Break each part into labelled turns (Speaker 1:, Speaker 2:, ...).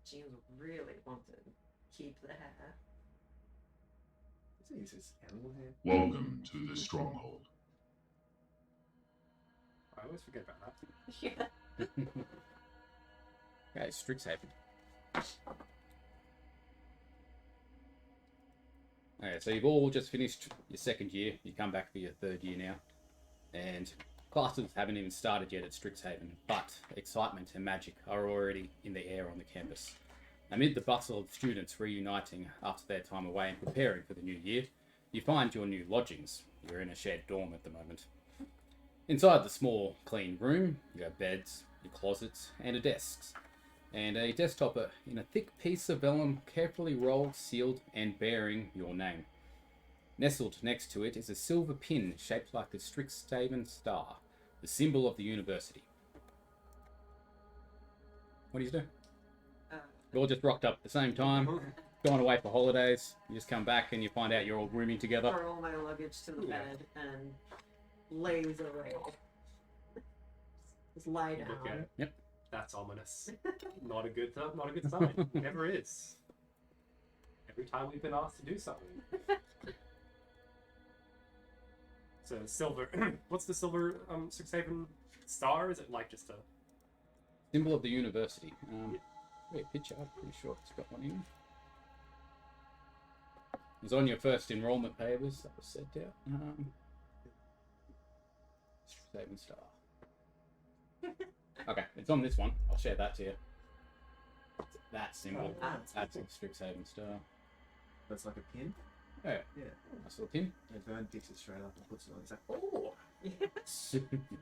Speaker 1: Jeans really want to keep the hair.
Speaker 2: This is animal hair.
Speaker 3: Welcome to the stronghold.
Speaker 4: I always forget about that.
Speaker 1: Yeah.
Speaker 5: Okay, Strixhaven. Okay, so you've all just finished your second year. You come back for your third year now. And classes haven't even started yet at Strixhaven, but excitement and magic are already in the air on the campus. Amid the bustle of students reuniting after their time away and preparing for the new year, you find your new lodgings. You're in a shared dorm at the moment. Inside the small, clean room, you have beds, your closets, and a desk. And a desktop in a thick piece of vellum, carefully rolled, sealed, and bearing your name. Nestled next to it is a silver pin shaped like the Strixhaven star, the symbol of the university. What do you do? You all just rocked up at the same time, gone away for holidays. You just come back and you find out you're all rooming together.
Speaker 1: Throw all my luggage to the bed and lays away. Just lie down.
Speaker 4: Look at it.
Speaker 5: Yep.
Speaker 4: That's ominous. Not a good sign. Never is. Every time we've been asked to do something. So silver. What's the silver Strixhaven star? Is it like just a
Speaker 5: Symbol of the university. Wait, picture. I'm pretty sure it's got one in. It was on your first enrollment papers that was sent out. Strixhaven star. Okay, it's on this one. I'll share that to you. That symbol. That's a Strixhaven star.
Speaker 2: That's like a pin.
Speaker 5: Oh,
Speaker 2: Yeah.
Speaker 5: nice little pin.
Speaker 2: And Vern picks it straight up and puts it on. He's like,
Speaker 1: Oh, yes.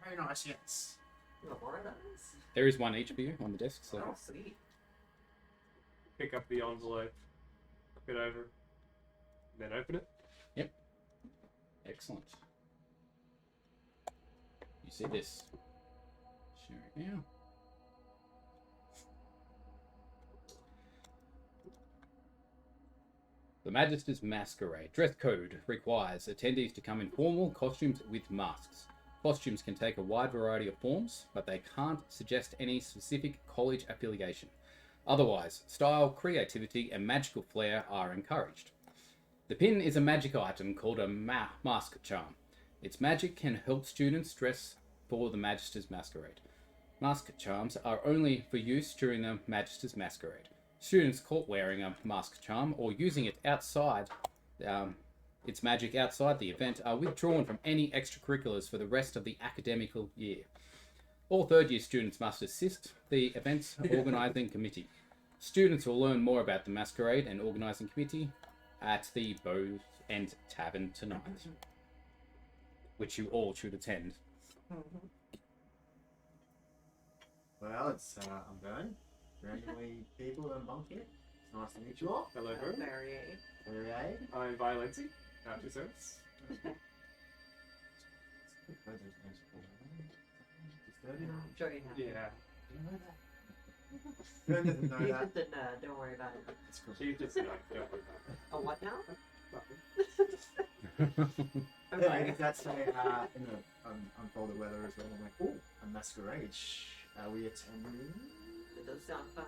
Speaker 2: very nice, yes.
Speaker 1: You want more of those?
Speaker 5: There is one each for you on the desk. So.
Speaker 1: Oh, sweet.
Speaker 4: pick up the envelope, look it over, then open it?
Speaker 5: Yep. Excellent. You see this. Share it now. The Magister's Masquerade dress code requires attendees to come in formal costumes with masks. Costumes can take a wide variety of forms, but they can't suggest any specific college affiliation. Otherwise, style, creativity, and magical flair are encouraged. The pin is a magic item called a mask charm. Its magic can help students dress for the Magister's Masquerade. Mask charms are only for use during the Magister's Masquerade. Students caught wearing a mask charm or using it outside its magic outside the event are withdrawn from any extracurriculars for the rest of the academical year. All third year students must assist the event's organising committee. Students will learn more about the masquerade and organising committee at the Bow End Tavern tonight, which you all should attend.
Speaker 2: Well, it's I'm Vern. Randomly people and monk here. It's nice to meet you all.
Speaker 4: Hello, Vern.
Speaker 1: Very.
Speaker 2: Very
Speaker 4: I'm Violency. At your service.
Speaker 1: Joking.
Speaker 4: Yeah.
Speaker 2: Vern doesn't know that.
Speaker 1: The nerd, don't worry about it.
Speaker 2: It's cool.
Speaker 4: She just don't worry about it.
Speaker 1: A what now?
Speaker 4: Nothing.
Speaker 1: I'm
Speaker 2: Yeah,
Speaker 1: fine.
Speaker 2: if that's in the unfolded weather as well. I'm like, oh, a masquerade. Are we attending?
Speaker 1: It does sound fun.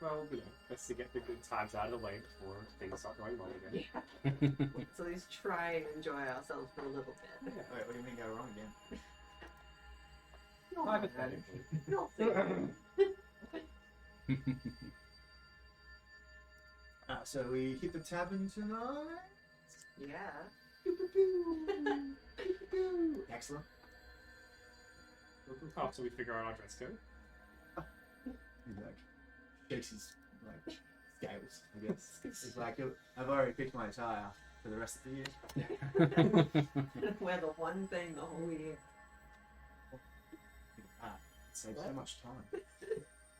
Speaker 4: Well, best to get the good times out of the way before things start going wrong again.
Speaker 1: Yeah. Let's at least try and enjoy ourselves for a little bit.
Speaker 2: Wait, what do you mean go wrong again?
Speaker 4: Hypothetically.
Speaker 1: No,
Speaker 2: So we hit the tavern tonight.
Speaker 1: yeah.
Speaker 2: Excellent.
Speaker 4: Oh, so we figure out our dress code?
Speaker 2: He's like, shakes his like scales, I guess. It's like, I've already picked my attire for the rest of the year.
Speaker 1: Wear the one thing the whole year.
Speaker 2: It saves so much time.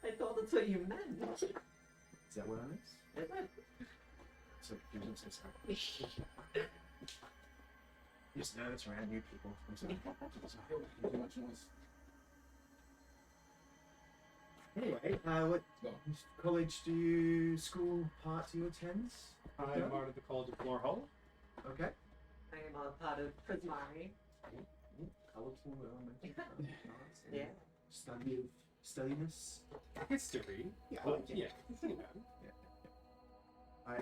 Speaker 1: I thought that's what you meant.
Speaker 2: Is that what I meant?
Speaker 1: Is it?
Speaker 2: So, I'm so sorry. Just nervous around new people. I'm sorry.
Speaker 5: Too much noise.
Speaker 2: Anyway, what college school part do you attend?
Speaker 4: I'm part of the College of Floorhole.
Speaker 2: Okay.
Speaker 1: I am a part of Prismari.
Speaker 2: Colourful element. Nice.
Speaker 1: Yeah.
Speaker 2: Study of steadiness.
Speaker 4: History.
Speaker 2: Yeah,
Speaker 4: But,
Speaker 2: like,
Speaker 4: yeah. You know.
Speaker 2: I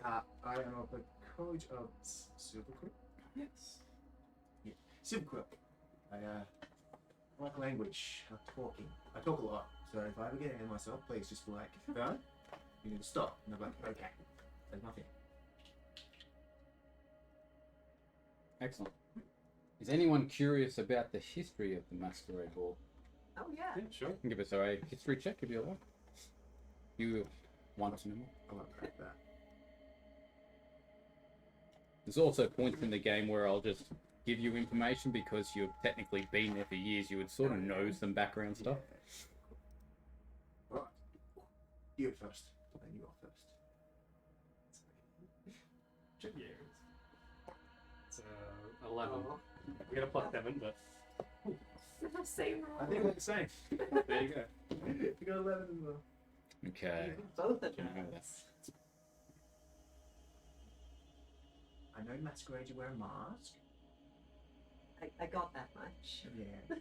Speaker 2: am of the College of Silverquill.
Speaker 4: Yes.
Speaker 2: Silverquill. I like language. I like talking. I talk a lot. So if I ever get ahead of myself, please just be like, no, you need to stop. And I'm like, okay, there's nothing.
Speaker 5: Excellent. Is anyone curious about the history of the Masquerade Ball?
Speaker 1: Oh yeah.
Speaker 4: Yeah, sure.
Speaker 5: You can give us a history check if you like. You want to know more?
Speaker 2: I won't crack that.
Speaker 5: There's also points in the game where I'll just give you information because you've technically been there for years. You would sort of know some background stuff.
Speaker 2: Right. You go first. Then you go first.
Speaker 4: Yeah. It's 11. We got a +7, but
Speaker 1: Same
Speaker 2: I
Speaker 1: roll.
Speaker 2: think we're the same.
Speaker 4: there you go.
Speaker 2: You got 11 as well.
Speaker 5: Okay.
Speaker 1: Both of
Speaker 5: Can I
Speaker 1: them.
Speaker 5: have that?
Speaker 2: I know Masquerade, you wear a mask.
Speaker 1: I got that much.
Speaker 2: Yeah.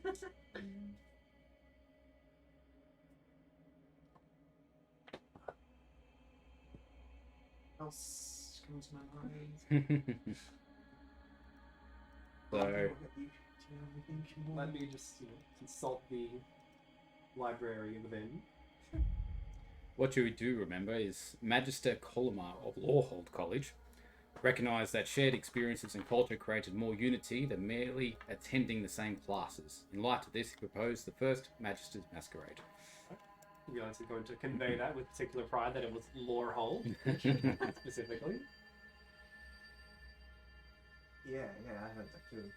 Speaker 2: Else comes to my mind.
Speaker 5: So,
Speaker 2: Do you have anything more?
Speaker 4: Let me just consult the library of then.
Speaker 5: what you do remember is Magister Colomar of Lawhold College recognized that shared experiences and culture created more unity than merely attending the same classes. In light of this, he proposed the first Magister's Masquerade.
Speaker 4: You guys are going to convey that with particular pride that it was Lorehold specifically.
Speaker 2: Yeah, I heard that too.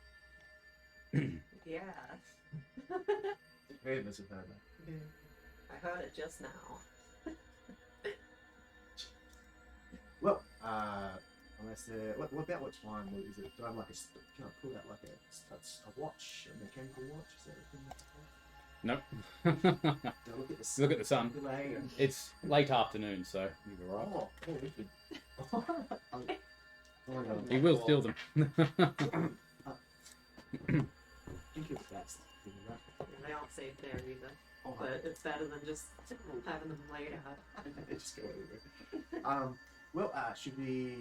Speaker 1: Yeah.
Speaker 2: Three of us have heard that.
Speaker 1: I heard it just now.
Speaker 2: Well, unless what about what time is it? Do I have like can I pull out like a watch, a mechanical watch? Is that a thing that's called?
Speaker 5: Nope.
Speaker 2: Do I look at the sun?
Speaker 5: Look at the sun.
Speaker 2: Delay and...
Speaker 5: It's late afternoon, so you're right.
Speaker 2: Oh, wicked.
Speaker 5: He will steal them.
Speaker 2: Think it's best.
Speaker 1: They aren't safe there either.
Speaker 2: Oh,
Speaker 1: But it's better than just having them laid out.
Speaker 2: just go over. Well, should we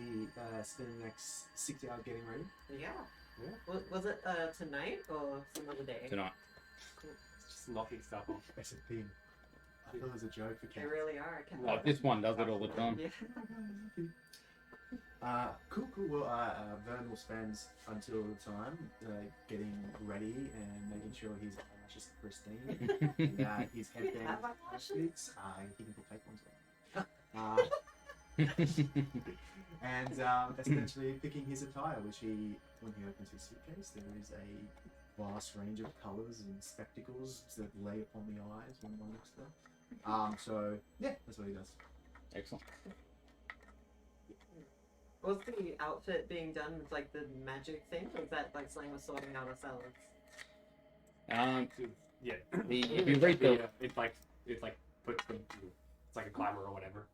Speaker 2: spend the next 6 hours getting ready?
Speaker 1: Yeah.
Speaker 4: Yeah.
Speaker 1: Was it tonight or some other day?
Speaker 5: Tonight.
Speaker 1: Cool.
Speaker 4: Just knocking stuff off.
Speaker 2: That's a thing. I thought it was a joke for
Speaker 1: They
Speaker 2: Ken.
Speaker 1: really are.
Speaker 5: Like this one does it all the time.
Speaker 1: Yeah.
Speaker 2: Cool. Well, Vern will spend until the time getting ready and making sure his eyelashes are pristine. And, his headband
Speaker 1: Have eyelashes?
Speaker 2: fits. He can put fake ones on. And essentially picking his attire, which when he opens his suitcase, there is a vast range of colours and spectacles that lay upon the eyes when one looks at them. So yeah, that's what he does.
Speaker 5: Excellent.
Speaker 1: Was the outfit being done with like the magic thing? Or was that like something we're sorting out ourselves?
Speaker 4: Yeah.
Speaker 5: If you read the
Speaker 4: it's like puts them. It's like a glamour or whatever.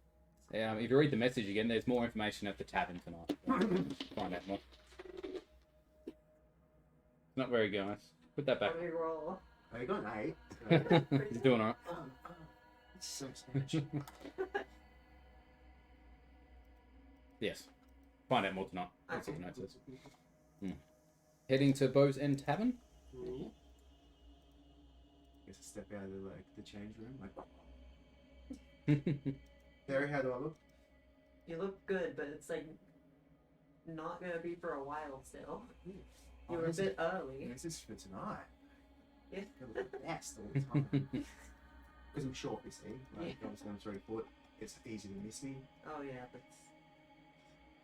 Speaker 5: if you read the message again, there's more information at the tavern tonight. Find out more. Not very good, guys. Put that back.
Speaker 1: What do we roll?
Speaker 2: Oh, you got an 8.
Speaker 5: He's doing alright.
Speaker 2: It's so Spanish.
Speaker 5: Yes. Find out more tonight. That's what
Speaker 1: Okay.
Speaker 5: the note says. Heading to Bow's End Tavern.
Speaker 4: Mm-hmm.
Speaker 2: Guess I step out of the change room. Like, Barry, how do I look?
Speaker 1: You look good, but it's like not gonna be for a while still. You were a bit early.
Speaker 2: This is for tonight.
Speaker 1: Yeah.
Speaker 2: I look the best all the time. Because I'm short, you see. Like, obviously I'm 3 foot. It's easy to miss me.
Speaker 1: Oh yeah,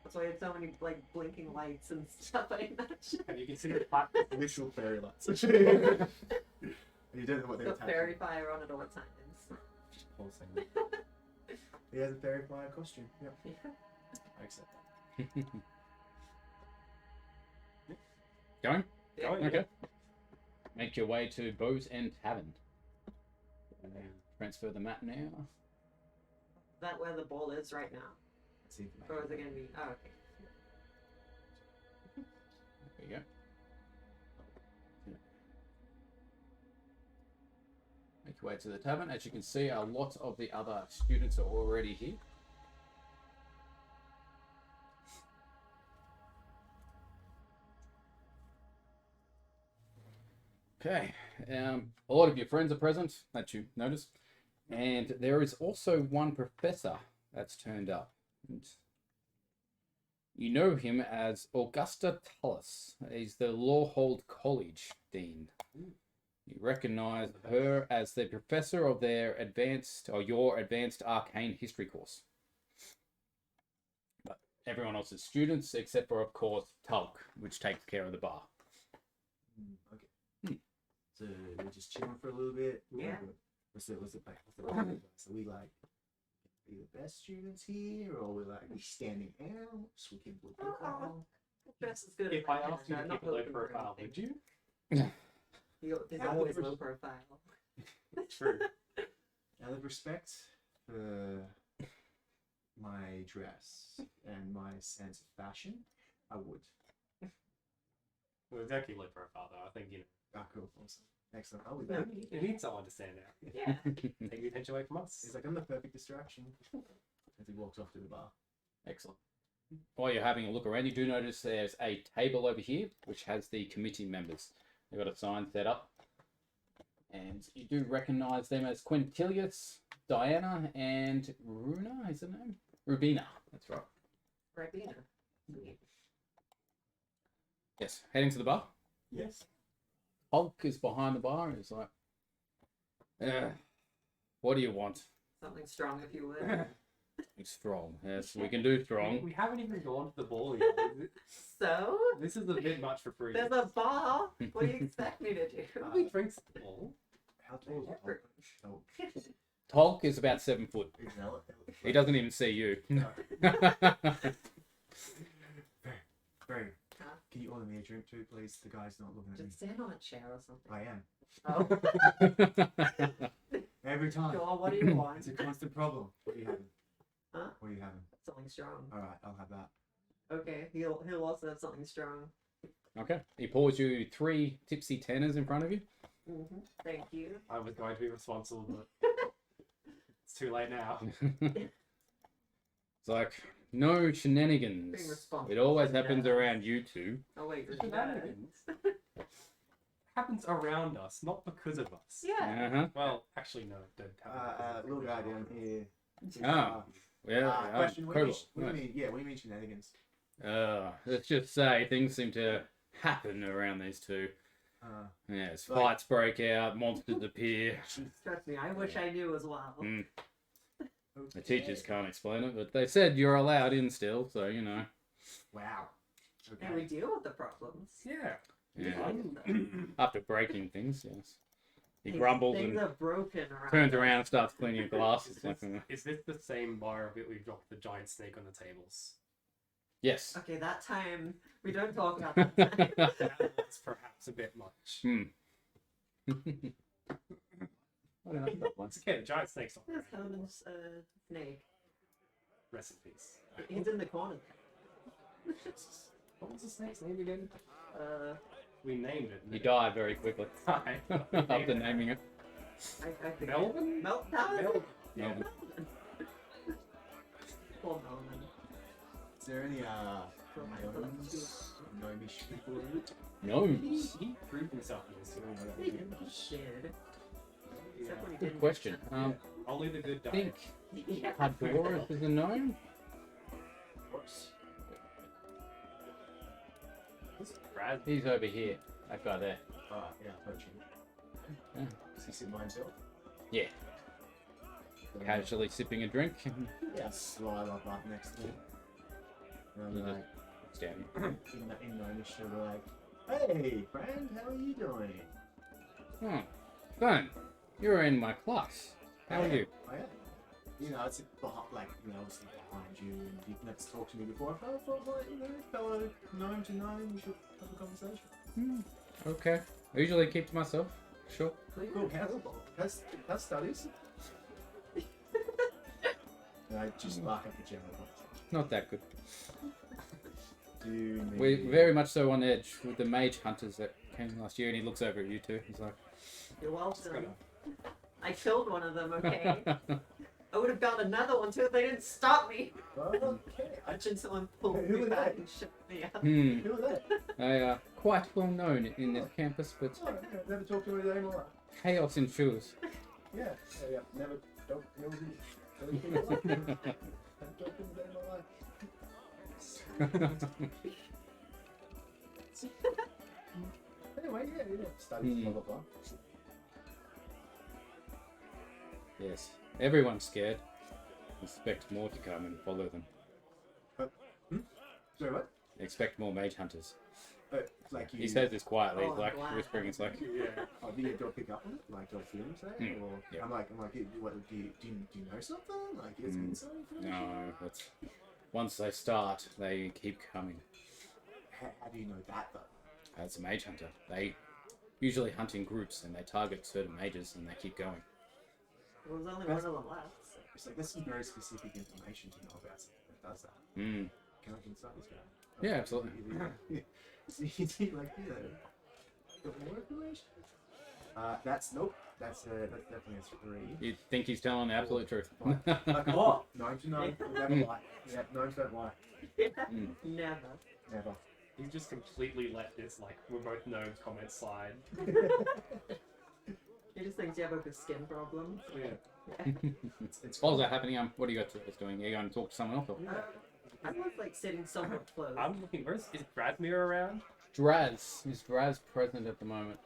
Speaker 1: that's why you have so many like blinking lights and stuff like that.
Speaker 4: Have you considered plat?
Speaker 2: Literal fairy lights. You don't know what they're
Speaker 1: Got
Speaker 2: attaching.
Speaker 1: fairy fire on at all times.
Speaker 2: Just pulsing. He has a fairy fire costume. Yep.
Speaker 1: Yeah.
Speaker 2: I accept that.
Speaker 5: Going?
Speaker 1: Yeah.
Speaker 4: Going,
Speaker 5: Okay. Make your way to Bow's End Tavern. Transfer the map now.
Speaker 1: Is that where the ball is right now?
Speaker 2: That's the information.
Speaker 1: Or is it gonna be? Oh, okay.
Speaker 5: There you go. your way to the tavern. As you can see, a lot of the other students are already here. Okay, a lot of your friends are present, that you notice, and there is also one professor that's turned up. And you know him as Augusta Tullis. He's the Lawhold College Dean. You recognize her as the professor of their your advanced arcane history course. But everyone else is students, except for, of course, Tulk, which takes care of the bar.
Speaker 2: Okay. So we're just chilling for a little bit.
Speaker 1: Yeah.
Speaker 2: What's the plan? So we like be the best students here, or we like be standing out so we can look profile.
Speaker 1: Dress is good.
Speaker 4: If I asked you to keep a low profile, would you?
Speaker 1: He's always low profile.
Speaker 4: True.
Speaker 2: Out of respect for my dress and my sense of fashion, I would.
Speaker 4: Well, exactly low profile though. I think
Speaker 2: Ah, cool, awesome, excellent. I'll be back.
Speaker 4: you need someone to stand out.
Speaker 1: Yeah.
Speaker 4: Take the attention away from us.
Speaker 2: He's like, I'm the perfect distraction. As he walks off to the bar.
Speaker 5: Excellent. While you're having a look around, you do notice there's a table over here which has the committee members. They've got a sign set up. And you do recognise them as Quintilius, Diana, and Runa, is her name? Rubina, that's right.
Speaker 1: Ribena. Sweet.
Speaker 5: Yes, heading to the bar.
Speaker 2: Yes.
Speaker 5: Hulk is behind the bar and he's like, what do you want?
Speaker 1: Something strong, if you would.
Speaker 5: Strong. Yes, we can do strong.
Speaker 4: We haven't even gone to the ball yet.
Speaker 1: So?
Speaker 4: This is a bit much for free.
Speaker 1: There's a bar. What do you expect me to do?
Speaker 4: How many drinks at the ball?
Speaker 2: How tall is
Speaker 1: Everyone.
Speaker 2: Oh,
Speaker 5: Hulk is about 7 foot.
Speaker 2: he's an elephant.
Speaker 5: He doesn't even see you.
Speaker 2: Barry,
Speaker 1: Huh?
Speaker 2: can you order me a drink too, please? The guy's not looking at me.
Speaker 1: Just stand on a chair or something.
Speaker 2: I am.
Speaker 1: Oh,
Speaker 2: Every time.
Speaker 1: sure, what do you want?
Speaker 2: It's a constant problem. What are you having?
Speaker 1: Huh?
Speaker 2: What are you having?
Speaker 1: Something strong.
Speaker 2: Alright, I'll have that.
Speaker 1: Okay, he'll also have something strong.
Speaker 5: Okay. He pours you 3 tipsy tenners in front of you.
Speaker 1: Thank you.
Speaker 4: I was going to be responsible, but it's too late now.
Speaker 5: It's like, no shenanigans.
Speaker 1: Being responsible
Speaker 5: It always
Speaker 1: for
Speaker 5: happens
Speaker 1: that.
Speaker 5: around you two.
Speaker 1: Oh wait, there's
Speaker 4: Shenanigans. Happens around us, not because of us.
Speaker 1: Yeah.
Speaker 5: Uh-huh.
Speaker 4: Well, actually, no, it did happen.
Speaker 2: Little guy down here.
Speaker 5: Oh. Yeah.
Speaker 2: Question, what do you mean?
Speaker 5: Cool.
Speaker 2: What do you mean? Yeah, what do you mean shenanigans?
Speaker 5: Let's just say things seem to happen around these two. Yes,
Speaker 2: Like-
Speaker 5: fights break out, monsters appear.
Speaker 1: Trust me, I wish I knew as well.
Speaker 5: Mm. The teachers can't explain it, but they said you're allowed in still, so you know.
Speaker 2: Wow.
Speaker 1: And we
Speaker 2: Okay.
Speaker 1: deal with the problems.
Speaker 4: Yeah.
Speaker 5: Yeah.
Speaker 1: Things
Speaker 5: After breaking things, yes. He grumbles
Speaker 1: things
Speaker 5: and
Speaker 1: are broken around.
Speaker 5: turns
Speaker 1: us.
Speaker 5: around and starts cleaning your glasses.
Speaker 4: Is
Speaker 5: Like,
Speaker 4: this the same bar that we dropped the giant snake on the tables?
Speaker 5: yes.
Speaker 1: Okay, that time we don't talk about that time.
Speaker 4: That's perhaps a bit much.
Speaker 5: Hmm. I don't know that one.
Speaker 4: Once again, the giant snake's on
Speaker 1: There's Herman's snake.
Speaker 4: recipes.
Speaker 1: He's in the corner.
Speaker 4: What was the snake's name again? We named it.
Speaker 5: He died very quickly
Speaker 4: Hi.
Speaker 5: after naming it.
Speaker 1: I think
Speaker 4: Melvin?
Speaker 1: Melvin.
Speaker 4: Yeah.
Speaker 5: Melvin.
Speaker 1: Poor Melvin.
Speaker 2: Is there any
Speaker 1: Feel my
Speaker 2: gnomes? Gnomish people in it?
Speaker 5: Gnomes.
Speaker 4: He proved himself in this
Speaker 1: He
Speaker 4: series.
Speaker 1: did.
Speaker 4: Yeah.
Speaker 1: Except when he
Speaker 5: Good
Speaker 1: didn't.
Speaker 5: question.
Speaker 4: Only the good
Speaker 5: I
Speaker 4: die.
Speaker 5: think
Speaker 1: Yeah.
Speaker 5: Hadorus is a gnome.
Speaker 2: Of course.
Speaker 4: This is Brad.
Speaker 5: He's over here. That guy there.
Speaker 2: Alright, yeah, I'll touch you.
Speaker 5: Yeah.
Speaker 2: Does he sit by himself?
Speaker 5: Yeah. Casually sipping a drink.
Speaker 2: Yeah, slide up right next to him. And I'm
Speaker 5: Mhm.
Speaker 2: like,
Speaker 5: Standing.
Speaker 2: in Gnomish, they're like, hey, friend, how are you doing?
Speaker 5: Oh, fun. You're in my class. How are you?
Speaker 2: I am. You know, it's like, you know, obviously behind you, and you've never talked to me before. I thought, like, you know, fellow gnome to gnome, we should have a conversation.
Speaker 5: Okay. I usually keep to myself. Sure.
Speaker 2: Cool, how's studies? And I just spark up the general conversation.
Speaker 5: Not that good.
Speaker 2: Do you need...
Speaker 5: We're very much so on edge with the mage hunters that came last year, and he looks over at you two. He's like,
Speaker 1: You're welcome. I killed one of them, okay? I would have got another one too if they didn't stop me.
Speaker 2: Okay.
Speaker 1: Imagine someone pulled
Speaker 2: Who
Speaker 1: me
Speaker 2: were
Speaker 1: back
Speaker 2: they?
Speaker 1: and shut me up.
Speaker 2: Who are they?
Speaker 5: They are quite well known in this campus, but
Speaker 2: Oh, yeah, never talked to her anymore.
Speaker 5: chaos ensues.
Speaker 2: Yeah. Yeah. Never. Don't kill me. Don't kill me. Don't talk to me in my life. Anyway, yeah. Studies, blah blah blah.
Speaker 5: Yes, everyone's scared. Expect more to come and follow them.
Speaker 2: Sorry, what?
Speaker 5: Expect more mage hunters.
Speaker 2: Like you.
Speaker 5: He says this quietly, he's
Speaker 1: Oh,
Speaker 5: like
Speaker 1: wow.
Speaker 5: whispering. It's like,
Speaker 4: Yeah.
Speaker 2: Oh, do you pick up on it? Like, do I feel him say it?
Speaker 5: Hmm.
Speaker 2: Or
Speaker 5: Yeah.
Speaker 2: I'm like, what, do you know something? Like, is it inside information?
Speaker 5: no, that's once they start, they keep coming.
Speaker 2: How do you know that though?
Speaker 5: As a mage hunter, they usually hunt in groups and they target certain mages and they keep going.
Speaker 1: There was only one of them left. So.
Speaker 2: It's like that's some very specific information to know about something that does that.
Speaker 5: Mm.
Speaker 2: Can I inside this guy?
Speaker 5: Yeah, absolutely.
Speaker 2: Is he like, you know, got more information? That's nope. That's definitely a 3.
Speaker 5: You think he's telling the absolute truth?
Speaker 2: Like, oh, 99 will never lie. Yeah, gnomes don't lie.
Speaker 5: Mm.
Speaker 1: Never.
Speaker 2: Never.
Speaker 4: He's just completely let this, like, we're both gnomes comment slide.
Speaker 1: He just thinks you have a skin problem.
Speaker 4: Yeah.
Speaker 1: Yeah.
Speaker 2: It's
Speaker 5: While that happening, what are you guys doing? Are you going to talk to someone else? Or?
Speaker 1: I was like sitting somewhat close.
Speaker 4: I'm looking, is Bradmere around?
Speaker 5: Draz. Is Draz present at the moment?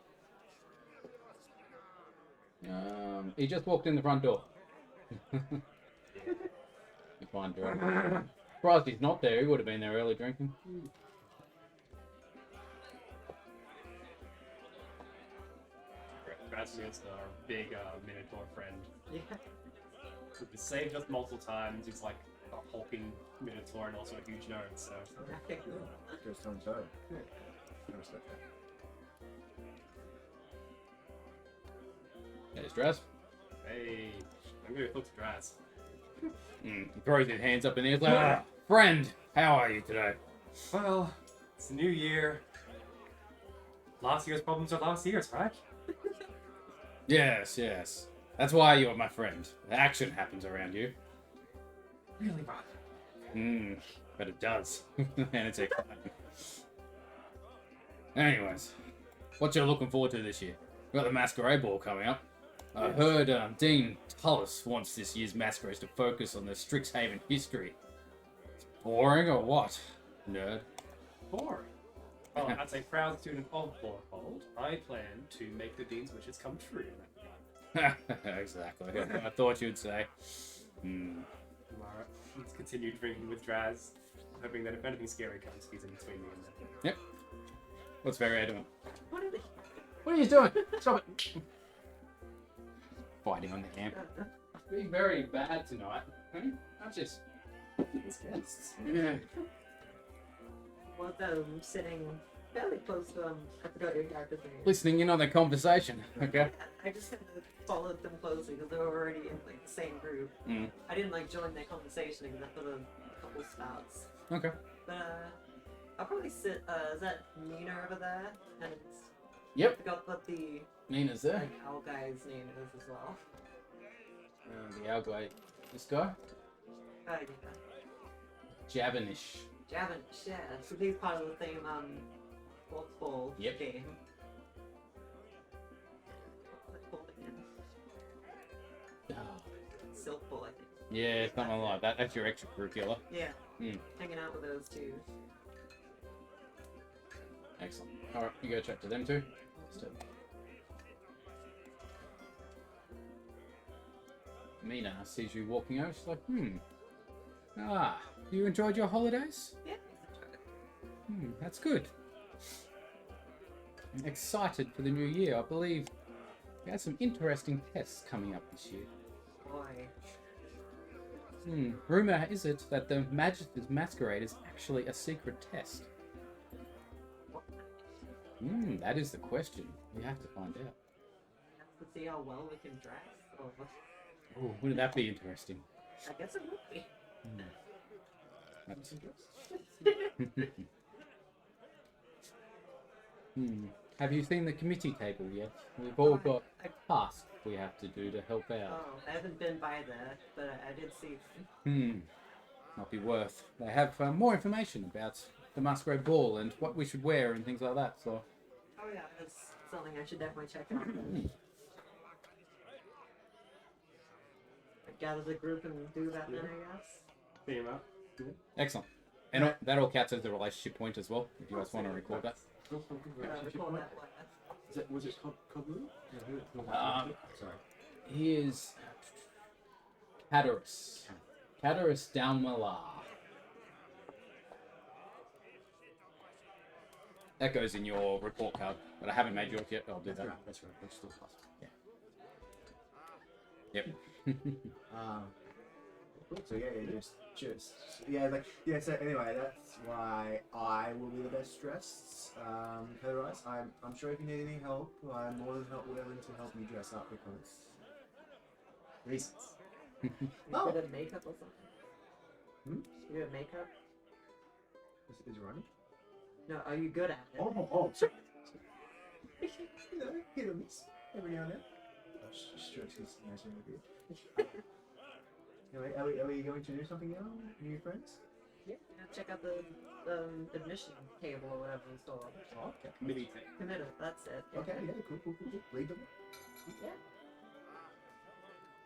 Speaker 5: He just walked in the front door. You find Draz. Surprised he's not there. He would have been there early drinking.
Speaker 4: Bradmere's our big Minotaur friend.
Speaker 1: Yeah.
Speaker 4: Who has saved us multiple times. He's like a hulking Minotaur and also a huge gnome, so.
Speaker 2: Goes toe and toe. I respect that.
Speaker 5: There's Draz.
Speaker 4: Hey, I'm gonna talk to Draz.
Speaker 5: He throws his hands up in the air. He's like, friend, how are you today?
Speaker 4: Well, it's a new year. Last year's problems are last year's, right?
Speaker 5: Yes, yes. That's why you're my friend. Action happens around you.
Speaker 4: Really, Brad?
Speaker 5: But it does. And it's exciting. Anyways, what you looking forward to this year? We've got the Masquerade Ball coming up. I heard Dean Tullis wants this year's masquerades to focus on the Strixhaven history. It's boring or what, nerd?
Speaker 4: Boring. Well, as a proud student of Bloodhold, I plan to make the Dean's wishes come true.
Speaker 5: Exactly. I thought you'd say.
Speaker 4: Alright, let's continue drinking with Draz, hoping that if anything scary comes, he's in between me and them.
Speaker 5: Yep. What's Verrier doing?
Speaker 1: What are they?
Speaker 5: What are you doing? Stop it! Fighting on the camp. Being very bad tonight. Huh? I'm just. Yeah.
Speaker 1: Well, sitting fairly close to I forgot your character's name.
Speaker 5: Listening in on the conversation. Okay.
Speaker 1: I just kind of followed them closely because they were already in like the same group.
Speaker 5: Mm.
Speaker 1: I didn't like join their conversation except for the couple spouts.
Speaker 5: Okay.
Speaker 1: But I'll probably sit. Is that Nina over there? And
Speaker 5: Yep.
Speaker 1: I forgot what the
Speaker 5: Nina's there.
Speaker 1: like owl guy's name is as well.
Speaker 5: The owl guy. This guy?
Speaker 1: Oh yeah.
Speaker 5: Javanish.
Speaker 1: Javin, yeah. So he's part of the same sports ball
Speaker 5: Yep.
Speaker 1: game. What's it called again? Silk ball, I think.
Speaker 5: Yeah, something like that. That's your extracurricular.
Speaker 1: Yeah.
Speaker 5: Mm.
Speaker 1: Hanging out with those two.
Speaker 5: Excellent. Alright, you go chat to them too. Mina sees you walking over. She's like, you enjoyed your holidays?
Speaker 1: Yeah.
Speaker 5: That's good. I'm excited for the new year. I believe we have some interesting tests coming up this year.
Speaker 1: Boy.
Speaker 5: Rumor is it that the Magister's Masquerade is actually a secret test. That is the question. We have to find out.
Speaker 1: To see how well we can dress. Or
Speaker 5: Oh, wouldn't that be interesting?
Speaker 1: I guess it would be.
Speaker 5: Have you seen the committee table yet? We've all got tasks we have to do to help out?
Speaker 1: Oh, I haven't been by there, but I did see.
Speaker 5: Might be worth. They have more information about the Masquerade Ball and what we should wear and things like that. So,
Speaker 1: Oh yeah, that's something I should definitely check out. Gather the group and do that then, I guess.
Speaker 4: Team up.
Speaker 5: excellent. And that all counts as the relationship point as well. If you guys want to record that.
Speaker 1: Record that last.
Speaker 2: Was it Koglu?
Speaker 5: Sorry. Here's Cataris. Cataris Downwellar. That goes in your report card, but I haven't made yours yet. I'll do that.
Speaker 2: That's right. That's still possible.
Speaker 5: Yep.
Speaker 2: So so anyway, that's why I will be the best dressed. Otherwise, I'm sure if you need any help, I'm more than willing to help you dress up because reasons.
Speaker 1: You good at makeup or something? You have makeup?
Speaker 2: Is running?
Speaker 1: No, are you good at it?
Speaker 2: Oh, sure. You know, hit or miss every now and then. Strokes his imagine with you. Anyway, are we going to do something now, new friends?
Speaker 1: Yeah. Check out the admission table or whatever it's called.
Speaker 2: Oh, okay.
Speaker 4: Committee thing.
Speaker 1: Committed, that's it. Yeah.
Speaker 2: Okay, yeah, cool. Read them.
Speaker 1: Yeah.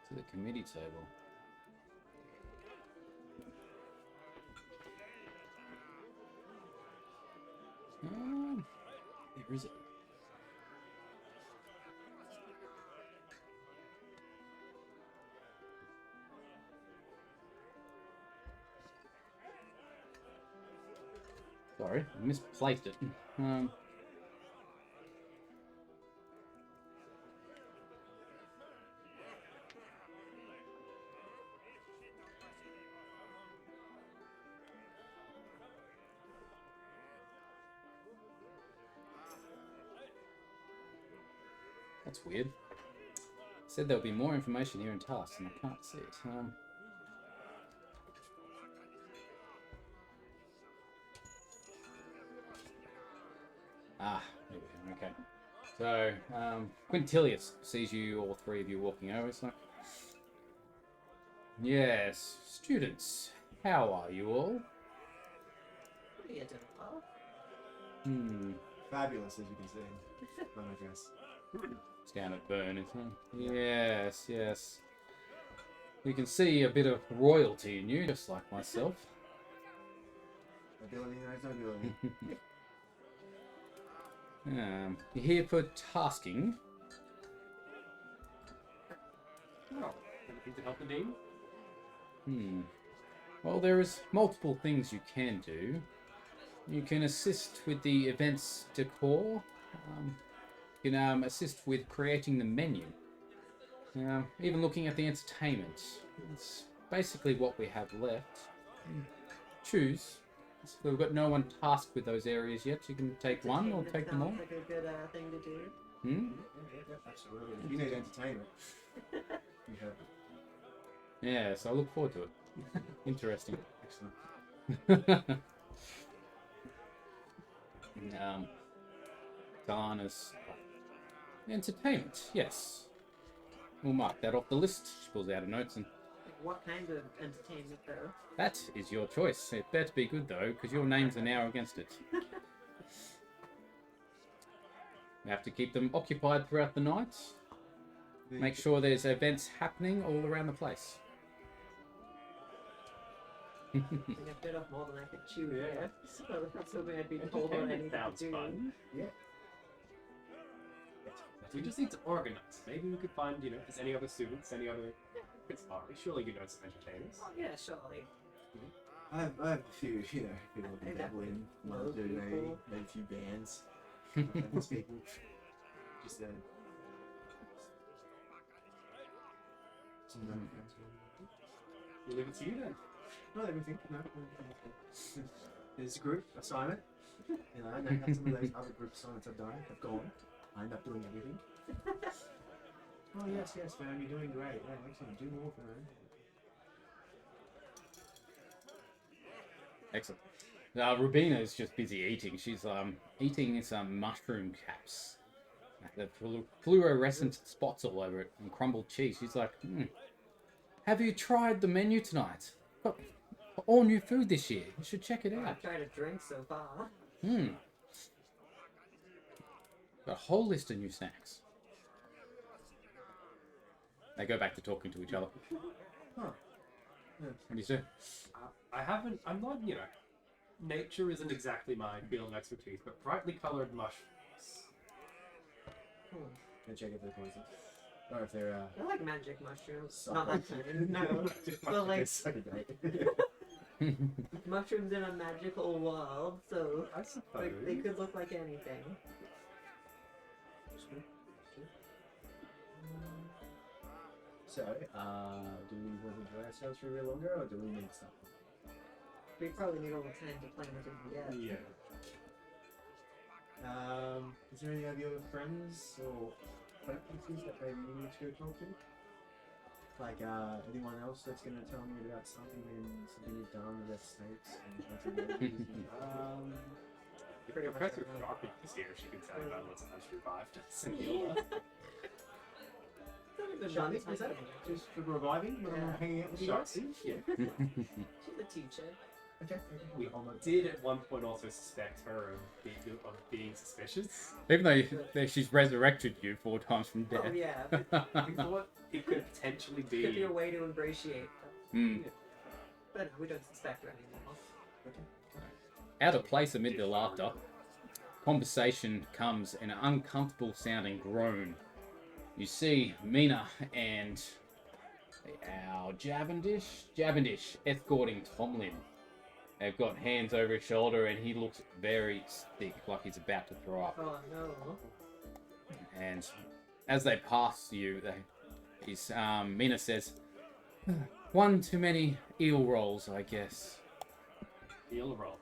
Speaker 5: To the committee table. Where is it? Sorry, I misplaced it. That's weird. Said there'll be more information here in tasks, and I can't see it. There we go. Okay. So, Quintilius sees you, all three of you, walking over. So, yes, students, how are you all?
Speaker 1: What are you doing, well?
Speaker 2: Fabulous, as you can see. By my dress.
Speaker 5: It's down at Burn, isn't it? Yes, yes. You can see a bit of royalty in you, just like myself.
Speaker 2: Ability, no ability.
Speaker 5: You're here for tasking.
Speaker 4: Oh, anything to help the Dean?
Speaker 5: Well, there is multiple things you can do. You can assist with the event's decor. You can assist with creating the menu. Even looking at the entertainment. It's basically what we have left. Choose. So we've got no one tasked with those areas yet. You can take one or take them all.
Speaker 1: Sounds like a good thing to do.
Speaker 2: Yeah, absolutely. If you need entertainment, you have it.
Speaker 5: Yeah, so I look forward to it. Interesting.
Speaker 2: Excellent.
Speaker 5: Diana's entertainment, yes. We'll mark that off the list. She pulls out her notes and
Speaker 1: What kind of entertainment, though?
Speaker 5: that is your choice. It better be good though, because your names are now against it. We have to keep them occupied throughout the night. Make sure there's events happening all around the place.
Speaker 1: I think I bit off more than I could chew there. So I was hoping I'd be told what I
Speaker 4: Entertainment
Speaker 1: need to
Speaker 4: sounds
Speaker 1: do.
Speaker 4: fun.
Speaker 2: Yeah.
Speaker 4: We just need to organize. Maybe we could find, if there's any other students, any other... Surely you know some entertainers.
Speaker 1: Oh, yeah, surely.
Speaker 2: I have a few, people who dabble in, want to do maybe a few bands. Famous people. Just some random friends.
Speaker 4: We'll leave it to you then.
Speaker 2: Not everything, no. There's a group assignment. And some of those other group assignments I've done have gone. I end up doing everything. Oh yes, man, you're doing great. Yeah, excellent. Do more, man.
Speaker 5: Excellent. Rubina is just busy eating. She's eating some mushroom caps. The fluorescent spots all over it and crumbled cheese. She's like, have you tried the menu tonight? Got all new food this year. You should check it out.
Speaker 1: I've tried a drink so far.
Speaker 5: Got a whole list of new snacks. They go back to talking to each other.
Speaker 2: Huh.
Speaker 5: What do you say?
Speaker 4: I haven't. I'm not. Nature isn't exactly my field of expertise, but brightly coloured mushrooms.
Speaker 2: Go check if they're poison. Or if they're
Speaker 1: I like magic mushrooms.
Speaker 2: Suck.
Speaker 1: Not that kind. No. But like mushrooms in a magical world, so
Speaker 4: I suppose.
Speaker 1: they could look like anything.
Speaker 2: So, do we want to enjoy ourselves for a bit longer, or do we need stuff?
Speaker 1: We probably need all the time to plan it in the end.
Speaker 4: Yeah.
Speaker 2: Is there any of your friends or acquaintances that maybe you need to go talk to? Like, anyone else that's going to tell me about something you've done with snakes and
Speaker 4: If Professor Sporky is here, she can tell you about what's how she revived Cinderella.
Speaker 2: Shani, is that just for reviving when I'm hanging out with you guys?
Speaker 4: Yeah.
Speaker 1: She's a teacher.
Speaker 2: Okay.
Speaker 4: We did at one point also suspect her of being suspicious.
Speaker 5: Even though she's resurrected you 4 times from death.
Speaker 1: Oh yeah.
Speaker 4: We thought it could potentially
Speaker 1: Could be
Speaker 4: be.
Speaker 1: a way to ingratiate them. But no, we don't suspect her anymore.
Speaker 5: Out of place amid the laughter, conversation comes in an uncomfortable sounding groan. You see Mina and our Javandish escorting Tomlin. They've got hands over his shoulder and he looks very sick, like he's about to throw up.
Speaker 1: Oh no.
Speaker 5: And as they pass you, Mina says, "One too many eel rolls, I guess."
Speaker 4: Eel rolls.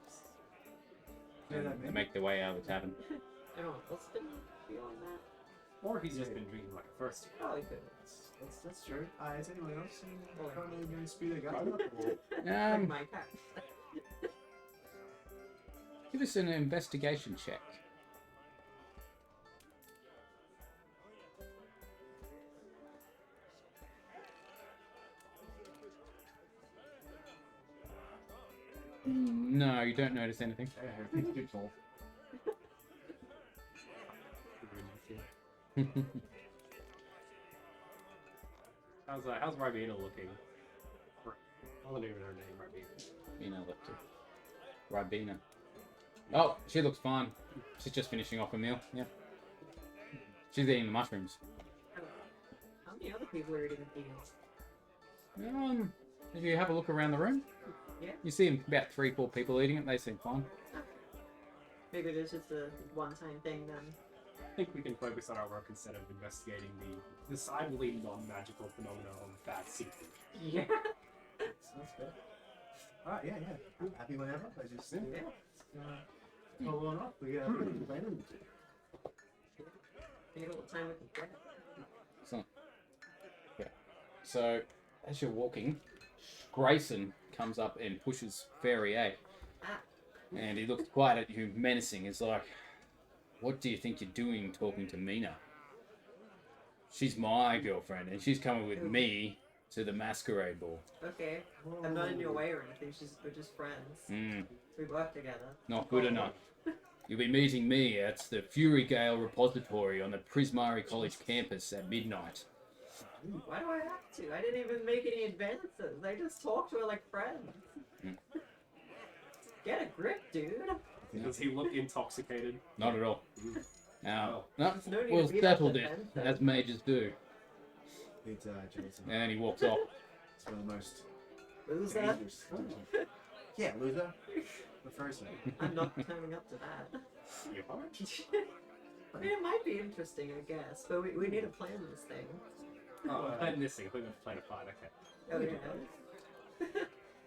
Speaker 5: And they make their way out of the tavern.
Speaker 1: Anyone else been feeling that?
Speaker 4: Or he's just been drinking like a thirsty.
Speaker 1: Probably could.
Speaker 2: That's true. Is anyone else
Speaker 1: Oh,
Speaker 2: currently going to spew their guts out? Or...
Speaker 1: Bring my cat.
Speaker 5: Give us an investigation check. No, you don't notice anything.
Speaker 2: He's too tall.
Speaker 4: How's Ribena looking? I don't even know her name, Ribena.
Speaker 5: Mina looked at Ribena. Oh, she looks fine. She's just finishing off a meal. Yeah. She's eating the mushrooms.
Speaker 1: How many other people are eating eels?
Speaker 5: If you have a look around the room,
Speaker 1: Yeah.
Speaker 5: you see about 3-4 people eating it. They seem fine.
Speaker 1: Maybe this is a one-time thing then.
Speaker 4: I think we can focus on our work instead of investigating the decidedly non-magical phenomena of bad seafood.
Speaker 1: Yeah.
Speaker 2: Sounds good. Alright, yeah. I'm happy whenever. I just, follow on up. We got planning.
Speaker 1: Take a little time with the bread.
Speaker 5: Excellent. Yeah. So, as you're walking, Grayson comes up and pushes Fairy A.
Speaker 1: Ah.
Speaker 5: And he looks quite at you menacing. He's like, "What do you think you're doing talking to Mina? She's my girlfriend and she's coming with me to the masquerade ball."
Speaker 1: Okay. I'm not in your way or anything. We're just friends. We work together.
Speaker 5: Not good enough. You'll be meeting me at the Fury Gale Repository on the Prismari College campus at midnight.
Speaker 1: Why do I have to? I didn't even make any advances. I just talked to her like friends. Get a grip, dude.
Speaker 4: Does he look intoxicated?
Speaker 5: Not at all. No,
Speaker 1: There's no need
Speaker 5: we'll
Speaker 1: to be
Speaker 5: settle
Speaker 1: that
Speaker 5: this,
Speaker 1: defensive.
Speaker 5: as mages do.
Speaker 2: It's Jason.
Speaker 5: And he walks off.
Speaker 2: It's one of the most
Speaker 1: Loser.
Speaker 2: dangerous. Yeah, loser. The first one.
Speaker 1: I'm not coming up to that.
Speaker 4: You are?
Speaker 1: I mean, it might be interesting, I guess, but we need to plan this thing.
Speaker 4: Oh, I'm missing. I think I'm playing a fight. Okay.
Speaker 1: Oh, yeah.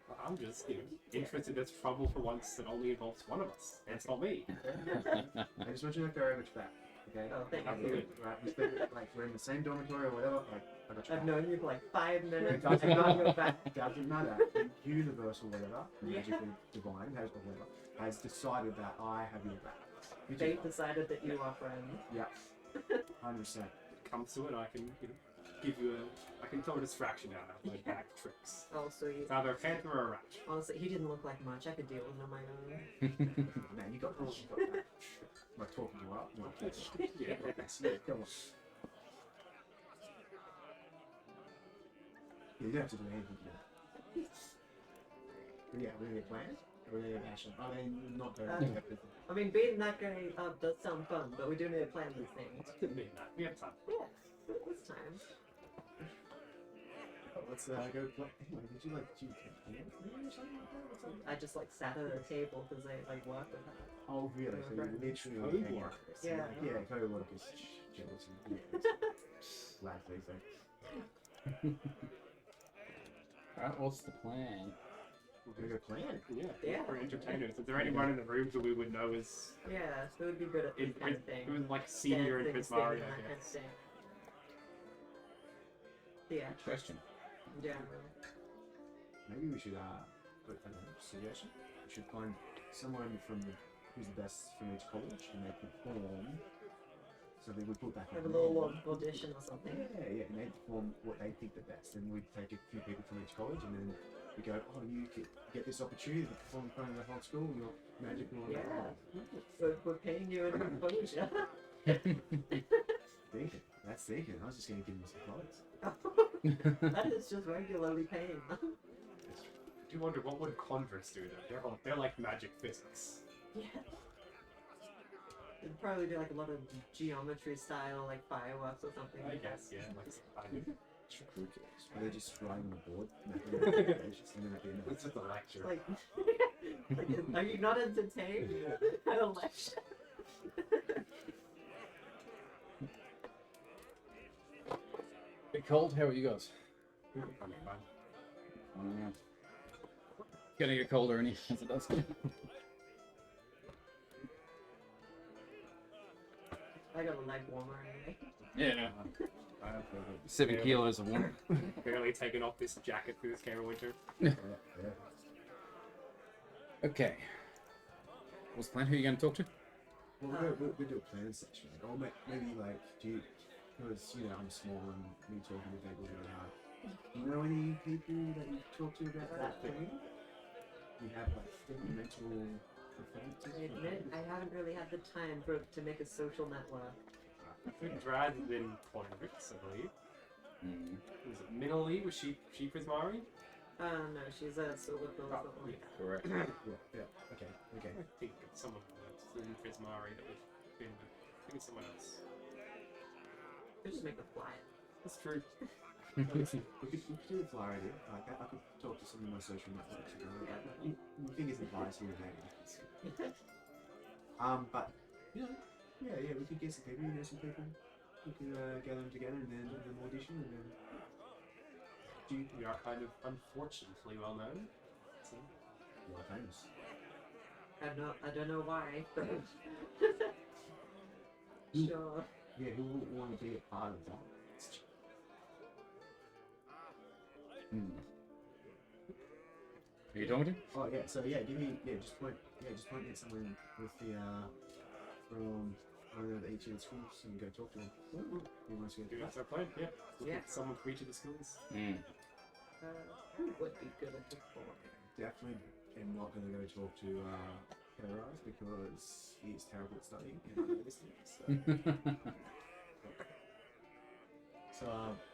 Speaker 4: Well, I'm just interested. There's trouble for once that only involves one of us. And it's not me.
Speaker 2: I just want you to go over to that. Okay?
Speaker 1: Oh, thank
Speaker 4: I'm
Speaker 1: you.
Speaker 4: good.
Speaker 2: Right, we spend, like, we're in the same dormitory or whatever. Like, I got your
Speaker 1: I've
Speaker 2: back.
Speaker 1: known you for like 5 minutes.
Speaker 2: It
Speaker 1: I
Speaker 2: doesn't
Speaker 1: got your
Speaker 2: matter.
Speaker 1: back.
Speaker 2: It doesn't matter. The universe or whatever, magically divine, has or whatever, has decided that I have your back. Which is
Speaker 1: They
Speaker 2: fine.
Speaker 1: decided that you are friends.
Speaker 2: Yeah. 100%.
Speaker 4: Comes to it, I can give you I can throw a distraction out of my bag of tricks.
Speaker 1: Oh, sweet.
Speaker 4: It's either a phantom or a rat.
Speaker 1: Honestly, he didn't look like much. I could deal with him on my own.
Speaker 2: Man, you got this. You got that. Am I talking you up? No.
Speaker 4: Yeah.
Speaker 2: Come on. You don't have to do anything to that. But yeah, we're going to plan. We're going to action. I mean, not very effective.
Speaker 1: I mean, beating that guy up does sound fun, but we do need to plan these things.
Speaker 4: Midnight. We have time.
Speaker 1: Yeah, this time.
Speaker 2: Let's go play. Anyway, did you take hands or something like that? What's up?
Speaker 1: I just like sat at a table because I like work with her.
Speaker 2: Oh, really? So you literally hang out.
Speaker 1: Yeah.
Speaker 2: Yeah, co-work is jealousy. Laugh, they say.
Speaker 5: Alright, what's the plan?
Speaker 2: We're going to go plan.
Speaker 1: Yeah.
Speaker 4: For entertainers. Is there anyone in the room who we would know is
Speaker 1: Yeah, so it would be good at this kind of thing.
Speaker 4: who is like senior in
Speaker 1: Dancing,
Speaker 4: Prismari,
Speaker 1: singing,
Speaker 4: I
Speaker 1: that kind of
Speaker 4: guess?
Speaker 1: thing. Yeah,
Speaker 5: Question.
Speaker 1: generally.
Speaker 2: Maybe we should put a suggestion. We should find someone from who's the best from each college and they perform. So they would put back
Speaker 1: Have a
Speaker 2: on
Speaker 1: little audition or something.
Speaker 2: Yeah, and they perform what they think the best. And we'd take a few people from each college and then we go, oh, you get this opportunity to perform in front of the whole school. You're magical. And
Speaker 1: Yeah. We're paying you in exposure.
Speaker 2: Thinking. That's thinking. I was just going to give them some clothes.
Speaker 1: That is just regularly paying.
Speaker 4: I do wonder what would Converse do though? They're like magic physics.
Speaker 1: Yeah. It'd probably be like a lot of geometry style, like fireworks or something.
Speaker 4: I guess, yeah. Like kind of.
Speaker 2: Are they just writing on the board? Just sending at the end of
Speaker 4: It's just a lecture.
Speaker 1: Like, are you not entertained at a lecture?
Speaker 5: Bit cold? How are you guys?
Speaker 4: I'm fine.
Speaker 5: It's gonna get colder any as it does.
Speaker 1: I got a leg warmer anyway.
Speaker 5: Yeah.
Speaker 4: I have
Speaker 5: 7 kilos of warmth.
Speaker 4: barely taken off this jacket through this camera winter.
Speaker 5: Okay. What's the plan? Who are you going to talk to?
Speaker 2: Well, we'll do a plan section. Like, or maybe like, because I'm small and me talking to people really hard. Do you know any people that you talk to about that thing? You have like mental performances?
Speaker 1: I admit, I haven't really had the time to make a social network.
Speaker 4: I think Drad is in Convicts, I believe. Was it Minoli? Was she Prismari?
Speaker 1: No, she's a silver pill or something like that.
Speaker 5: Correct.
Speaker 2: Yeah. Okay.
Speaker 4: I think it's someone that's in Prismari that we've been with. I think it's someone else.
Speaker 1: Could just make a flyer.
Speaker 4: That's true.
Speaker 2: We could do the flyer idea. Like I could talk to some of my social networks. You think it's advice here and there. But yeah, we could get some people. Some people. We could gather them together and then do an audition and then.
Speaker 4: We are kind of unfortunately well known. So.
Speaker 2: You are famous.
Speaker 1: I don't know why, but sure.
Speaker 2: Yeah, who would want to be a part of that?
Speaker 5: Are you talking to?
Speaker 2: Oh yeah, so just point at someone with the from one of each of the schools and go talk to them. Who wants to go?
Speaker 4: That's our plan, yeah. Look
Speaker 1: Yeah.
Speaker 4: at someone from each of the schools.
Speaker 1: Who would be good at performing?
Speaker 2: Definitely am not going to go talk to Terrorize because he is terrible at studying and I know this thing. So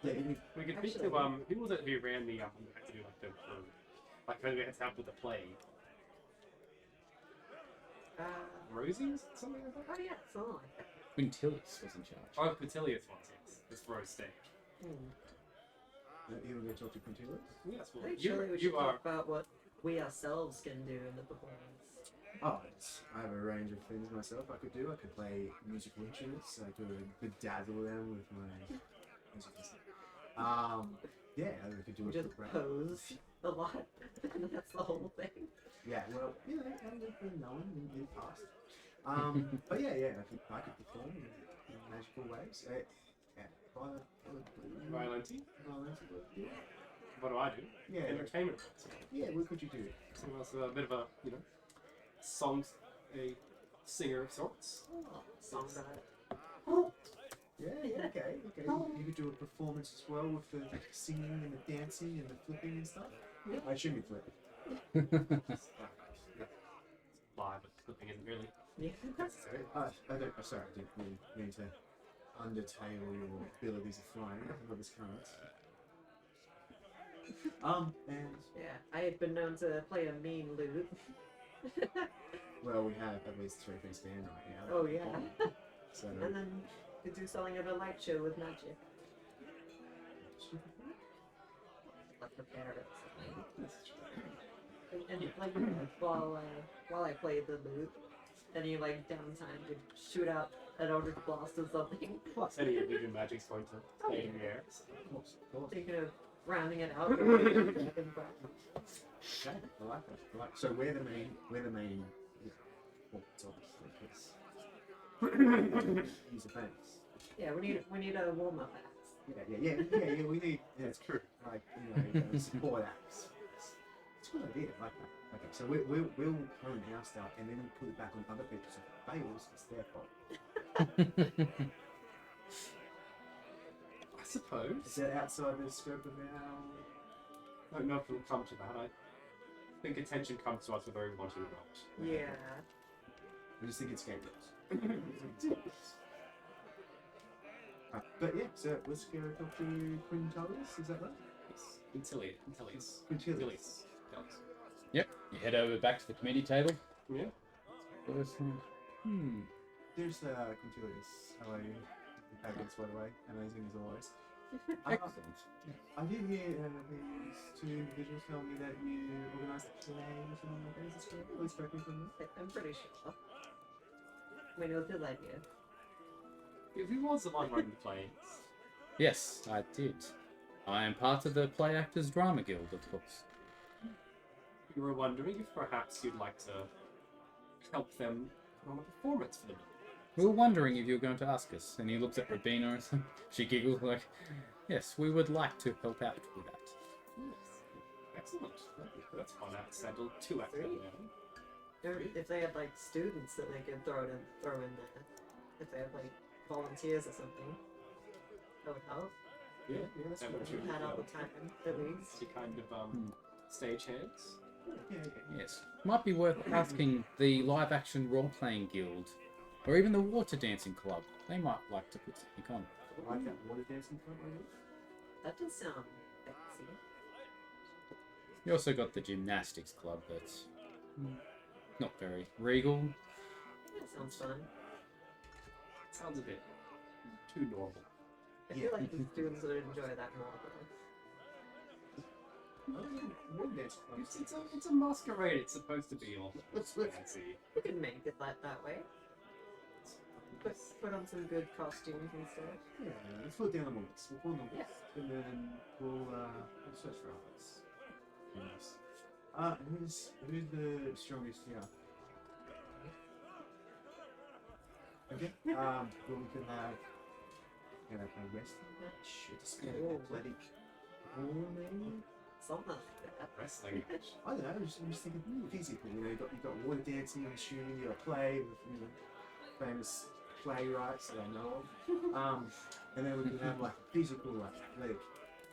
Speaker 2: yeah,
Speaker 4: We could speak
Speaker 1: Actually-
Speaker 4: to who was it who ran the had to do like the like who had to help with the play? Rosie or something like that?
Speaker 1: Oh yeah, something like that.
Speaker 5: Quintilius was in charge.
Speaker 4: Oh, Petilius was, yes. It's Rose Steak.
Speaker 2: you want to go talk to Quintilus?
Speaker 4: Yes, well,
Speaker 1: I think surely we should
Speaker 4: you are.
Speaker 1: talk about what we ourselves can do in the performance.
Speaker 2: Oh, I have a range of things myself I could do. I could play musical instruments. I could bedazzle them with my musical stuff. Yeah, I could do a
Speaker 1: Just
Speaker 2: quick rap.
Speaker 1: pose a lot. That's the whole thing.
Speaker 2: Yeah, well, I've been known in the past. But yeah, I could perform in magical ways.
Speaker 4: Violenti?
Speaker 2: Yeah.
Speaker 4: What do I do?
Speaker 2: Yeah.
Speaker 4: Entertainment.
Speaker 2: Yeah, what could you do?
Speaker 4: So that's a bit of a, a singer of sorts.
Speaker 1: Song that
Speaker 2: Yeah, okay. You could do a performance as well with the singing and the dancing and the flipping and stuff.
Speaker 1: Yeah.
Speaker 2: I assume you flip.
Speaker 4: Live, but flipping isn't really
Speaker 1: Yeah.
Speaker 4: necessary.
Speaker 2: Sorry, I didn't mean to undertale your abilities of flying. I this can't. And
Speaker 1: Yeah, I had been known to play a mean lute.
Speaker 2: well, we have at least 3 things band right now.
Speaker 1: Oh yeah.
Speaker 2: So
Speaker 1: And then you could do something at a light show with magic. Like the parrots. And like while I played the lute, any like downtime could shoot out an Eldritch Blast or something.
Speaker 4: Plus, any illusion magic's going to stay in the air. So.
Speaker 2: of course.
Speaker 1: Thinking of rounding it out. With dragon breath.
Speaker 2: Okay, I like that. So we're the main performance, obviously, because use a thanks.
Speaker 1: Yeah, we need a warm up act.
Speaker 2: Yeah. We need. Yeah, it's true. Like support acts. It's a good idea. I like that. Okay, so we'll hone our style and then we'll put it back on other people. So if it fails, it's their fault.
Speaker 4: I suppose.
Speaker 2: Is that outside the scope of our?
Speaker 4: I don't know if it'll come to that. I think attention comes to us whether we want it or not.
Speaker 1: Yeah.
Speaker 2: I just think it's scapegoats. But yeah, so let's go talk to Quintalis, is that right?
Speaker 4: Yes. Quintilius.
Speaker 2: Quintilis.
Speaker 5: Yep. You head over back to the committee table.
Speaker 4: Yeah.
Speaker 5: There's
Speaker 2: Quintilis. How are you? Fabulous, by the way. Amazing as always.
Speaker 5: excellent.
Speaker 2: I did hear these 2 individuals tell me that you organised a play or something like that. Is this correct? Please correct me from this.
Speaker 1: I'm pretty sure. I mean, it was his idea.
Speaker 4: If he was the one running the plays.
Speaker 5: Yes, I did. I am part of the Play Actors Drama Guild, of course.
Speaker 4: You were wondering if perhaps you'd like to help them put on a performance for them.
Speaker 5: We were wondering if you were going to ask us, and he looks at Rabina and she giggles like, yes, we would like to help out with that.
Speaker 4: Yes. Excellent. That's one act settled, 2 acts settled now.
Speaker 1: Or if they had like students that they could throw in there. If they had like volunteers or something. That would help.
Speaker 4: Yeah,
Speaker 2: that's
Speaker 4: that
Speaker 2: good.
Speaker 4: would
Speaker 1: We've
Speaker 4: really
Speaker 1: had all
Speaker 4: help.
Speaker 1: the time, at least.
Speaker 4: To kind of stagehands.
Speaker 2: Yeah.
Speaker 5: Yes. Might be worth asking the live action role playing guild, or even the water dancing club. They might like to put something on.
Speaker 2: I like that water dancing club, I guess.
Speaker 1: That does sound fancy.
Speaker 5: You also got the gymnastics club, but not very regal.
Speaker 1: That sounds fun.
Speaker 4: Sounds a bit too normal.
Speaker 1: I feel like the students would enjoy that more though.
Speaker 2: Water dancing club.
Speaker 4: It's a masquerade. It's supposed to be all fancy.
Speaker 1: We can make it that way. Put on some good costumes and stuff.
Speaker 2: Yeah, let's put it down on the list. We'll put it on the
Speaker 1: Yeah.
Speaker 2: list. And then we'll search for others. Yes. Who's the strongest here? Okay. Well, we can have a wrestling match. It's gonna be
Speaker 1: Oh.
Speaker 2: athletic.
Speaker 1: Maybe something like that.
Speaker 4: Wrestling match.
Speaker 2: I don't know. I'm just thinking physical. You know, you've got water dancing. I'm assuming you got a play with famous playwrights that I know of. And then we can have like a physical, like athletic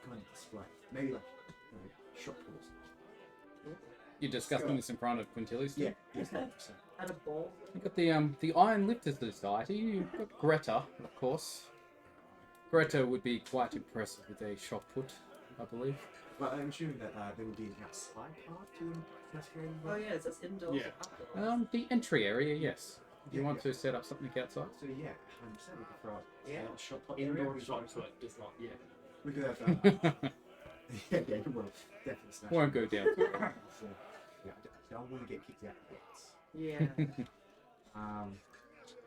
Speaker 2: kind of display. Maybe like shot pulls.
Speaker 5: You're discussing this in front of Quintilis?
Speaker 2: Yeah. Yes.
Speaker 1: Okay. At a ball.
Speaker 5: You've got the Iron Lifters Society. You've got Greta, of course. Greta would be quite impressive with a shot put, I believe.
Speaker 2: But I'm assuming that there would be an outside part to the masquerade.
Speaker 1: Oh yeah, is this indoors
Speaker 4: Yeah.
Speaker 1: or outdoors?
Speaker 5: The entry area, yes. If you
Speaker 2: Yeah,
Speaker 5: want
Speaker 2: yeah.
Speaker 5: to set up something outside.
Speaker 2: So yeah, 100% we could throw it.
Speaker 1: Yeah.
Speaker 2: Shot put
Speaker 4: Indoor
Speaker 2: area.
Speaker 4: shot put does not yet.
Speaker 2: We could have yeah, well, definitely smash.
Speaker 5: Won't go down.
Speaker 2: So, yeah, I don't want to get kicked out of beds.
Speaker 1: Yeah.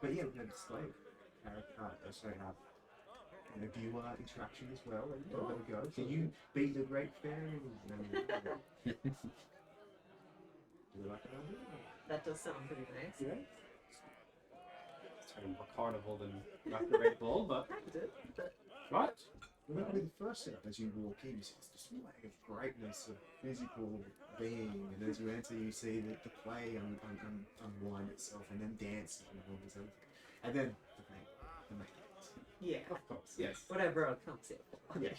Speaker 2: But yeah, we can display so have viewer interaction as well. And there we go. Can you beat the Great Fairy? Do you like that idea?
Speaker 1: That does sound pretty nice.
Speaker 2: Yeah.
Speaker 4: It's kind of more carnival than masquerade ball, but
Speaker 1: I did, but
Speaker 4: right.
Speaker 2: Well, that would be the first setup as you walk in. You see this display of greatness, of physical being, and as you enter, you see the play unwind itself, and then dance and all this other thing. And then the main dance.
Speaker 1: Yeah.
Speaker 4: Of course, yes.
Speaker 1: Whatever it comes here for.
Speaker 4: Yeah.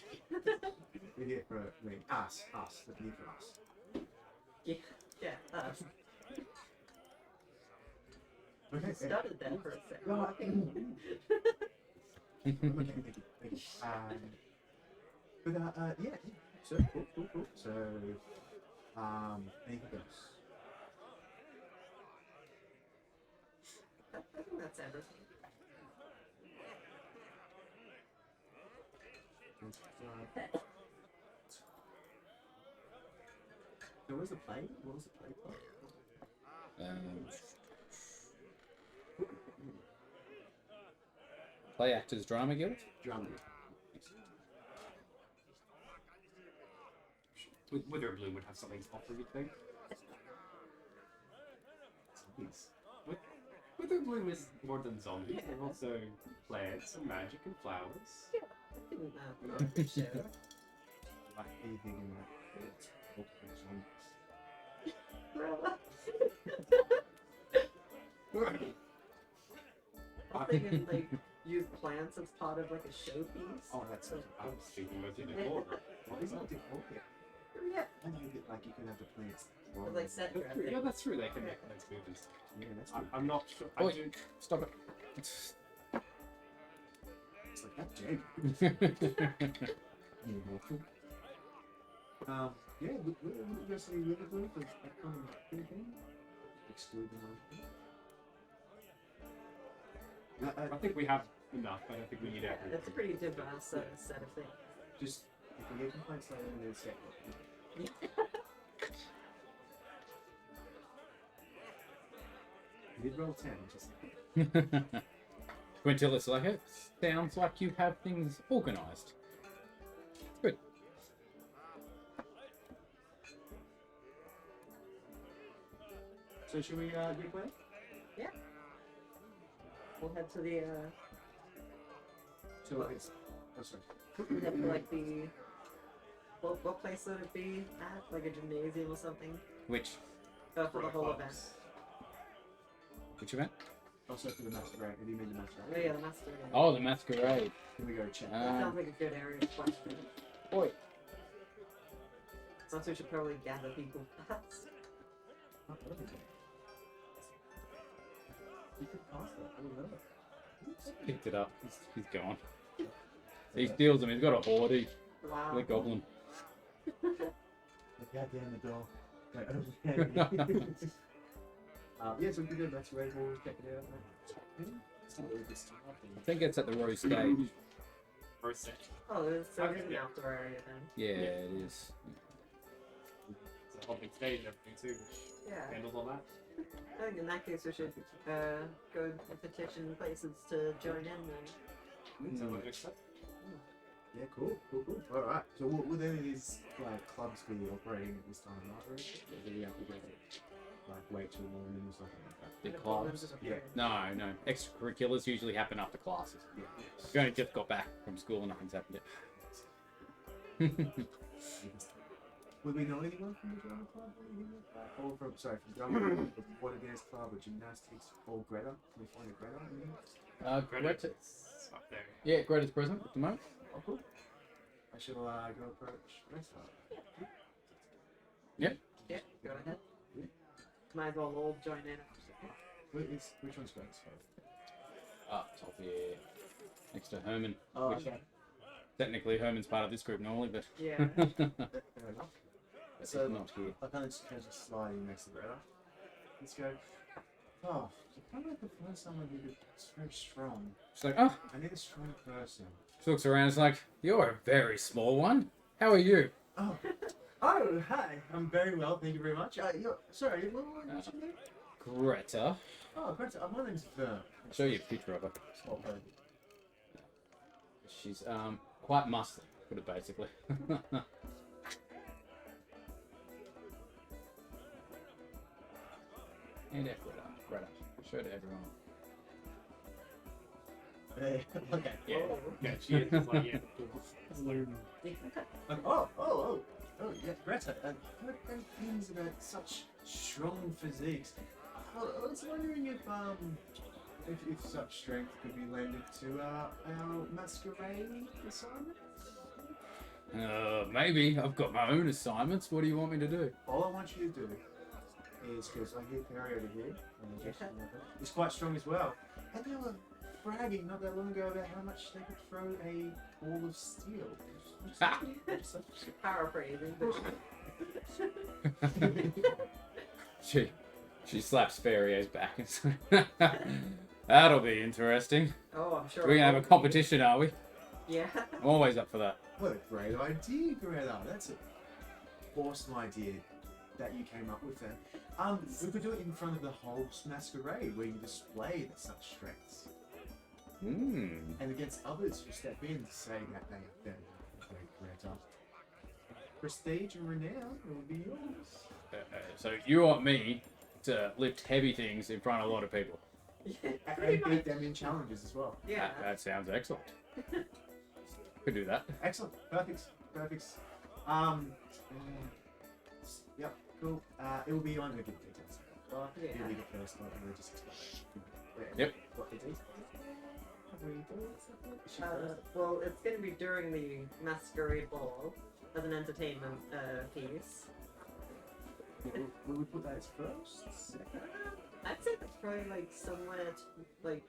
Speaker 2: We're here for us. We're here for us.
Speaker 1: Yeah, us.
Speaker 2: Okay.
Speaker 1: Started there for a second.
Speaker 2: No, okay, thank you. But yeah. So cool. So, anything else?
Speaker 1: I think that's everything.
Speaker 2: So where's the play? What was the play for?
Speaker 5: Play Actors Drama Guild.
Speaker 2: Drama.
Speaker 4: Witherbloom would have something to offer, you'd think.
Speaker 2: Zombies.
Speaker 4: Witherbloom is more than zombies. They're also plants and magic and flowers.
Speaker 1: I think I'm pretty sure.
Speaker 2: Like anything in that. Multiple zombies.
Speaker 1: I'm thinking like use plants as part of like a showpiece.
Speaker 2: Oh, that's.
Speaker 4: I was thinking about it before.
Speaker 2: What is that decor?
Speaker 1: Yeah.
Speaker 2: I know that like you can have the plants.
Speaker 1: It's like set dressing.
Speaker 4: Yeah, that's true. They can make those movies.
Speaker 2: Yeah, that's
Speaker 4: I'm not sure. I
Speaker 5: Oi.
Speaker 4: do.
Speaker 5: Stop it.
Speaker 2: It's like that Jake. Yeah, we're just saying Liverpool for upcoming anything. Excluding one.
Speaker 4: I think we have enough. I don't think we need everything.
Speaker 1: It's a pretty diverse set of things.
Speaker 2: Just if you get complaints later, then say you did roll 10, just
Speaker 5: Quintilla's like, it sounds like you have things organised. Good.
Speaker 2: so should we get away?
Speaker 1: We'll head to the
Speaker 2: So it's sorry.
Speaker 1: we'll head to like the what place would it be at? Like a gymnasium or something?
Speaker 5: Which
Speaker 1: For the whole event.
Speaker 5: event?
Speaker 2: Also for the masquerade. Have you made the masquerade?
Speaker 1: Oh yeah, the masquerade.
Speaker 5: Oh, the masquerade.
Speaker 2: Can we go check?
Speaker 1: That sounds like a good area to question.
Speaker 5: Oi.
Speaker 1: So we should probably gather people first.
Speaker 2: You could pass that. I don't know.
Speaker 5: Picked it up. He's gone. He steals them. He's got a hoardy.
Speaker 1: Wow.
Speaker 5: The goblin.
Speaker 2: Look out down the door. Right over there. Yeah, so we could go back to Red Bull, check it out. It's not really good stuff.
Speaker 5: I think it's at the Rose stage.
Speaker 4: First set.
Speaker 1: Oh, there's so
Speaker 4: Okay,
Speaker 1: there's an
Speaker 4: yeah.
Speaker 1: outdoor area then.
Speaker 5: Yeah, it is.
Speaker 4: It's a whole big stage and everything too.
Speaker 1: Yeah.
Speaker 4: Handles all that.
Speaker 1: I think in that case we should go and petition places to join in then.
Speaker 4: So what next step?
Speaker 2: Yeah, cool. Alright, so what then is clubs be operating at this time of night, right? Or do we have to go wait till morning or something like that?
Speaker 5: The
Speaker 1: The
Speaker 5: clubs.
Speaker 1: problems is
Speaker 2: Yeah.
Speaker 1: appearing.
Speaker 5: No. Extracurriculars usually happen after classes.
Speaker 2: Yeah.
Speaker 5: We've only just got back from school and nothing's happened yet.
Speaker 2: Would we know anyone from the drama club? Or anything like that? Or from drama club, the water dance club, or gymnastics, or Greta? Can we find a Greta?
Speaker 5: Greta.
Speaker 4: It's up there.
Speaker 5: Yeah, Greta's present at the moment.
Speaker 2: Oh, cool. I shall go approach rest of
Speaker 1: Yeah, go ahead. Might as well all join in.
Speaker 2: Which one's first?
Speaker 5: Up top here. Next to Herman.
Speaker 2: Oh,
Speaker 5: Which-
Speaker 2: okay.
Speaker 5: Technically, Herman's part of this group normally, but
Speaker 1: Yeah.
Speaker 2: Fair enough.
Speaker 5: he's
Speaker 2: So,
Speaker 5: not here.
Speaker 2: I kind of just slide in next to Greta. Let's go. Oh, I kind of prefer someone who's very strong.
Speaker 5: She's like, oh,
Speaker 2: I need a strong person.
Speaker 5: she looks around. It's like, you're a very small one. How are you?
Speaker 2: Oh, hi. I'm very well, thank you very much. Sorry, what's your name?
Speaker 5: Greta.
Speaker 2: Oh, Greta. My name's Vern.
Speaker 5: I'll show you a picture of her.
Speaker 2: Oh, okay.
Speaker 5: She's quite muscly, put it basically. And Greta. Show it to everyone.
Speaker 2: Hey, okay.
Speaker 5: Yeah.
Speaker 4: Yeah, she is just like, yeah,
Speaker 2: Oh, yeah, Greta. I've heard great things about such strong physiques. I was wondering if if such strength could be lended to our masquerade assignment?
Speaker 5: Maybe. I've got my own assignments. What do you want me to do?
Speaker 2: All I want you to do is, because I hear Perry over here, is quite strong as well. And they were bragging not that long ago about how much they could throw a ball of steel.
Speaker 1: Paraphrasing.
Speaker 5: She slaps Ferrier's back and says, that'll be interesting.
Speaker 1: Oh, I'm sure.
Speaker 5: We're gonna have a competition, are we?
Speaker 1: Yeah.
Speaker 5: I'm always up for that.
Speaker 2: What a great idea, Greta. That's an awesome idea that you came up with there. We could do it in front of the whole masquerade where you display such strengths. And against others who step in to say that they are better than Greta. Prestige and renown will be yours.
Speaker 5: So you want me to lift heavy things in front of a lot of people?
Speaker 2: And beat them in challenges as well.
Speaker 1: Yeah.
Speaker 5: That sounds excellent. Could do that.
Speaker 2: Excellent. Perfect. Yep. Cool. It will be on the good details.
Speaker 1: Yeah.
Speaker 2: You'll be the first one. We'll just explain.
Speaker 5: Yep.
Speaker 2: What the details?
Speaker 1: Well, it's going to be during the masquerade ball as an entertainment piece.
Speaker 2: Will we put that as first? Second?
Speaker 1: I'd say that's probably like somewhere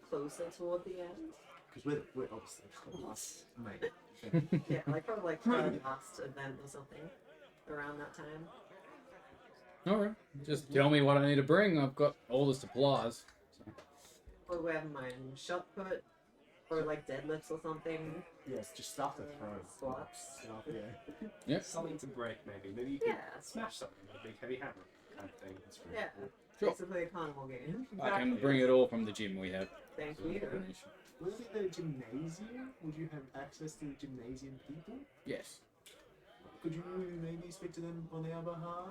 Speaker 1: closer toward the end.
Speaker 2: Because we're obviously the last mate.
Speaker 1: Yeah, probably the last event or something around that time.
Speaker 5: Alright. Just tell me what I need to bring. I've got all the supplies. So.
Speaker 1: Or we have mine shot put, or deadlifts or something.
Speaker 2: Yes, just stuff to throw.
Speaker 1: Squats.
Speaker 2: Stuff, yeah.
Speaker 5: Yep.
Speaker 4: Something to break, maybe. Maybe you could
Speaker 1: Yeah.
Speaker 4: smash something with a big heavy hammer kind of thing. That's really
Speaker 1: Yeah.
Speaker 4: cool.
Speaker 5: Sure.
Speaker 1: Basically a carnival game.
Speaker 5: I can bring it all from the gym we have.
Speaker 1: Thank you.
Speaker 2: Would it be the gymnasium? Would you have access to the gymnasium people?
Speaker 5: Yes.
Speaker 2: Could you maybe speak to them on our behalf?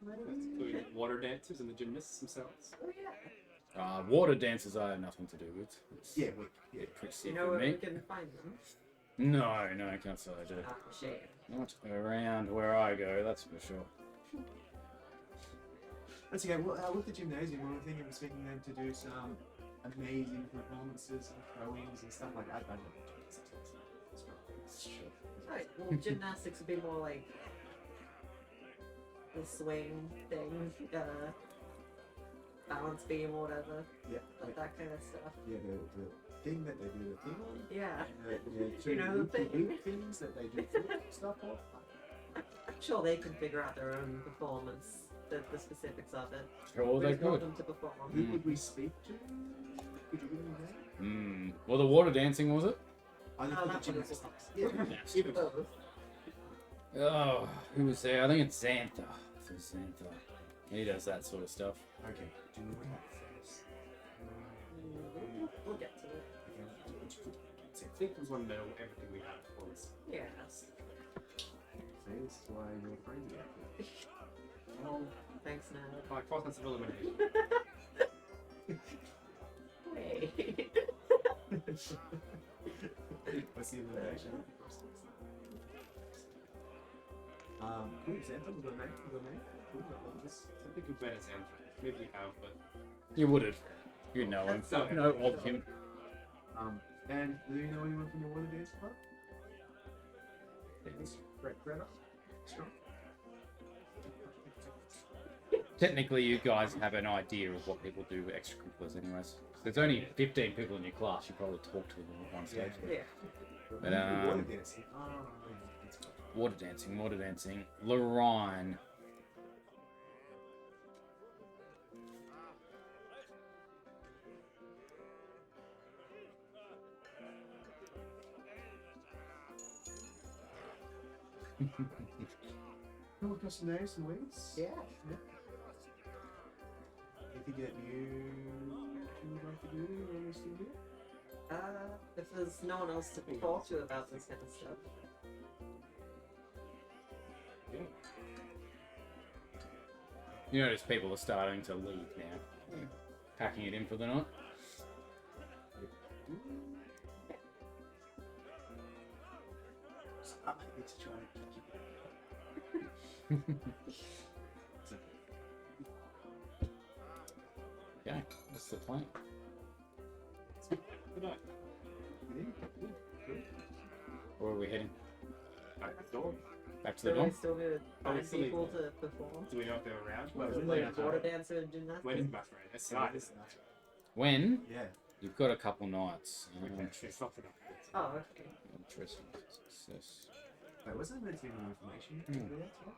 Speaker 2: Maybe?
Speaker 4: Including water dancers and the gymnasts themselves.
Speaker 1: Oh yeah.
Speaker 5: Water dances I have nothing to do with. It's
Speaker 2: Yeah, yeah.
Speaker 5: pretty
Speaker 1: You
Speaker 5: sick
Speaker 1: know
Speaker 5: of
Speaker 1: where we
Speaker 5: me.
Speaker 1: can find them?
Speaker 5: No, I can't say I do.
Speaker 1: Ah, shame.
Speaker 5: Not around where I go, that's for sure.
Speaker 2: That's okay. Well, with the gymnasium, we were thinking of speaking them to do some amazing performances and throwings and stuff like that. I don't know. Sure.
Speaker 1: Alright, well, gymnastics would be more like the swing thing, balance beam or whatever,
Speaker 2: Yeah.
Speaker 1: that kind of stuff.
Speaker 2: Yeah, the thing that they do the thing on.
Speaker 1: Yeah,
Speaker 2: And the two
Speaker 1: You know the thing.
Speaker 2: loop things that they do flip stuff off.
Speaker 1: I'm sure they can figure out their own performance, the specifics of it.
Speaker 5: Sure,
Speaker 1: We
Speaker 5: they
Speaker 1: just want
Speaker 5: could.
Speaker 1: them to perform.
Speaker 2: Who could we speak to? Could you give me that?
Speaker 5: Well, the water dancing, was it?
Speaker 2: I
Speaker 1: Oh,
Speaker 2: think
Speaker 1: that's
Speaker 2: the
Speaker 1: what it was.
Speaker 2: gymnastics. Yeah.
Speaker 5: Yes.
Speaker 1: Both.
Speaker 5: Oh, who was there? I think it's Xantha. It's Xantha. He does that sort of stuff.
Speaker 2: Okay. Do you want that first?
Speaker 1: We'll get to it.
Speaker 4: I think we want to know everything we have before this.
Speaker 1: Yeah.
Speaker 2: See, this is why you're crazy.
Speaker 1: Oh, thanks, Ned.
Speaker 4: My process of elimination.
Speaker 1: Wait.
Speaker 2: What's the elimination process? Cool, Xantha, we've got a name. Cool,
Speaker 4: I think we've met his answer. Maybe we have, but
Speaker 5: You would have. You know him.
Speaker 1: That's so
Speaker 5: You know of him.
Speaker 2: And do you know anyone from the Water Dance Club? Yes. Greta? Strong?
Speaker 5: Technically, you guys have an idea of what people do with extracurriculars anyways. There's only 15 people in your class. You probably talk to them at one stage.
Speaker 1: Yeah.
Speaker 5: But,
Speaker 2: Water dancing. Oh, yeah, that's good.
Speaker 5: Water dancing. Lorine.
Speaker 2: Come across some names and wings?
Speaker 1: Yeah.
Speaker 2: Anything that you would like to do while we're still here?
Speaker 1: If there's no one else to talk to about this kind of stuff.
Speaker 4: yeah.
Speaker 5: You notice people are starting to leave now. Packing it in for the night.
Speaker 2: I'm happy to try and keep
Speaker 5: Okay, what's the plan? are we heading?
Speaker 4: Back to the door.
Speaker 5: Back to the
Speaker 1: So
Speaker 5: dorm?
Speaker 1: we still gonna
Speaker 4: Oh,
Speaker 1: find
Speaker 4: it's still
Speaker 1: people
Speaker 4: legal.
Speaker 1: to perform.
Speaker 4: Do we know if they're around?
Speaker 2: Well,
Speaker 4: When
Speaker 2: we
Speaker 4: is
Speaker 2: don't
Speaker 4: the
Speaker 2: know.
Speaker 1: Water dancer and gymnastics.
Speaker 4: when is the masquerade? That's tonight, isn't it?
Speaker 5: When?
Speaker 2: Yeah.
Speaker 5: You've got a couple nights.
Speaker 4: Okay, it's not enough.
Speaker 1: Oh, okay.
Speaker 5: Interesting. Success.
Speaker 2: Wait, wasn't there meant to be more information?
Speaker 5: Hmm.
Speaker 2: Over that yet?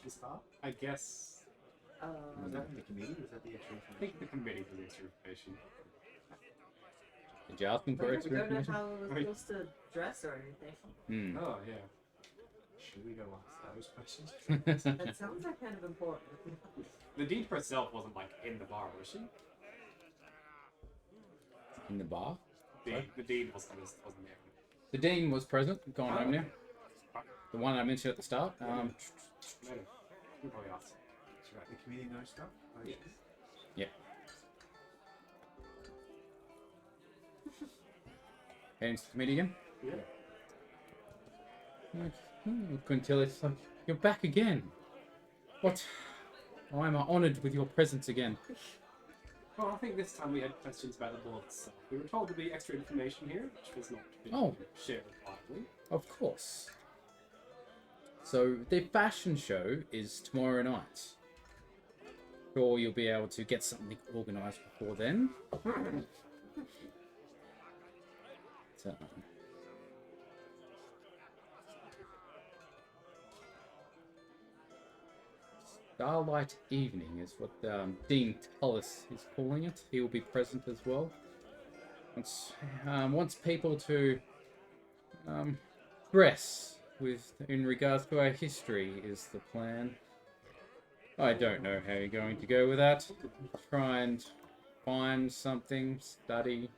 Speaker 2: This part?
Speaker 4: I guess.
Speaker 2: Was that in the committee? Was that the extra
Speaker 4: I think
Speaker 2: information?
Speaker 4: the committee for the extra information.
Speaker 5: Did you ask them for
Speaker 1: We
Speaker 5: extra
Speaker 1: don't know
Speaker 5: information?
Speaker 1: how we're
Speaker 4: Wait.
Speaker 1: supposed to dress or anything.
Speaker 5: Hmm.
Speaker 4: Oh yeah.
Speaker 2: Should we go ask those questions?
Speaker 1: That sounds like kind of important.
Speaker 4: The dean herself wasn't like in the bar, was she?
Speaker 5: In the bar?
Speaker 4: The dean wasn't there.
Speaker 5: The dean was present. Gone home now.
Speaker 4: Oh.
Speaker 5: The one I mentioned at the start.
Speaker 4: No, we probably asked.
Speaker 2: That's right. The committee knows stuff? Oh,
Speaker 4: Yes.
Speaker 5: Yeah. Heading to the committee again.
Speaker 4: Yeah.
Speaker 5: Quintilis, like, you're back again. What? I am honoured with your presence again.
Speaker 4: Well, I think this time we had questions about the law itself. We were told to be extra information here, which was not been
Speaker 5: Oh.
Speaker 4: shared widely.
Speaker 5: Of course. So the fashion show is tomorrow night. Sure, you'll be able to get something organised before then. So, Starlight Evening is what Dean Tullis is calling it. He will be present as well. Wants people to dress with in regards to our history is the plan. I don't know how you're going to go with that. Try and find something, study.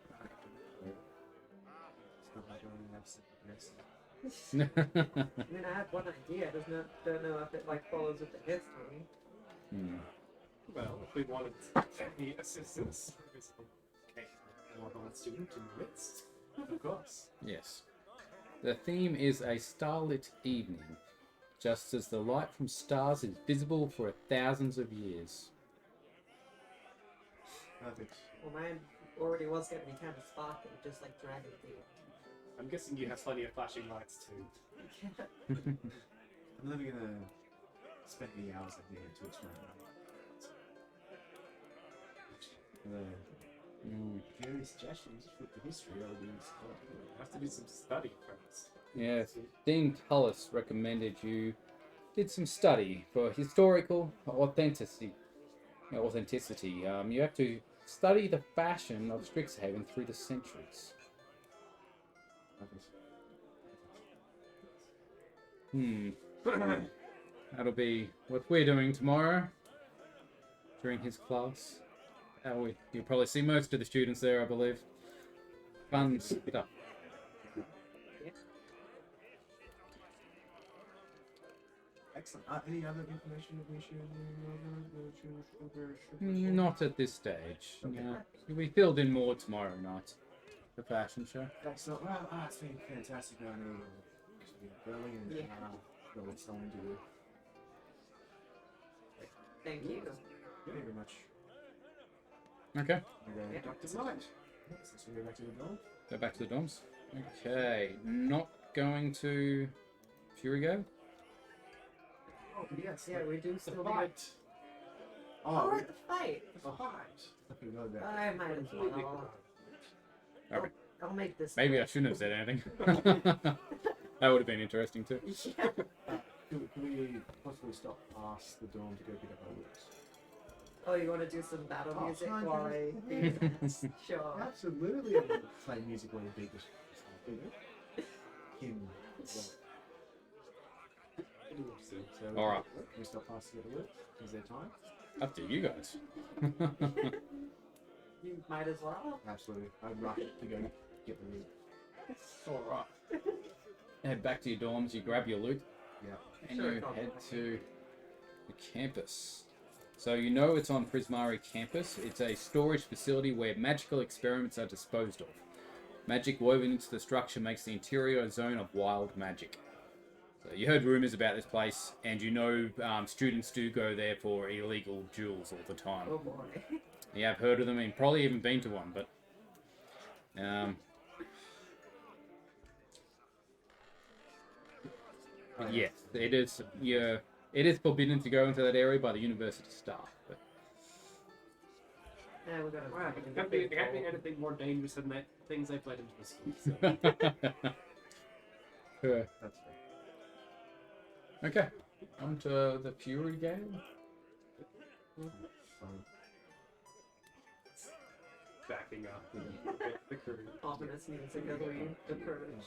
Speaker 2: It's not like going to have sickness.
Speaker 1: I mean, I have one idea. Don't know if it like follows with the history.
Speaker 5: Hmm.
Speaker 4: Well, if we wanted any assistance, okay, more than one student in the midst.
Speaker 2: Of course.
Speaker 5: Yes. The theme is a starlit evening, just as the light from stars is visible for thousands of years.
Speaker 2: Perfect.
Speaker 1: Well, mine already was going to be kind of sparkly, just like Dragon Themed.
Speaker 4: I'm guessing you have plenty of flashing lights too.
Speaker 2: I'm never gonna spend the hours I need to explain
Speaker 5: Mm.
Speaker 2: If you have any suggestions with the history, that would be
Speaker 4: You have to do some study first.
Speaker 5: Yes. Dean Tullis recommended you did some study for historical authenticity. You have to study the fashion of Strixhaven through the centuries. That'll be what we're doing tomorrow during his class. You'll probably see most of the students there, I believe. Fun stuff.
Speaker 2: Excellent. Any other information that we should
Speaker 5: Not at this stage.
Speaker 2: Okay.
Speaker 5: Yeah. You'll be filled in more tomorrow night. The fashion show.
Speaker 2: Excellent. Well, it's been fantastic. I know early and got something to do.
Speaker 1: Thank you.
Speaker 2: Thank you very much.
Speaker 5: Okay.
Speaker 1: Yeah.
Speaker 2: Back to night. So we go back to the dorm.
Speaker 5: Go back to the dorms. Okay. Not going to Furigo.
Speaker 2: Oh, yes.
Speaker 1: Yeah, we do still need.
Speaker 2: fight.
Speaker 1: Oh,
Speaker 2: Oh,
Speaker 1: the fight.
Speaker 2: the fight. I forgot about
Speaker 1: I might as well.
Speaker 5: Alright.
Speaker 1: I'll make this.
Speaker 5: Maybe I shouldn't have said anything. That would have been interesting too.
Speaker 1: Yeah.
Speaker 2: Can we possibly stop past the dorm to go pick up our looks?
Speaker 1: Oh, you want to do some battle
Speaker 2: Oh,
Speaker 1: music
Speaker 2: fine,
Speaker 1: while I do that? Sure.
Speaker 2: Absolutely. I'm gonna play music while you beat this. Him. So,
Speaker 5: All right.
Speaker 2: Can we stop past to get a look? Is there time?
Speaker 5: Up to you guys.
Speaker 1: You might as well.
Speaker 2: Absolutely. I'd rush to go get the loot.
Speaker 5: Alright. Head back to your dorms, you grab your loot,
Speaker 2: Yeah.
Speaker 5: and
Speaker 1: Sure,
Speaker 5: you
Speaker 1: it's on
Speaker 5: head
Speaker 1: the
Speaker 5: to the campus. So you know it's on Prismari campus. It's a storage facility where magical experiments are disposed of. Magic woven into the structure makes the interior a zone of wild magic. So you heard rumors about this place, and you know students do go there for illegal duels all the time.
Speaker 1: Oh boy.
Speaker 5: You have heard of them and probably even been to one, but
Speaker 2: Oh,
Speaker 5: Yes, it is. Yeah, it is forbidden to go into that area by the university staff. But
Speaker 1: Yeah, we got
Speaker 4: Wow,
Speaker 1: a
Speaker 4: it can't be anything more dangerous than the things I've led into the school. So.
Speaker 5: Yeah.
Speaker 2: That's fair.
Speaker 5: Okay, on to the Fury game.
Speaker 4: Backing up the crew.
Speaker 1: ominous music as we approach.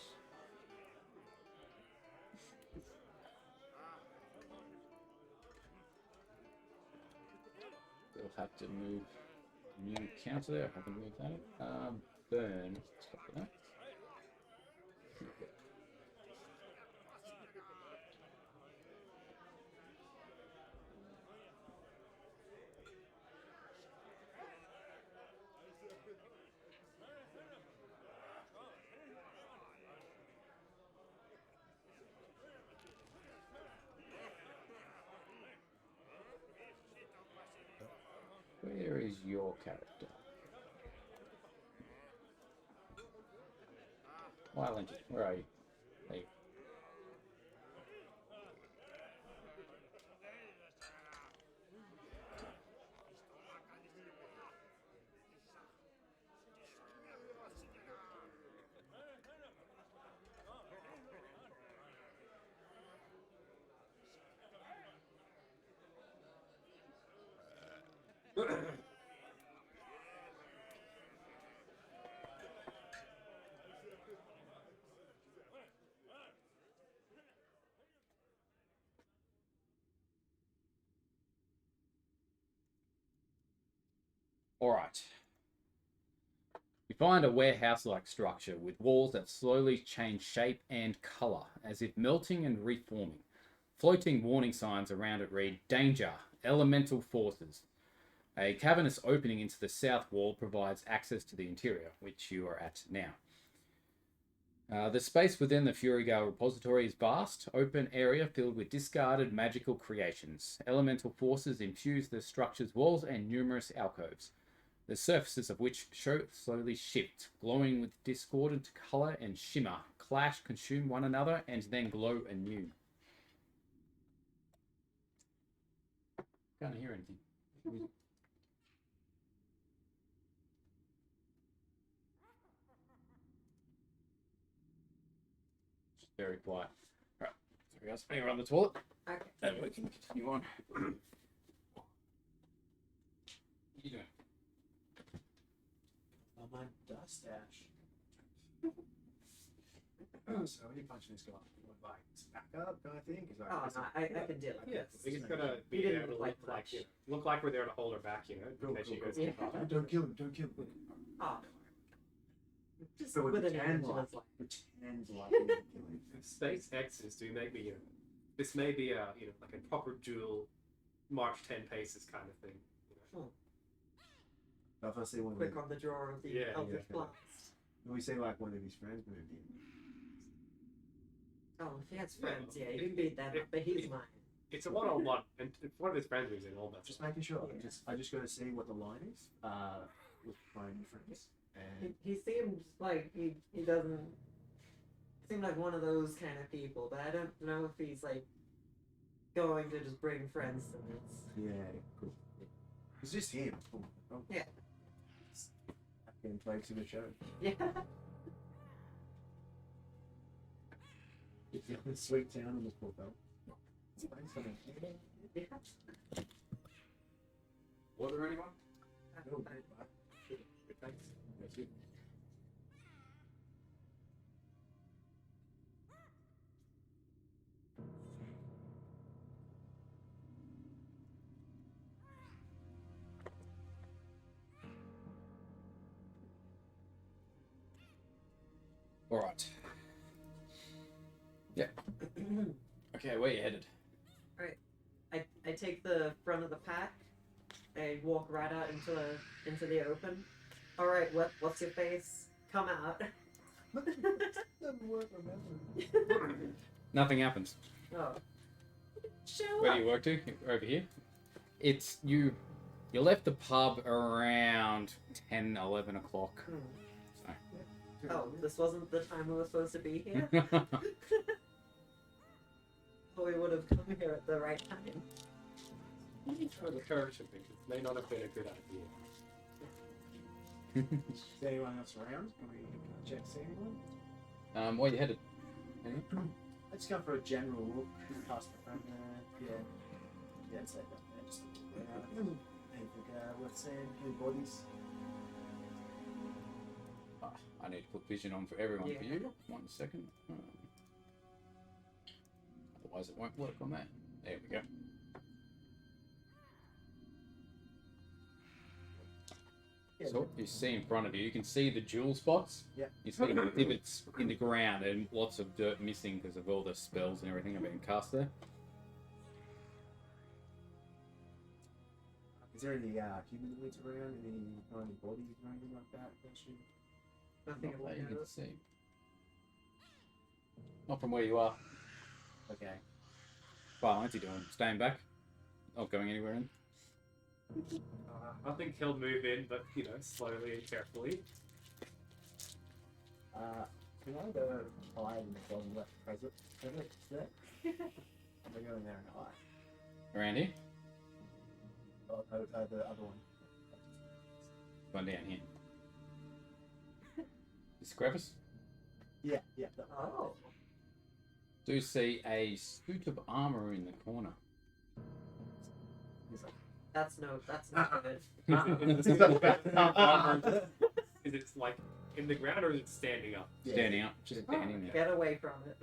Speaker 5: We'll have to move new counter there. I can move that. Burn. Stop that. Where is your character? Wild, where are you? There you All right. You find a warehouse-like structure with walls that slowly change shape and color, as if melting and reforming. Floating warning signs around it read, "Danger, elemental forces." A cavernous opening into the south wall provides access to the interior, which you are at now. The space within the Fury Gale repository is vast, open area filled with discarded magical creations. Elemental forces infuse the structure's walls and numerous alcoves, the surfaces of which slowly shift, glowing with discordant color and shimmer, clash, consume one another, and then glow anew. Can't hear anything. It's very quiet. Alright, sorry guys, hang around the toilet,
Speaker 1: Okay.
Speaker 5: and we can continue on. What are you doing?
Speaker 2: On my dust ash. So when you punch this guy, you want like back up kind of thing? He's like,
Speaker 1: Oh, no, I can deal with
Speaker 4: Yeah,
Speaker 1: this.
Speaker 4: we're just gonna
Speaker 1: He
Speaker 4: be
Speaker 1: didn't
Speaker 4: there to
Speaker 1: like
Speaker 4: look like
Speaker 1: much.
Speaker 4: you know, look like we're there to hold her back, you know,
Speaker 2: Cool,
Speaker 4: in case
Speaker 2: cool,
Speaker 4: she goes
Speaker 2: cool.
Speaker 4: too far.
Speaker 2: Don't kill him, don't kill him.
Speaker 1: Oh, just
Speaker 2: So we
Speaker 1: with an
Speaker 2: pretend
Speaker 1: image
Speaker 2: like,
Speaker 1: of like,
Speaker 2: pretend like we didn't kill him.
Speaker 4: Space X's do make me, you know, this may be a, you know, like a proper duel, march 10 paces kind of thing. You know?
Speaker 2: But if I see one of
Speaker 1: quick
Speaker 2: the,
Speaker 1: on the drawer of the
Speaker 4: Yeah,
Speaker 1: Eldritch
Speaker 2: yeah.
Speaker 1: Blast.
Speaker 2: when we see like one of his friends move in,
Speaker 1: Oh, if he has friends, yeah, you
Speaker 4: It-
Speaker 1: can beat that
Speaker 4: it-
Speaker 1: up, but he's
Speaker 4: it-
Speaker 1: mine.
Speaker 4: It's a one-on-one, and if one of his friends moves in, all that's
Speaker 2: just making sure.
Speaker 1: Yeah.
Speaker 2: I just got to see what the line is with my new friends. And
Speaker 1: He seems like he doesn't seem like one of those kind of people, but I don't know if he's like going to just bring friends to this.
Speaker 2: yeah, cool. It's just him. Oh.
Speaker 1: Yeah.
Speaker 2: Getting played to the show.
Speaker 1: Yeah.
Speaker 2: It's the sweet town in the poor belt.
Speaker 1: Yeah.
Speaker 5: Order anyone?
Speaker 2: Oh,
Speaker 4: Thanks.
Speaker 2: That's it.
Speaker 5: All right. Yeah. Okay, where you headed?
Speaker 1: I take the front of the pack. I walk right out into the open. All right, what's your face? Come out.
Speaker 2: Doesn't work, remember.
Speaker 5: Nothing happens.
Speaker 1: Oh. Show
Speaker 5: Where
Speaker 1: up.
Speaker 5: do you work to? Over here. It's you. You left the pub around 10, 11 o'clock.
Speaker 1: Oh, this wasn't the time we were supposed to be here. thought we would have come here at the right time.
Speaker 4: Try the courage of it. It may not have been a good idea.
Speaker 2: Is anyone else around? Can we check see anyone?
Speaker 5: Well, you had to.
Speaker 2: Let's go for a general look past the front there. Yeah. Yeah, it's like that. Yeah, just anything worth seeing? Any bodies?
Speaker 5: I need to put vision on for everyone for
Speaker 1: Yeah.
Speaker 5: you. 1 second. Otherwise, it won't work on that. There we go.
Speaker 2: Yeah,
Speaker 5: So what you see in front of you, you can see the jewel spots.
Speaker 2: Yeah.
Speaker 5: You see divots in the ground and lots of dirt missing because of all the spells and everything that have been cast there.
Speaker 2: Is there any humanoids around? Any tiny bodies or anything like that?
Speaker 1: Nothing
Speaker 5: Not
Speaker 1: will
Speaker 5: that you
Speaker 1: do
Speaker 5: can
Speaker 1: it.
Speaker 5: see. Not from where you are.
Speaker 2: Okay.
Speaker 5: Well, what's he doing? Staying back? Not going anywhere in?
Speaker 4: I think he'll move in, but slowly and carefully.
Speaker 2: Can I go hide in the bottom left present there? I'm gonna go in there and hide.
Speaker 5: Around here?
Speaker 2: Oh, the other one.
Speaker 5: Going down here. This crevice?
Speaker 2: Yeah, that one.
Speaker 1: Oh.
Speaker 5: Do see a suit of armor in the corner.
Speaker 2: He's like,
Speaker 1: That's not good.
Speaker 4: Is it like in the ground or is it standing up?
Speaker 2: yeah.
Speaker 5: Standing up, just standing there.
Speaker 1: Get away from it.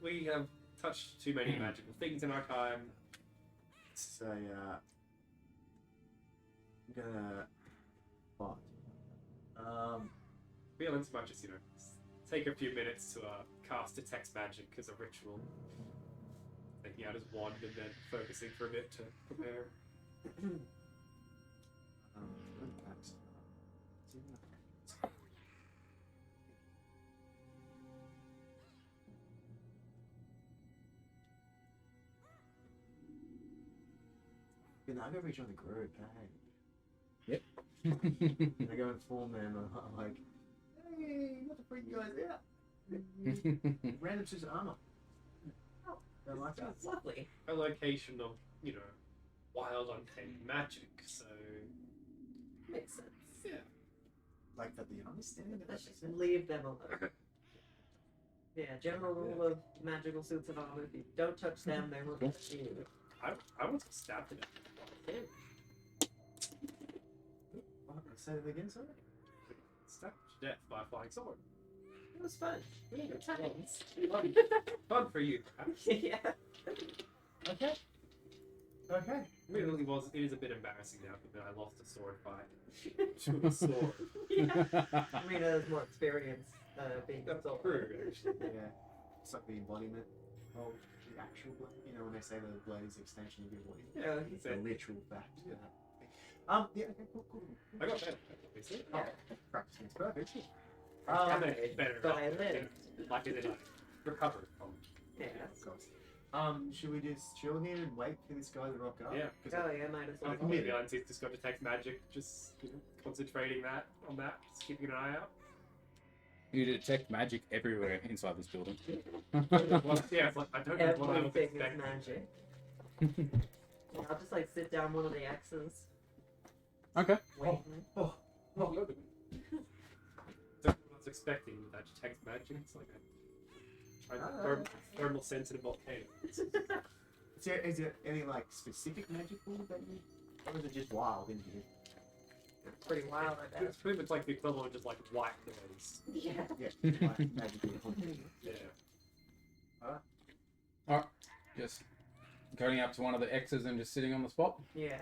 Speaker 4: We have touched too many magical things in our time.
Speaker 2: So, I'm gonna fight.
Speaker 4: Feeling as much as take a few minutes to cast detect magic as a ritual. Taking out his wand and then focusing for a bit to prepare.
Speaker 2: I go reach on the group, hey.
Speaker 5: Yep.
Speaker 2: I go inform them, I'm like, hey, not to freak you guys out. Random suits of armor.
Speaker 1: Oh,
Speaker 2: Don't like that.
Speaker 1: That's lovely.
Speaker 4: A location of, wild untamed magic, so
Speaker 1: Makes sense.
Speaker 4: yeah.
Speaker 2: Like that, you understand that?
Speaker 1: Let's just leave them alone. Yeah, general rule of magical suits of armor: if you don't touch them, they won't touch you.
Speaker 4: I once got stabbed to death.
Speaker 2: Say that again, sorry?
Speaker 4: Stabbed to death by a flying sword.
Speaker 1: It was fun. Good times.
Speaker 4: Fun for you, perhaps.
Speaker 1: Yeah.
Speaker 2: Okay. Okay.
Speaker 4: It is a bit embarrassing now, but I lost a sword fight to a sword.
Speaker 1: Yeah. Rena has more experience being
Speaker 4: That's
Speaker 1: a
Speaker 4: true, actually.
Speaker 2: Yeah. It's like the embodiment of the actual blade. When they say that the blade is an extension of your body.
Speaker 1: Yeah,
Speaker 2: It's a literal fact.
Speaker 4: Yeah.
Speaker 2: Yeah, okay, cool.
Speaker 4: I got better, obviously.
Speaker 1: Yeah.
Speaker 2: Practice makes perfect.
Speaker 4: I made better.
Speaker 1: But I lived.
Speaker 4: Like it did recover from.
Speaker 1: Yeah.
Speaker 2: Of course. Should we just chill here and wait for this guy to rock up?
Speaker 4: Yeah.
Speaker 2: 'Cause
Speaker 1: Oh yeah, might as well.
Speaker 2: I'm committed.
Speaker 4: He's just got detect magic, just concentrating on that, just keeping an eye out.
Speaker 5: You detect magic everywhere inside this building.
Speaker 4: Well, yeah, it's like I don't know what I was
Speaker 1: Everything is
Speaker 4: expecting.
Speaker 1: magic. Yeah, I'll just sit down one of the X's.
Speaker 5: Okay.
Speaker 1: Wait.
Speaker 2: Oh,
Speaker 4: Don't know what I was expecting with that detect magic. It's like a thermal sensitive volcano.
Speaker 2: is there any specific magical that you, or is it just wild in here?
Speaker 1: It's pretty wild, I bet.
Speaker 4: It's pretty much like the equivalent of just like white noise.
Speaker 1: Yeah.
Speaker 2: Yeah, magical.
Speaker 4: Yeah.
Speaker 5: Alright. Just going up to one of the X's and just sitting on the spot.
Speaker 1: Yeah.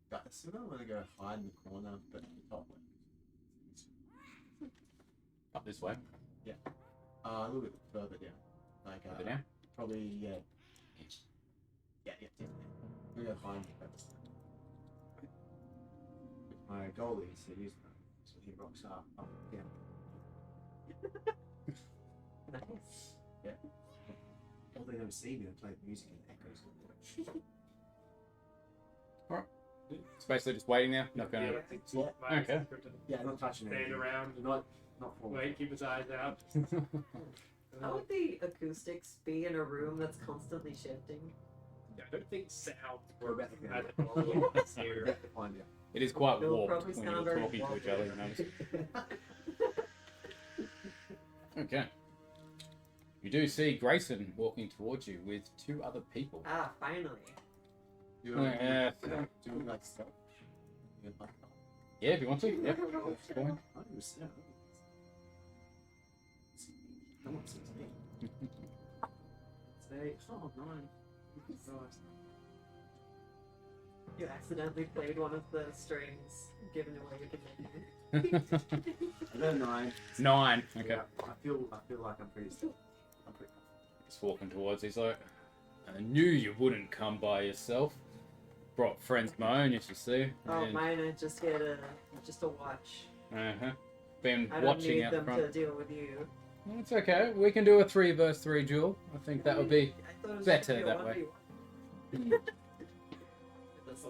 Speaker 2: Guys, I'm gonna go hide in the corner, but the top one.
Speaker 5: Up this way.
Speaker 2: A little bit further down.
Speaker 5: Further down.
Speaker 2: Probably, yeah. Yeah, definitely. I'm gonna go hide in the crevice. My goal is to use them, so he rocks up, down.
Speaker 1: Nice.
Speaker 2: All they never see me, they play music and echoes.
Speaker 5: It's basically just waiting there. Not gonna.
Speaker 2: Yeah.
Speaker 5: Okay.
Speaker 2: Yeah, not touching
Speaker 4: Stand
Speaker 2: anything.
Speaker 4: around.
Speaker 2: Not Not for
Speaker 4: Wait, keep his eyes out.
Speaker 1: How would the acoustics be in a room that's constantly shifting?
Speaker 4: I don't think sound
Speaker 2: Go
Speaker 4: works
Speaker 2: back again.
Speaker 4: as a normal
Speaker 2: We
Speaker 4: here.
Speaker 2: have to find out.
Speaker 5: It is quite
Speaker 1: It'll
Speaker 5: warped
Speaker 1: probably
Speaker 5: when
Speaker 1: sound
Speaker 5: you're
Speaker 1: very
Speaker 5: talking to each other, you know. Okay. You do see Grayson walking towards you with 2 other people.
Speaker 1: Ah, finally.
Speaker 2: Do
Speaker 5: Yeah.
Speaker 2: you like stuff? You like that?
Speaker 5: Yeah, if you want to. Yeah. That's fine.
Speaker 2: I don't understand. No one sees me. Say, oh, nice.
Speaker 1: You accidentally played one of the strings, giving away your connection.
Speaker 2: I got a 9.
Speaker 5: 9. Okay.
Speaker 2: Yeah, I feel like I'm pretty still. I'm pretty
Speaker 5: He's walking towards. He's like, I knew you wouldn't come by yourself. Brought friends of my own, you should see.
Speaker 1: Oh,
Speaker 5: And-
Speaker 1: mine, I just get a watch.
Speaker 5: Uh-huh. Been
Speaker 1: I don't
Speaker 5: watching
Speaker 1: need
Speaker 5: out
Speaker 1: them
Speaker 5: front.
Speaker 1: to deal with you.
Speaker 5: It's okay. We can do a 3 versus 3 duel. I think that would be
Speaker 1: I thought it was
Speaker 5: better
Speaker 1: just
Speaker 5: that way.
Speaker 1: 1v1.
Speaker 4: That's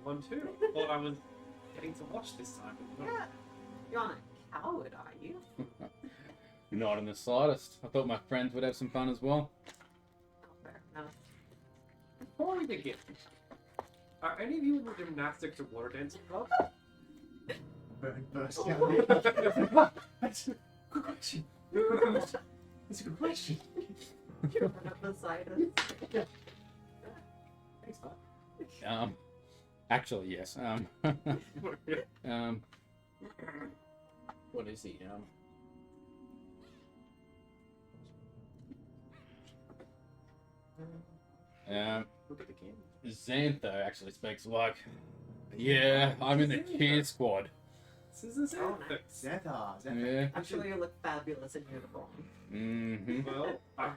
Speaker 4: one too. I thought I was getting to watch this time. But not.
Speaker 1: Yeah. You're not a coward, are you?
Speaker 5: not in the slightest. I thought my friends would have some fun as well.
Speaker 1: Oh, fair enough.
Speaker 4: Before we begin, are any of you in the gymnastics or water dancing club?
Speaker 2: burst
Speaker 1: Oh.
Speaker 2: out. That's a good question. That's a good question.
Speaker 1: You run up beside us.
Speaker 2: Thanks, man.
Speaker 5: Actually, yes. What is he?
Speaker 2: Look at the camera.
Speaker 5: Xantho actually speaks like, yeah, I'm in the cheer squad.
Speaker 4: This is
Speaker 1: Oh, nice.
Speaker 2: Santa.
Speaker 5: Yeah.
Speaker 1: I'm sure you look fabulous in uniform.
Speaker 5: Mm-hmm.
Speaker 4: Well, I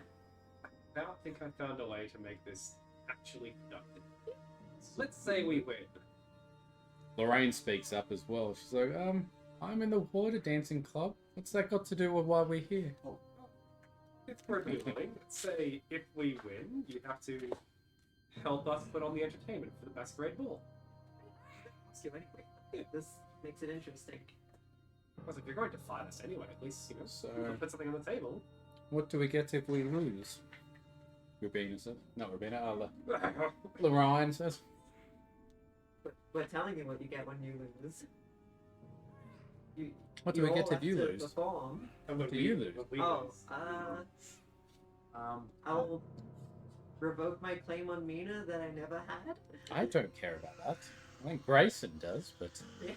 Speaker 4: now think I found a way to make this actually productive. Let's say we win.
Speaker 5: Lorraine speaks up as well. She's like, I'm in the water dancing club. What's that got to do with why we're here?
Speaker 4: It's pretty willing. Let's say if we win, you have to help us put on the entertainment for the masquerade ball.
Speaker 1: Let's do anyway. This makes it interesting.
Speaker 4: Because if you're going to fight us anyway, at least
Speaker 5: So,
Speaker 4: we'll put something on the table.
Speaker 5: what do we get if we lose? Rubina says. Not Rubina, Lorraine says.
Speaker 1: But we're telling you what you get when you lose.
Speaker 5: What do we
Speaker 1: all
Speaker 5: get if
Speaker 1: have
Speaker 5: you
Speaker 1: to
Speaker 5: lose?
Speaker 1: Perform.
Speaker 4: And when
Speaker 5: Do you lose?
Speaker 4: when we
Speaker 1: Oh,
Speaker 4: lose.
Speaker 1: I'll revoke my claim on Mina that I never had.
Speaker 5: I don't care about that. I think Grayson does, but
Speaker 1: Yeah.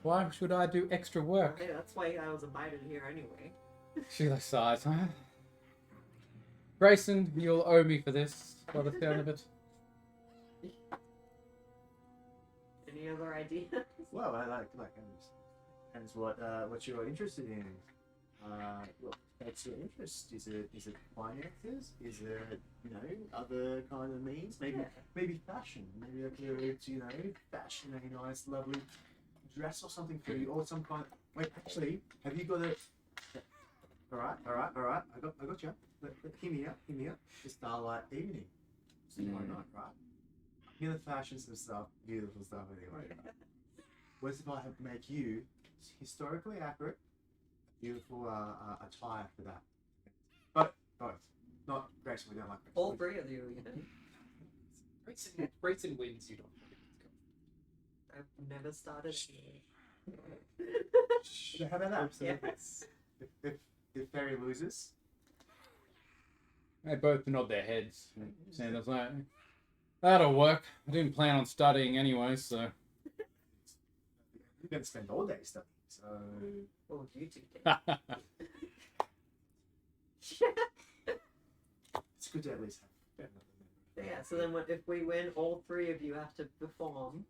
Speaker 5: why should I do extra work?
Speaker 1: Okay, that's why I was invited here anyway.
Speaker 5: She like sighs. Huh? Grayson, you'll owe me for this, by the sound of it.
Speaker 1: Any other ideas?
Speaker 2: Well, I like and what you're interested in. What takes your interest? Is it finances? Is it other kind of means? Maybe fashion. Maybe I could fashion a nice lovely dress or something for you, or some kind. Wait, actually, have you got a? All right. I got you. Hear me out. The Starlight Evening. Tomorrow night, right? I'm gonna fashion some stuff, beautiful stuff anyway. What if I make you historically accurate, beautiful attire for that? But both, not Grayson. We don't like Grayson.
Speaker 1: All three of you,
Speaker 4: Grayson wins, you don't.
Speaker 1: I've never started.
Speaker 2: So how about that?
Speaker 1: Yes.
Speaker 2: If Fairy loses,
Speaker 5: They both nod their heads. Santa's like, that'll work. I didn't plan on studying anyway, so.
Speaker 2: you're gonna spend all day studying. So
Speaker 1: Oh, you two did.
Speaker 2: it's good to at least have.
Speaker 1: Yeah, so then if we win, all three of you have to perform.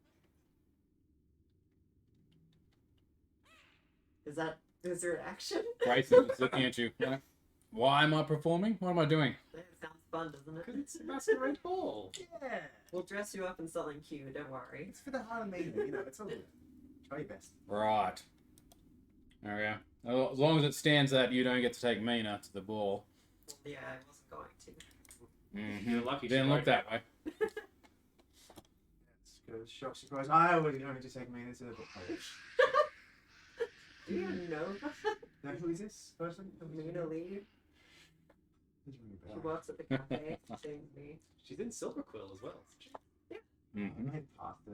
Speaker 1: Is there action?
Speaker 5: Grayson is looking at you. Like, why am I performing? What am I doing?
Speaker 1: That sounds fun, doesn't
Speaker 4: Because
Speaker 1: it?
Speaker 4: it's a masquerade ball.
Speaker 2: Yeah,
Speaker 1: We'll dress you up in something cute, don't worry.
Speaker 2: it's for the heart of me. It's all good. Try your best.
Speaker 5: Right. There we go. As long as it stands that you don't get to take Mina to the ball.
Speaker 1: Yeah, I wasn't going to.
Speaker 5: Mm-hmm.
Speaker 4: You're lucky.
Speaker 5: Didn't
Speaker 4: she
Speaker 5: look that way.
Speaker 2: Let's go shock surprise. I was going to take me into the book.
Speaker 1: Do you know
Speaker 2: Now, who is this person?
Speaker 1: Nina Lee? She works at the cafe. Same as me.
Speaker 4: She's in Silver Quill as well, isn't she?
Speaker 5: Mm-hmm.
Speaker 2: I passed the,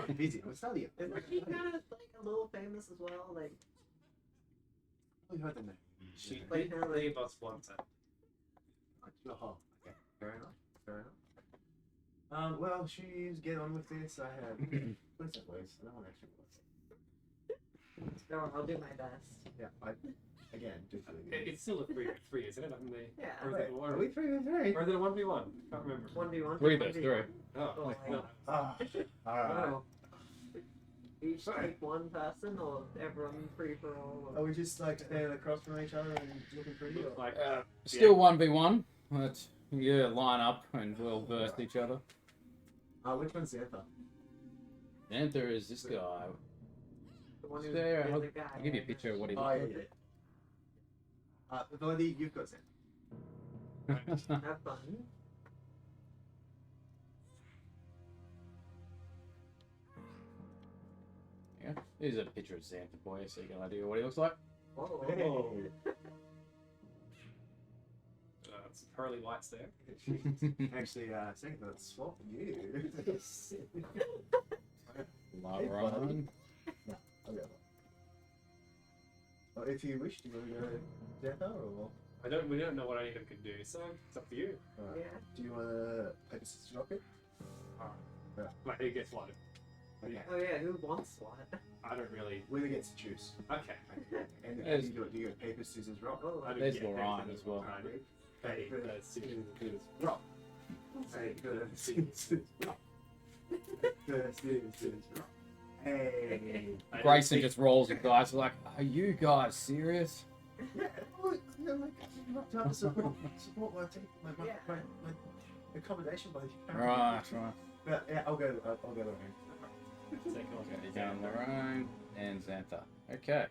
Speaker 2: I'm busy. I'm studying.
Speaker 1: Isn't she kind of like a little famous as well? Like,
Speaker 2: I heard the name.
Speaker 4: She
Speaker 1: Like
Speaker 4: did
Speaker 1: how, like-
Speaker 4: leave us one time.
Speaker 2: Oh, okay. Fair enough. Fair enough. Well, she's get on with this. I have. What's that voice? No one actually was.
Speaker 1: no, I'll do my best.
Speaker 2: Yeah, again, just
Speaker 4: It's still a 3v3, isn't it? I mean,
Speaker 1: Yeah.
Speaker 4: Or is it a
Speaker 2: Are we 3v3?
Speaker 4: Or is it a 1v1? Can't remember.
Speaker 1: 1v1.
Speaker 5: 3 versus 3.
Speaker 4: Oh,
Speaker 1: Oh,
Speaker 4: no.
Speaker 2: Ah, alright.
Speaker 1: Oh. Each take one person, or everyone free for all?
Speaker 2: Are we just like standing across from each other and looking pretty?
Speaker 4: Looks
Speaker 2: Or?
Speaker 4: like
Speaker 5: Still 1v1. Let's line up and we'll burst each other.
Speaker 2: Which one's Zephyr?
Speaker 5: And there is this guy.
Speaker 1: The one who's
Speaker 5: There,
Speaker 1: the
Speaker 5: I'll
Speaker 1: guy.
Speaker 5: give you a picture of what he
Speaker 2: Oh,
Speaker 5: looks
Speaker 2: yeah. Valdi, you've got Zephyr.
Speaker 5: like.
Speaker 1: Have fun.
Speaker 5: Yeah, here's a picture of Xantha for you so you get an idea of what he looks like.
Speaker 1: Whoa.
Speaker 2: Hey.
Speaker 4: some pearly whites there.
Speaker 2: Actually, second thought, swap you.
Speaker 5: Love Ryan.
Speaker 2: No, I'll go. Well, if you wish to go Zephyr or.
Speaker 4: We don't know what any of them can do, so it's up to you.
Speaker 2: Alright.
Speaker 1: Yeah.
Speaker 2: Do you want to paper scissors rock it?
Speaker 4: Alright. Like who gets what?
Speaker 2: Okay.
Speaker 1: Oh yeah, who wants what?
Speaker 4: I don't really.
Speaker 2: Winner gets to choose.
Speaker 4: Okay.
Speaker 2: And
Speaker 5: Yes.
Speaker 2: you do it paper scissors rock.
Speaker 1: Oh,
Speaker 4: I don't
Speaker 5: There's
Speaker 4: get
Speaker 5: Lorraine
Speaker 4: anything.
Speaker 5: as well.
Speaker 4: Alright. Paper, scissors,
Speaker 2: rock.
Speaker 4: paper, scissors.
Speaker 2: rock. Paper scissors rock. Hey.
Speaker 4: I
Speaker 5: Grayson
Speaker 4: don't
Speaker 5: just rolls with guys like, are you guys serious?
Speaker 2: Yeah, well, you know, like, I'm not trying to support my accommodation buddy.
Speaker 5: Right.
Speaker 2: But yeah, I'll go around.
Speaker 4: think- Take on
Speaker 5: Okay, down Lorraine and Xantha. Okay.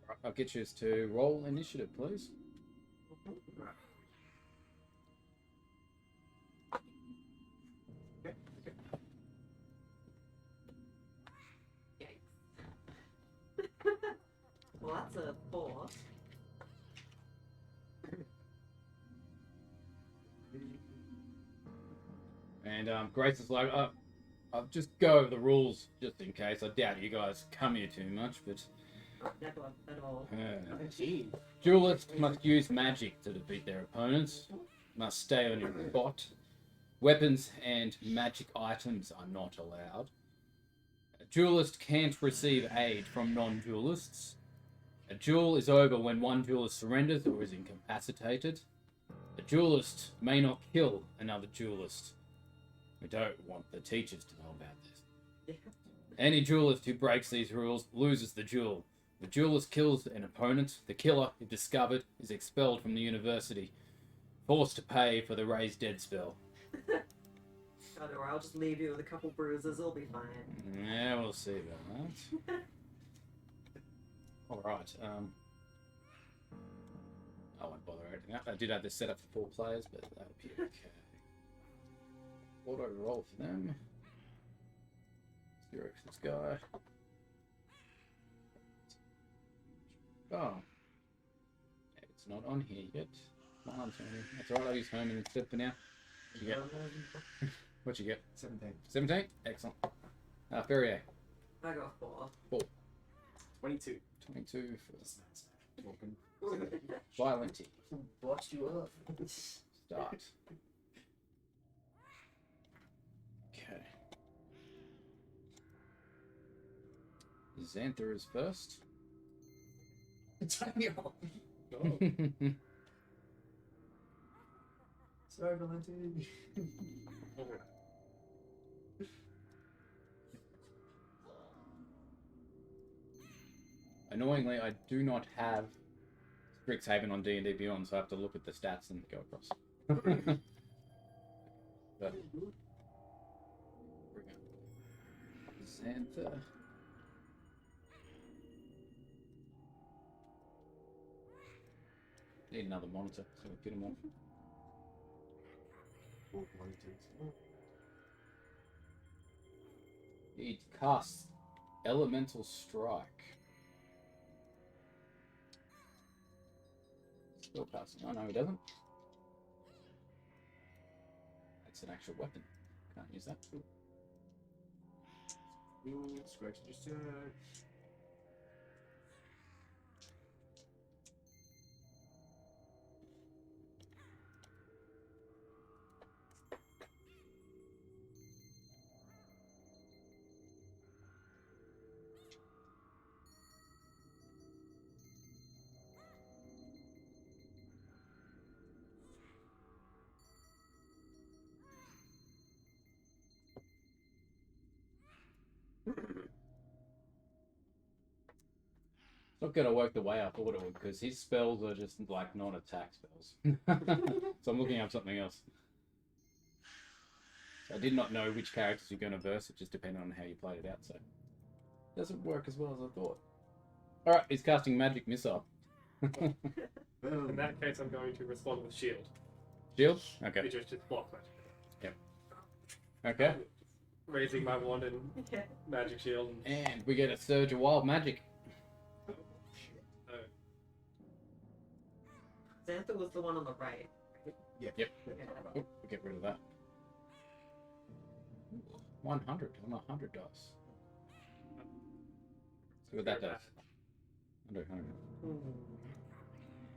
Speaker 5: Right, I'll get you to roll initiative, please.
Speaker 1: Well, that's a 4.
Speaker 5: And Grayson's like, I'll just go over the rules just in case. I doubt you guys come here too much, but
Speaker 1: Never at all.
Speaker 5: duelists must use magic to defeat their opponents. Must stay on your spot. Weapons and magic items are not allowed. A duelist can't receive aid from non-duelists. A duel is over when one duelist surrenders or is incapacitated. A duelist may not kill another duelist. We don't want the teachers to know about this.
Speaker 1: Yeah.
Speaker 5: Any duelist who breaks these rules loses the duel. The duelist kills an opponent. The killer, if discovered, is expelled from the university, forced to pay for the raised dead spell.
Speaker 1: Oh, don't worry, I'll just leave you with a couple bruises. It'll be fine.
Speaker 5: Yeah, we'll see about that. All right. I won't bother opening that. I did have this set up for 4 players, but that'll be okay. Auto roll for them. Xerox this guy. Oh. It's not on here yet. Not on here. That's alright, I'll use home instead for now. What'd you get? What'd you get?
Speaker 2: 17.
Speaker 5: 17? Excellent. Ferrier.
Speaker 1: I got 4.
Speaker 4: 22.
Speaker 5: 22 for
Speaker 2: Smash. Talking.
Speaker 5: Violenti.
Speaker 2: Blast you up.
Speaker 5: Start. Okay. Xantha is first.
Speaker 2: Daniel. Sorry, Valenti.
Speaker 5: Annoyingly, I do not have Strixhaven on D&D Beyond, so I have to look at the stats and go across. But bring up Xantha. Need another monitor, so we get them all. He casts Elemental Strike. Still casting. Oh no, he doesn't. That's an actual weapon. Can't use that.
Speaker 2: Scratch just
Speaker 5: Not gonna work the way I thought it would, because his spells are just like non-attack spells. So I'm looking up something else. I did not know which characters you're gonna verse, it just depended on how you played it out, so it doesn't work as well as I thought. Alright, he's casting Magic Missile.
Speaker 4: In that case, I'm going to respond with shield.
Speaker 5: Shield? Okay.
Speaker 4: Which is just block magic.
Speaker 5: Okay.
Speaker 4: Raising my wand and
Speaker 1: Yeah.
Speaker 4: magic shield. And...
Speaker 5: And we get a Surge of Wild Magic.
Speaker 1: Xantha was the one on the right.
Speaker 2: yeah.
Speaker 5: Yep.
Speaker 1: Yeah.
Speaker 5: Oh, we'll get rid of that. 100 on 100 dice. See what that does. 100.
Speaker 1: Hmm.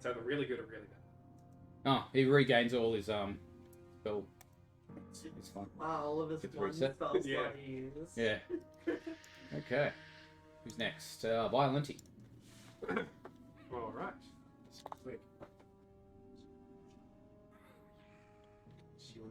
Speaker 4: So they're really good or really bad.
Speaker 5: Oh, he regains all his spell. It's fine.
Speaker 1: Wow, all of his
Speaker 5: Gets
Speaker 1: one
Speaker 5: reset.
Speaker 1: spells
Speaker 4: Yeah.
Speaker 1: got used.
Speaker 5: Yeah. Okay. Who's next? Violenti.
Speaker 4: Alright.
Speaker 2: Quick. Shield.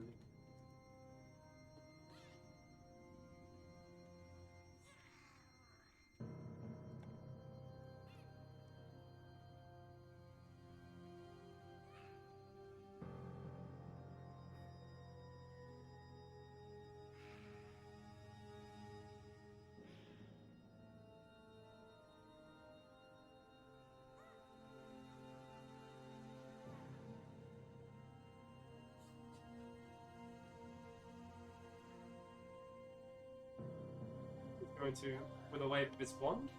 Speaker 4: Going to, with a wave of his wand,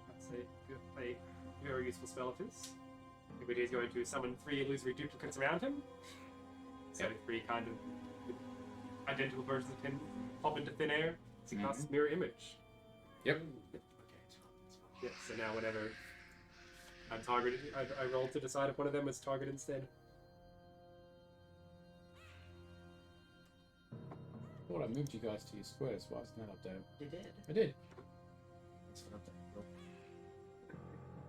Speaker 4: that's a very useful spell of his. But he's going to summon 3 illusory duplicates around him. So 3 kind of identical versions of him pop into thin air to cast mirror image.
Speaker 5: Yep.
Speaker 2: Okay, it's fine.
Speaker 4: Yeah, so now whenever I'm targeted, I roll to decide if one of them is targeted instead.
Speaker 5: I thought I moved you guys to your squares. Why isn't that updated?
Speaker 1: You did.
Speaker 5: I did.
Speaker 2: It's not that well.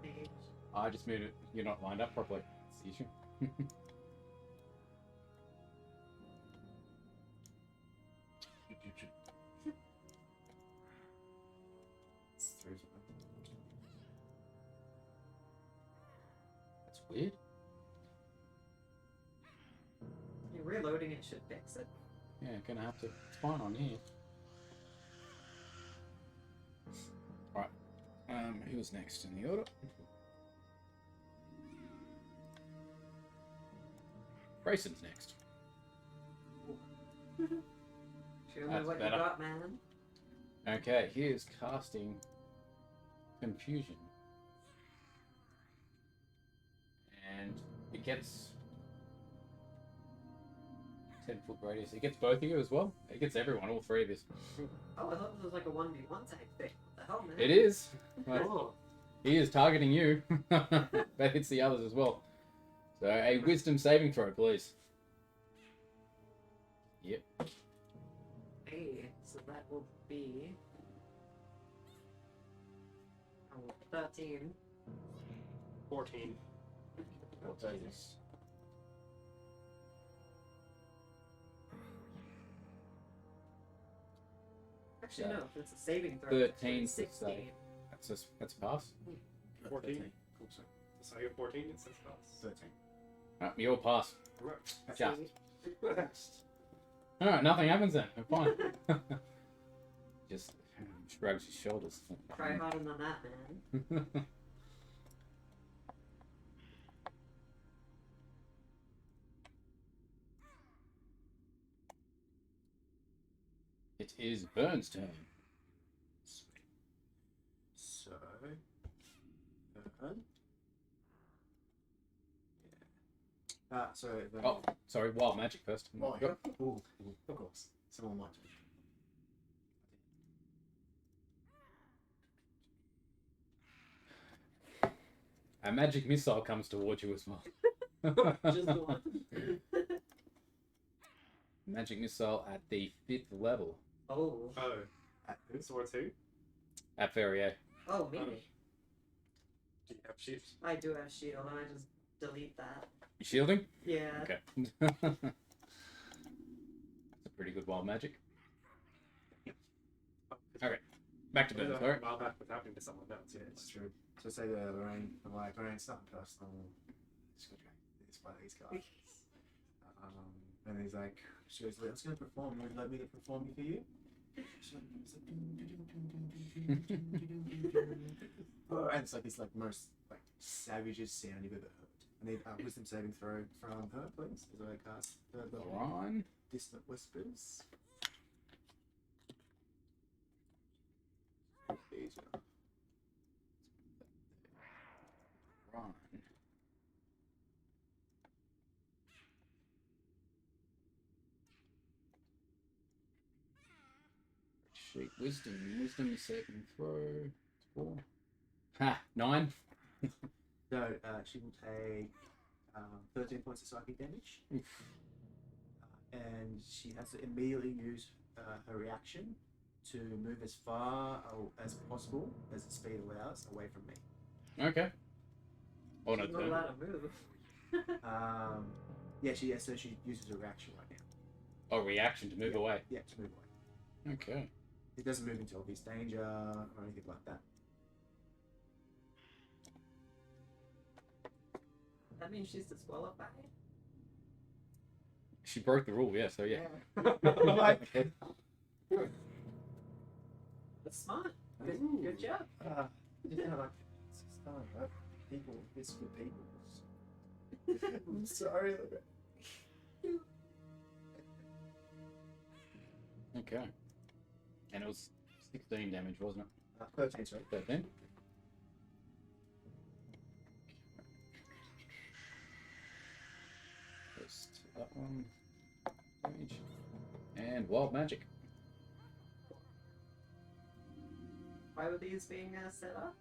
Speaker 1: Page.
Speaker 5: I just moved it. You're not lined up properly. It's the issue. That's weird.
Speaker 1: Yeah, reloading it should fix it.
Speaker 5: Yeah, gonna have to. It's fine on here. Right. Who was next in the order? Grayson's next.
Speaker 1: Show me
Speaker 5: That's
Speaker 1: what
Speaker 5: better.
Speaker 1: you got, man.
Speaker 5: Okay, he is casting Confusion. And it gets 10-foot radius. It gets both of you as well. It gets everyone, all 3 of you.
Speaker 1: Oh, I thought this was like a 1v1 type thing. What the hell, man?
Speaker 5: It is. But
Speaker 4: Oh,
Speaker 5: he is targeting you, but hits the others as well. So a wisdom saving throw, please. Yep.
Speaker 1: Hey, so that will be... Oh, 13.
Speaker 4: 14.
Speaker 2: What does this?
Speaker 1: Actually, no, if it's a saving throw.
Speaker 5: 13
Speaker 1: it's
Speaker 5: to save.
Speaker 1: 16.
Speaker 5: That's a pass.
Speaker 4: 14.
Speaker 2: Cool, so
Speaker 4: So you're 14, it says pass.
Speaker 2: 13.
Speaker 5: You all pass.
Speaker 4: Right.
Speaker 5: Just. Alright, nothing happens then. We're fine. Just shrugs his shoulders.
Speaker 1: Try harder than that, man.
Speaker 5: It is Vern's turn.
Speaker 2: So, Vern. Yeah. Sorry.
Speaker 5: Oh, sorry, wild magic first.
Speaker 2: Oh,
Speaker 5: Yep.
Speaker 2: Ooh, of course. Someone might.
Speaker 5: A magic missile comes towards you as well.
Speaker 1: Just one.
Speaker 5: Magic missile at the 5th level.
Speaker 1: Oh.
Speaker 4: Oh. So what's who?
Speaker 5: At Ferrier.
Speaker 1: Oh, me.
Speaker 4: Do you have shift?
Speaker 1: I do have shield, and I just delete that.
Speaker 5: You shielding?
Speaker 1: Yeah.
Speaker 5: Okay. That's a pretty good wild magic. Okay. Back to Burns, alright?
Speaker 4: While that was happening to someone else.
Speaker 2: Yeah, it's true. So say the Lorraine, I'm like, Lorraine's not personal. Just gonna drag this by these guys. And he's like, she goes, I was gonna perform. Would you like me to perform for you? She's like, and it's like this like most like savagest sound you've ever heard. I need a wisdom saving throw from her, please, as I cast the
Speaker 5: Ron.
Speaker 2: distant whispers. Easier.
Speaker 5: Ron. Sheet wisdom saving throw. 4. Ha! 9.
Speaker 2: So she will take 13 points of psychic damage. And she has to immediately use her reaction to move as far as possible, as the speed allows, away from me.
Speaker 5: Okay. Oh, no,
Speaker 1: She's not
Speaker 5: turn.
Speaker 1: allowed to move.
Speaker 2: So she uses her reaction right now.
Speaker 5: Oh, reaction to move away.
Speaker 2: Yeah, to move away.
Speaker 5: Okay.
Speaker 2: It doesn't move into obvious danger or anything like that.
Speaker 1: That means she's disqualified.
Speaker 5: She broke the rule, yeah, so yeah.
Speaker 2: Okay.
Speaker 1: That's smart. Good,
Speaker 2: Ooh.
Speaker 1: good job.
Speaker 2: Just kind of like, it's just kind of like people, it's for people. I'm sorry.
Speaker 5: Okay. And it was 16 damage, wasn't it?
Speaker 2: 13, sorry.
Speaker 5: 13. First that one. Damage. And wild magic.
Speaker 1: Why were these being set up?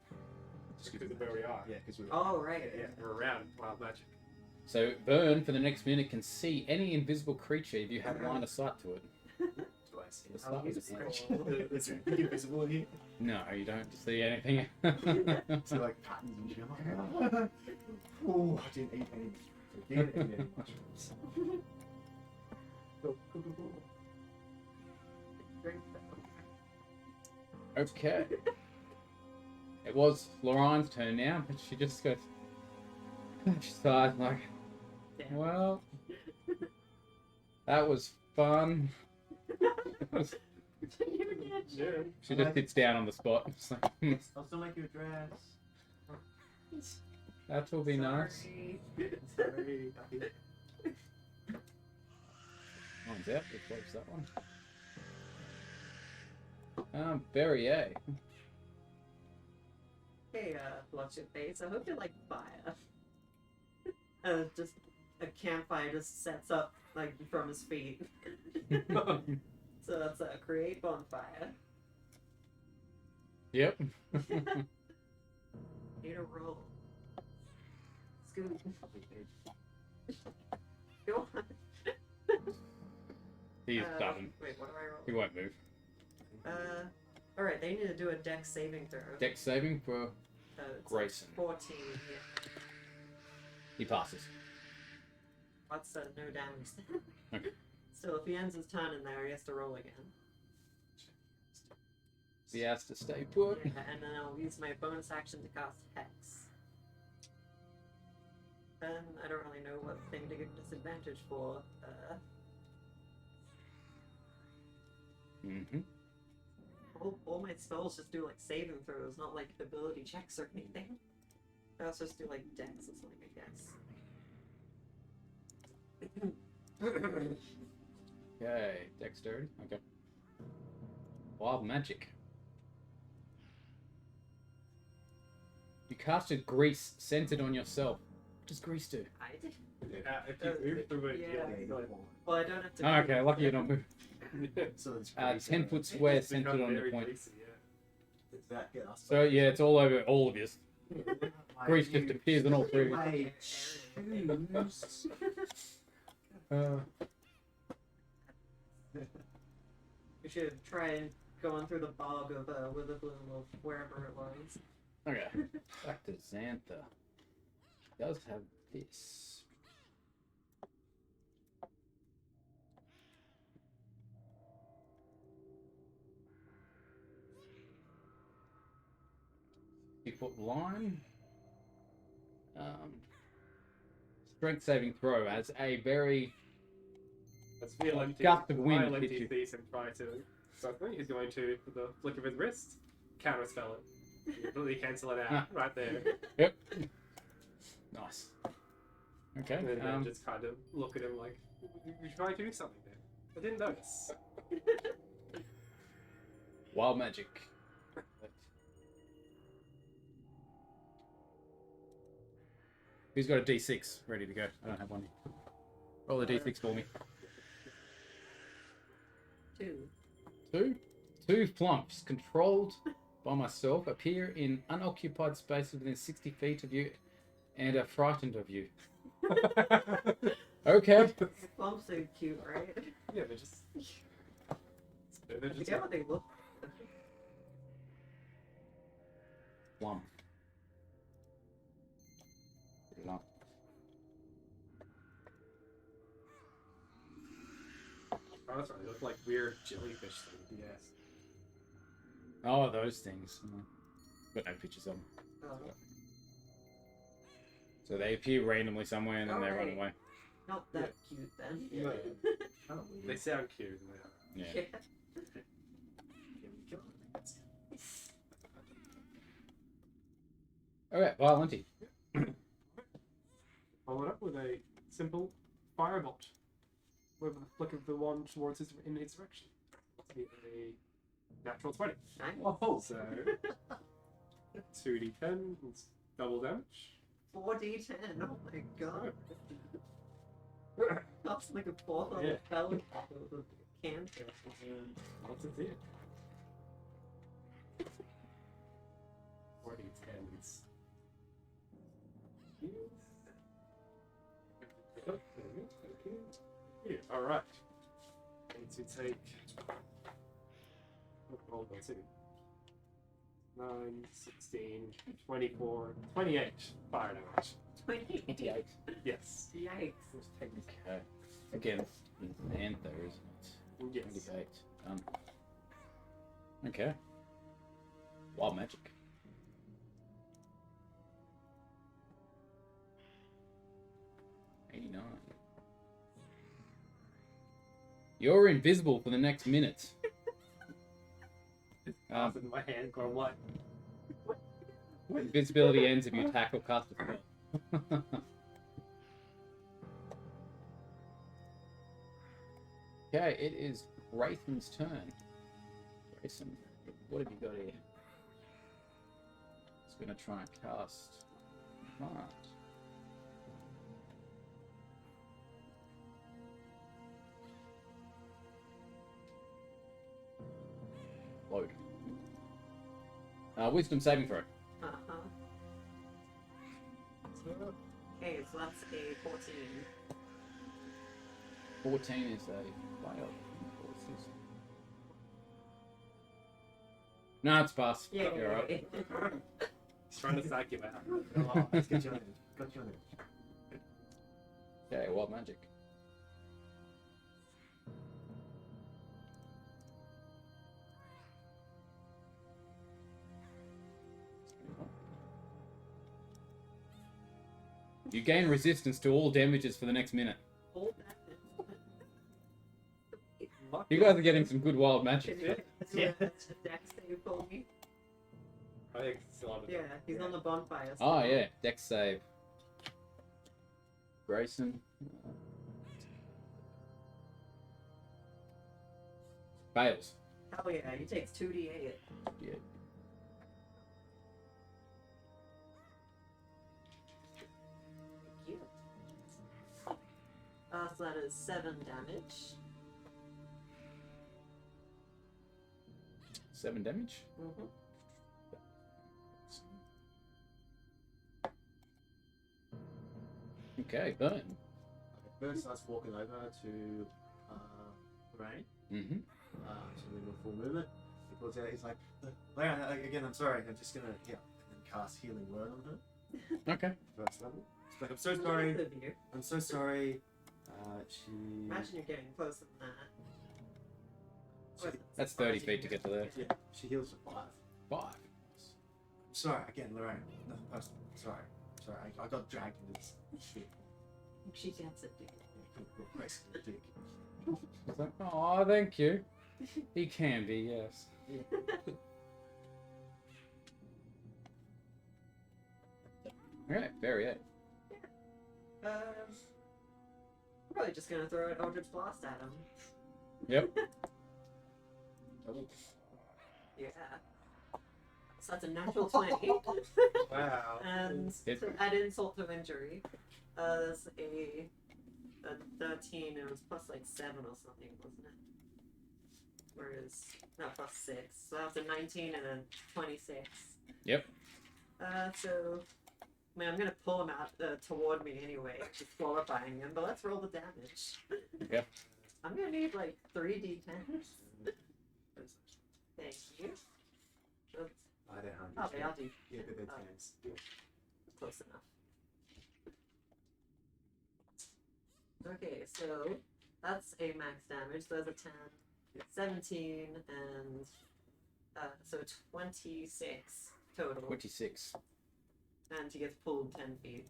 Speaker 4: Just because of where we are.
Speaker 2: Yeah, because we're.
Speaker 1: Oh, right.
Speaker 4: Yeah, we're around wild magic.
Speaker 5: So Vern, for the next minute, can see any invisible creature if you have line of sight to it.
Speaker 2: Do I see
Speaker 5: Let's
Speaker 2: it?
Speaker 5: start with
Speaker 1: use
Speaker 5: the
Speaker 1: it.
Speaker 5: flash.
Speaker 2: It's invisible here.
Speaker 5: No, you don't see anything.
Speaker 2: So like patterns and shit. I'm like, oh, I didn't eat any mushrooms. Cool.
Speaker 1: Drink
Speaker 5: Okay. It was Lorraine's turn now, but she just goes. She sighed like,
Speaker 1: Damn.
Speaker 5: well, that was fun.
Speaker 4: Yeah.
Speaker 5: She just sits down on the spot. It's like,
Speaker 2: I'll still make you a dress.
Speaker 5: that will be nice.
Speaker 1: Sorry.
Speaker 2: Sorry.
Speaker 5: One's out. We'll close that one. Barrier.
Speaker 1: Hey, what's your face? I hope you like fire. Just a campfire just sets up like from his feet. So that's a create bonfire.
Speaker 5: Yep.
Speaker 1: Need a roll. Scoot. Go on.
Speaker 5: He's done.
Speaker 1: Wait, what do I roll?
Speaker 5: He won't move.
Speaker 1: Alright, they need to do a dex saving throw.
Speaker 5: Dex saving for
Speaker 1: It's
Speaker 5: Grayson.
Speaker 1: 14, yeah.
Speaker 5: he passes.
Speaker 1: What's no damage?
Speaker 5: Okay.
Speaker 1: Still, if he ends his turn in there, he has to roll again.
Speaker 5: He has to stay put.
Speaker 1: Yeah, and then I'll use my bonus action to cast Hex. And I don't really know what thing to give disadvantage for.
Speaker 5: Mm-hmm.
Speaker 1: All my spells just do like saving throws, not like ability checks or anything. I also just do like dex or something, I guess.
Speaker 5: Okay, dexterity. Okay. Wild magic. You casted grease centered on yourself. What does grease do?
Speaker 1: I did.
Speaker 4: If you move through it,
Speaker 1: Yeah.
Speaker 4: you go
Speaker 1: Well, I don't have to.
Speaker 5: Oh, okay, lucky you're not moving.
Speaker 2: So it's
Speaker 5: 10-foot square centered on the
Speaker 4: very
Speaker 5: point.
Speaker 4: greasy, yeah.
Speaker 2: Does that get us?
Speaker 5: So yeah, it's all over all of you.
Speaker 2: Like,
Speaker 5: Grease just appears on all three of you.
Speaker 2: I choose.
Speaker 1: We should try and go on through the bog of Witherbloom or wherever it was.
Speaker 5: Okay, back to Xantha. He does have this. Foot line. Strength saving throw as a very
Speaker 4: Let's feel empty.
Speaker 5: gust of wind
Speaker 4: Violent
Speaker 5: hit you.
Speaker 4: sees him try to something. He's going to, with the flick of his wrist, counterspell it. Completely cancel it out right there.
Speaker 5: Yep. Nice. Okay.
Speaker 4: And then just kind of look at him like, you tried to do something there. I didn't notice.
Speaker 5: Wild magic. Who's got a D6 ready to go? I don't have one. Roll a D6 for me.
Speaker 1: 2.
Speaker 5: Two flumps controlled by myself appear in unoccupied spaces within 60 feet of you and are frightened of you. Okay.
Speaker 1: Flumps are cute, right?
Speaker 4: Yeah, they're just. They're
Speaker 1: I
Speaker 4: just
Speaker 1: forget what they look like.
Speaker 5: Flump. Flump.
Speaker 4: Oh, that's right. They look like weird jellyfish things. Yes.
Speaker 5: Oh, those things. Got no pictures of them.
Speaker 1: Oh,
Speaker 5: So they appear randomly somewhere and then they run
Speaker 1: Alright.
Speaker 5: away.
Speaker 1: not that cute then.
Speaker 4: No.
Speaker 2: Oh,
Speaker 4: They sound cute. And they are.
Speaker 5: Yeah.
Speaker 1: Yeah.
Speaker 5: Alright, Violenti.
Speaker 4: Follow it up with a simple firebolt. With the flick of the wand towards in his direction. To be a natural 20.
Speaker 1: Nice.
Speaker 2: Oh,
Speaker 4: So 2d10, it's double damage.
Speaker 1: 4d10, oh my god. That's like a 4th level
Speaker 4: Yeah.
Speaker 1: spell with a cantrip.
Speaker 4: What's it here? 4d10s. Yeah, alright. Need to take. Roll by 2. 9, 16, 24, 28 fire damage.
Speaker 1: 28.
Speaker 4: Yes.
Speaker 1: Yikes.
Speaker 5: Okay. Again, Xantha, isn't it?
Speaker 4: Yes.
Speaker 5: 28. Okay. Wild magic. You're invisible for the next minute.
Speaker 4: In my hand, going what?
Speaker 5: Invisibility ends if you attack or cast a spell. Okay, it is Graython's turn. Grayson, what have you got here? It's gonna try and cast Command. Load. Wisdom saving throw.
Speaker 1: Uh-huh. Okay, so that's a 14.
Speaker 5: 14 is a fail. No, it's pass.
Speaker 1: Yeah.
Speaker 5: You're right.
Speaker 4: He's trying to psych him out.
Speaker 2: Oh, let's get you on it. Got you on it.
Speaker 5: Okay, wild magic. You gain resistance to all damages for the next minute.
Speaker 1: All that.
Speaker 5: You guys are getting some good wild magic.
Speaker 1: Can you do
Speaker 4: Yeah.
Speaker 1: a dex save for me?
Speaker 4: I think it's still under.
Speaker 1: Yeah, he's on the bonfire.
Speaker 5: Oh
Speaker 1: still.
Speaker 5: yeah, dex save. Grayson. Fails.
Speaker 1: Hell yeah, he takes 2d8.
Speaker 5: Yeah.
Speaker 1: Cute. So that is 7 damage.
Speaker 5: 7 damage.
Speaker 1: Mm-hmm.
Speaker 5: Okay, burn.
Speaker 2: Bird starts walking over to Lorraine.
Speaker 5: Mm-hmm.
Speaker 2: So we do a full movement. He pulls out. He's like, Lorraine, again, I'm sorry. I'm just gonna and then cast healing word on her.
Speaker 5: Okay.
Speaker 2: First level. She's like, I'm so
Speaker 1: Nice
Speaker 2: sorry.
Speaker 1: of you.
Speaker 2: I'm so sorry. She.
Speaker 1: Imagine you're getting closer than that. What is it,
Speaker 5: That's 30
Speaker 1: surprising
Speaker 5: feet to
Speaker 1: you?
Speaker 5: get to there.
Speaker 2: Yeah, she heals for 5.
Speaker 5: 5.
Speaker 2: I'm sorry, again, Lorraine. Nothing personal. Sorry. I got dragged into this shit.
Speaker 1: She gets it, dude.
Speaker 2: Basically, dick.
Speaker 5: It's like, oh, thank you. He can be, yes. Alright, very it.
Speaker 1: Probably just gonna throw an Eldritch Blast at him.
Speaker 5: Yep.
Speaker 1: Yeah. So that's a natural 20.
Speaker 4: Wow.
Speaker 1: And
Speaker 5: Hit.
Speaker 1: to add insult to injury, there's a 13, it was plus like 7 or something, wasn't it? Whereas, no, plus 6. So that's a 19 and a 26.
Speaker 5: Yep.
Speaker 1: So, I mean, I'm gonna pull him out toward me anyway, disqualifying him, but let's roll the damage.
Speaker 5: Yep.
Speaker 1: I'm gonna need like 3d10s. Thank you. Oops.
Speaker 2: I don't know.
Speaker 1: Okay, I'll do
Speaker 2: Yeah, but they're
Speaker 1: Oh.
Speaker 2: 10s.
Speaker 1: close enough. Okay, so that's a max damage. So there's a 10, 17, and so 26 total.
Speaker 5: 26.
Speaker 1: And he gets pulled 10 feet.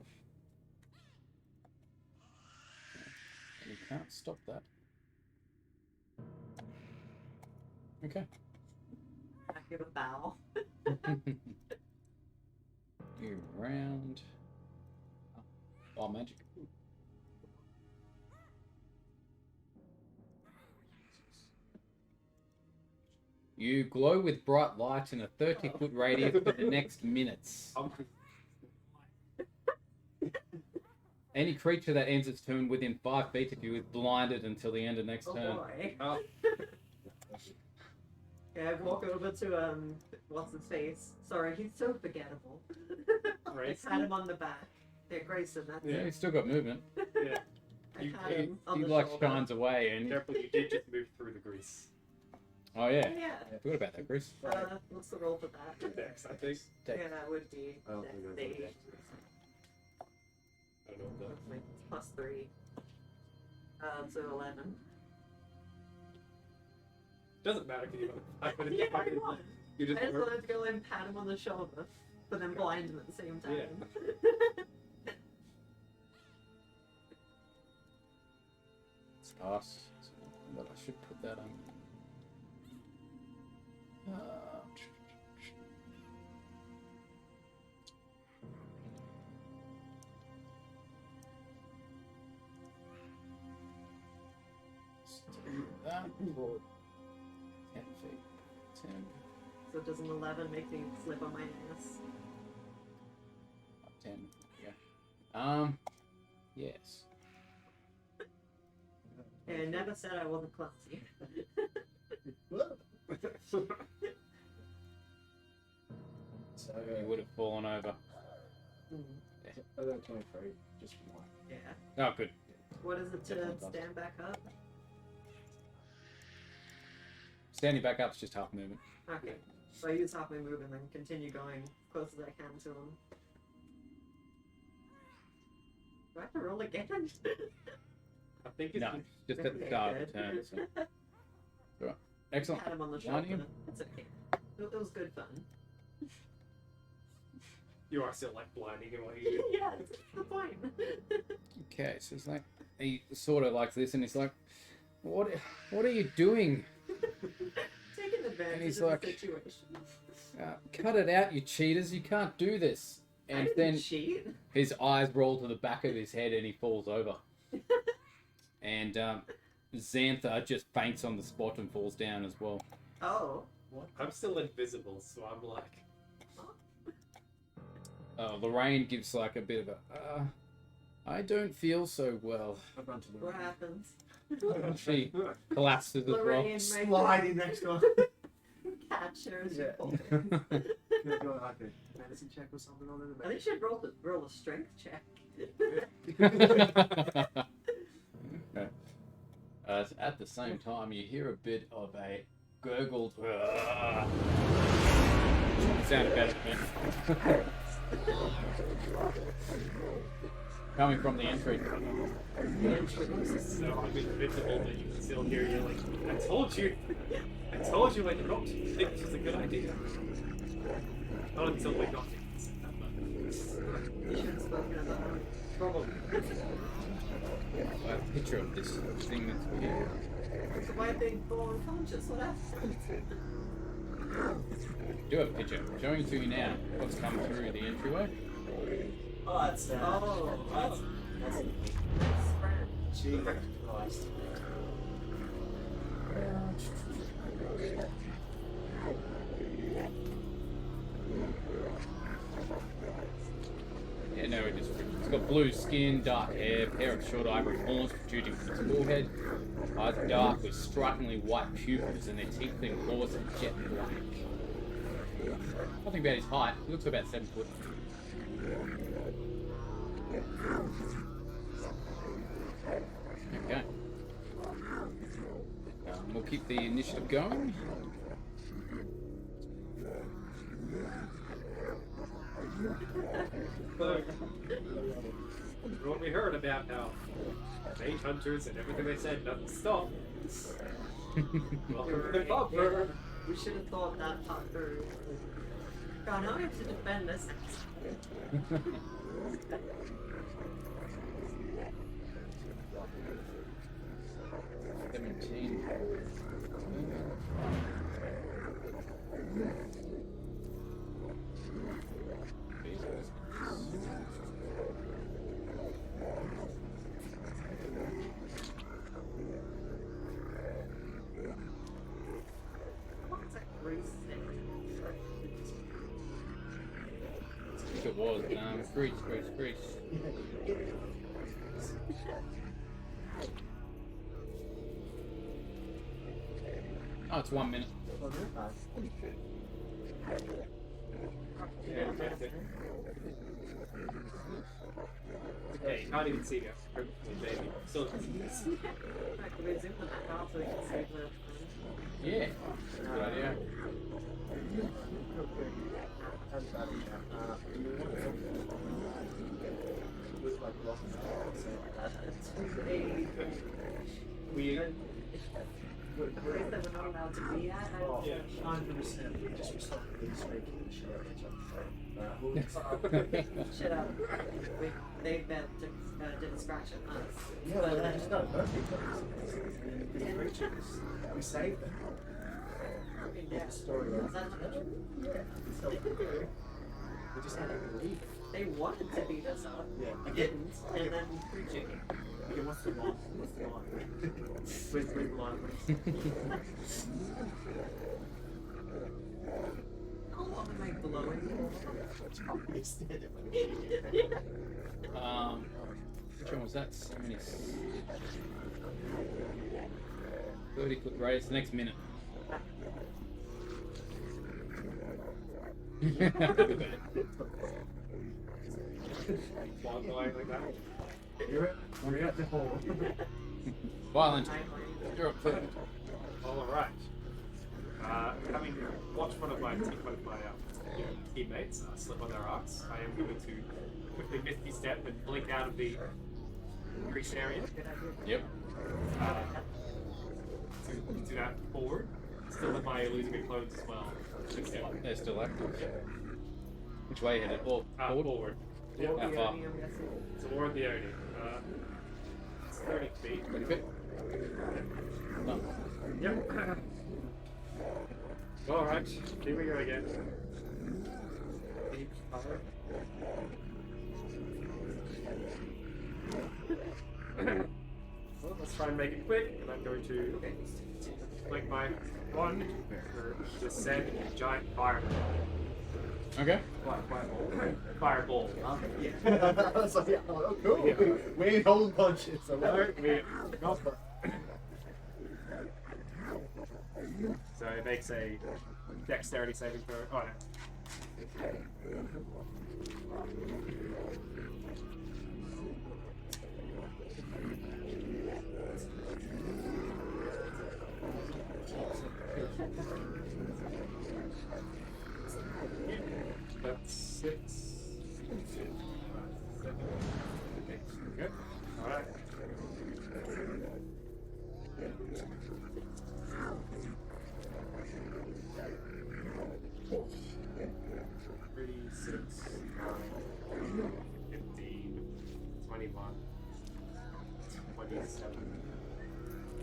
Speaker 5: And you can't stop that. Okay.
Speaker 1: I give a bow.
Speaker 5: You round. Oh, magic. You glow with bright light in a 30-foot radius for the next minutes. Any creature that ends its turn within 5 feet of you is blinded until the end of next
Speaker 1: Oh
Speaker 5: turn.
Speaker 1: boy.
Speaker 4: Oh.
Speaker 1: Yeah, I walk over to what's his face? Sorry, he's so forgettable. I
Speaker 4: Grayson?
Speaker 1: pat him on the back. Yeah, Grayson, that's
Speaker 5: Yeah,
Speaker 1: it.
Speaker 5: he's still got movement.
Speaker 4: Yeah.
Speaker 1: I
Speaker 4: You-
Speaker 1: pat
Speaker 4: you-
Speaker 1: him on
Speaker 5: He
Speaker 1: the
Speaker 5: like
Speaker 1: shoulder.
Speaker 5: shines away and
Speaker 4: Careful, you did just move through the grease.
Speaker 5: oh yeah,
Speaker 1: Yeah.
Speaker 5: I forgot about that, Chris.
Speaker 1: What's the roll for that?
Speaker 4: Dex, I think.
Speaker 1: Yeah, that would be
Speaker 2: I don't
Speaker 1: dex
Speaker 2: think
Speaker 1: save.
Speaker 2: that's
Speaker 4: I don't know what
Speaker 1: That's like plus 3. So 11.
Speaker 4: doesn't matter because you got but
Speaker 1: Yeah, I won.
Speaker 4: you
Speaker 1: I
Speaker 4: just
Speaker 1: just wanted to go and pat him on the shoulder, but then blind him at the same time.
Speaker 5: Starsz. But I should put that on. That for 10 feet. 10.
Speaker 1: So does an 11 make me slip on my ass?
Speaker 5: 10. Yeah. Yes.
Speaker 1: Yeah, I never said I wasn't clumsy.
Speaker 2: So,
Speaker 5: You would have fallen over.
Speaker 2: I got 23, just one.
Speaker 1: Yeah.
Speaker 5: Oh, good.
Speaker 1: What is it to
Speaker 5: Definitely does.
Speaker 1: stand back up?
Speaker 5: Standing back up is just half movement.
Speaker 1: Okay. So I use half my move and then continue going as close as I can to him. Do I have to roll again?
Speaker 4: I think it's
Speaker 5: No, just at the start of the turn. So. Right. Excellent.
Speaker 1: Pat him on the
Speaker 5: One
Speaker 1: shoulder.
Speaker 5: you?
Speaker 1: It's okay. It was good fun.
Speaker 4: You are still like blinding him while you.
Speaker 1: Yeah, that's the point.
Speaker 5: Okay, so it's like he sort of likes this, and he's like, "What are you doing?
Speaker 1: Taking advantage
Speaker 5: he's
Speaker 1: of
Speaker 5: like-
Speaker 1: the situation.
Speaker 5: Cut it out, you cheaters! You can't do this."
Speaker 1: I
Speaker 5: And
Speaker 1: didn't
Speaker 5: then
Speaker 1: cheat.
Speaker 5: his eyes roll to the back of his head, and he falls over. And Xantha just faints on the spot and falls down as well.
Speaker 1: Oh.
Speaker 4: I'm still invisible, so I'm like.
Speaker 5: Lorraine gives like a bit of a, I don't feel so well.
Speaker 2: I run to
Speaker 1: What
Speaker 2: Lorraine.
Speaker 1: happens?
Speaker 5: She collapses as well.
Speaker 1: Lorraine, make
Speaker 2: Slide in next door.
Speaker 1: catcher as
Speaker 2: Yeah.
Speaker 1: you fall.
Speaker 2: Can I do like a medicine check or something on it?
Speaker 1: I think you should roll a strength check.
Speaker 5: At the same time, you hear a bit of a gurgled sounded better to me. Coming from the entry.
Speaker 4: So I'm invincible that you can still hear you like, I told you I did not think this was a good idea. Not until we got it.
Speaker 1: You should have spoken about it.
Speaker 4: Probably.
Speaker 5: I have a picture of this thing that's here.
Speaker 1: So why being full unconscious? What happened?
Speaker 5: I do have a picture. I'm showing it to you now. What's come through the entryway?
Speaker 2: Oh, that's that's
Speaker 1: Friend.
Speaker 2: Jesus Christ.
Speaker 5: Yeah, no, it is. It's got blue skin, dark hair, pair of short ivory horns protruding from its forehead, eyes are dark with strikingly white pupils, and their teeth and claws are jet black. Nothing about his height. He looks about 7 foot. Okay. We'll keep the initiative going.
Speaker 4: So, what we heard about how mage hunters and everything they said doesn't stop. Welcome to the bumper.
Speaker 1: We should have thought that part through. God, now we have to defend this. What's that Bruce thing?
Speaker 5: I think it was. Grease. Oh, it's 1 minute.
Speaker 4: Yeah, okay, you can't even see me. Still can't see us.
Speaker 1: I could we zoom in that car so we can see the.
Speaker 5: Yeah, good idea.
Speaker 4: We
Speaker 1: The place that we're not allowed to be at.
Speaker 4: Yeah.
Speaker 2: 100% just stop speaking the
Speaker 1: Shut up. They didn't scratch at us.
Speaker 2: Yeah, well, they just don't hurt these creatures. We saved them.
Speaker 1: Yeah.
Speaker 2: Story
Speaker 1: Is
Speaker 2: of
Speaker 1: that not true?
Speaker 2: yeah. We just had to leave.
Speaker 1: They wanted to beat us up.
Speaker 2: Yeah.
Speaker 1: We didn't, and then we cheated.
Speaker 2: Okay, what's the line? What's the line? Where's the line?
Speaker 1: How long am I glowing?
Speaker 5: Which one was that? 30 foot radius. The next minute.
Speaker 4: while going like that.
Speaker 2: We're at the hole.
Speaker 5: Violent. You're up first.
Speaker 4: Alright. Having watched one of my teammates slip on their arcs, I am going to quickly misty step and blink out of the grease area.
Speaker 5: Yep.
Speaker 4: To that forward. Still with my illusory clothes as well.
Speaker 5: They're still active. Which way headed? Or forward?
Speaker 4: Forward. Yeah.
Speaker 1: Or
Speaker 5: How
Speaker 1: the
Speaker 5: far?
Speaker 1: Oni, I'm guessing.
Speaker 4: Toward the Oni. It's 30 feet.
Speaker 5: 30 feet? No.
Speaker 4: Yep. Alright, here we go again. Deep cover. Well, let's try and make it quick, and I'm going to click my one for descend giant fireball.
Speaker 5: Okay.
Speaker 4: Fireball.
Speaker 2: Yeah. I was like, oh, cool.
Speaker 4: Yeah.
Speaker 2: We ain't holding punches. So
Speaker 4: So it makes a dexterity saving throw. Oh no. That's 6. 7. Okay, good. Alright. Three, 6, 9, 15, 21, 27,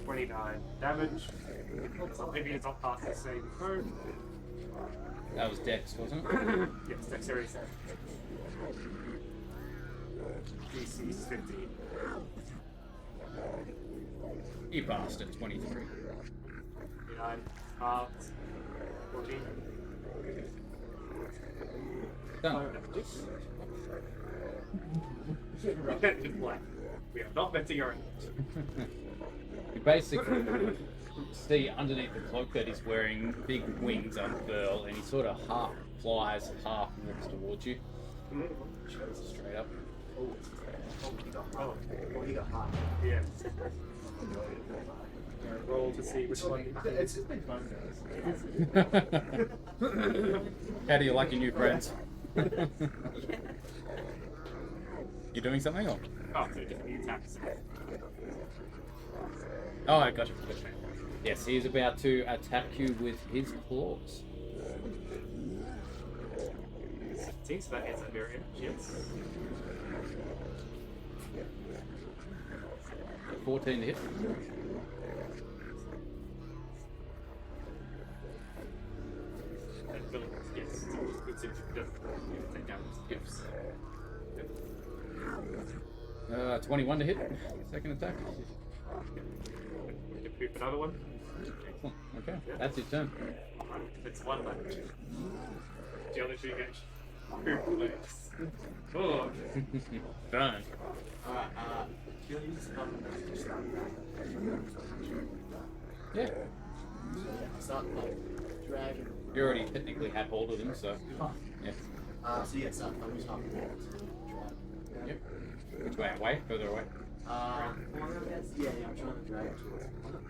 Speaker 4: 29 damage. So maybe it's not past the same throw.
Speaker 5: That was Dex, wasn't it?
Speaker 4: Yes, dexterity save. DC is 15.
Speaker 5: You passed at 23.
Speaker 4: 29 halved. 14.
Speaker 5: Done.
Speaker 4: We are not betting our
Speaker 5: You basically see underneath the cloak that he's wearing big wings unfurl, and he sort of half flies, half walks towards you. Shows straight up.
Speaker 2: he got hot.
Speaker 4: Yeah. Roll to see which one.
Speaker 2: It's just been fun, guys.
Speaker 5: How do you like your new friends? You doing something or?
Speaker 4: Oh, so just the attacks.
Speaker 5: Oh, I got you. Yes, he is about to attack you with his claws.
Speaker 4: 16, so that hits a mirror image, yes.
Speaker 5: 14 to hit.
Speaker 4: And Philip, yes, it's good since it doesn't take damage. Yes.
Speaker 5: 21 to hit. Second attack.
Speaker 4: We can poop another one.
Speaker 5: Excellent. Okay, that's his turn.
Speaker 4: It's one left. The other two get poop legs. Oh.
Speaker 5: Done.
Speaker 2: Alright, can you use
Speaker 5: Yeah.
Speaker 2: start like dragging.
Speaker 5: You already technically had hold of him, so yeah.
Speaker 2: So yeah, start I'm talking about drag.
Speaker 5: Yep. Which way? Away? Further away?
Speaker 2: Yeah, I'm trying to drag it towards the corner.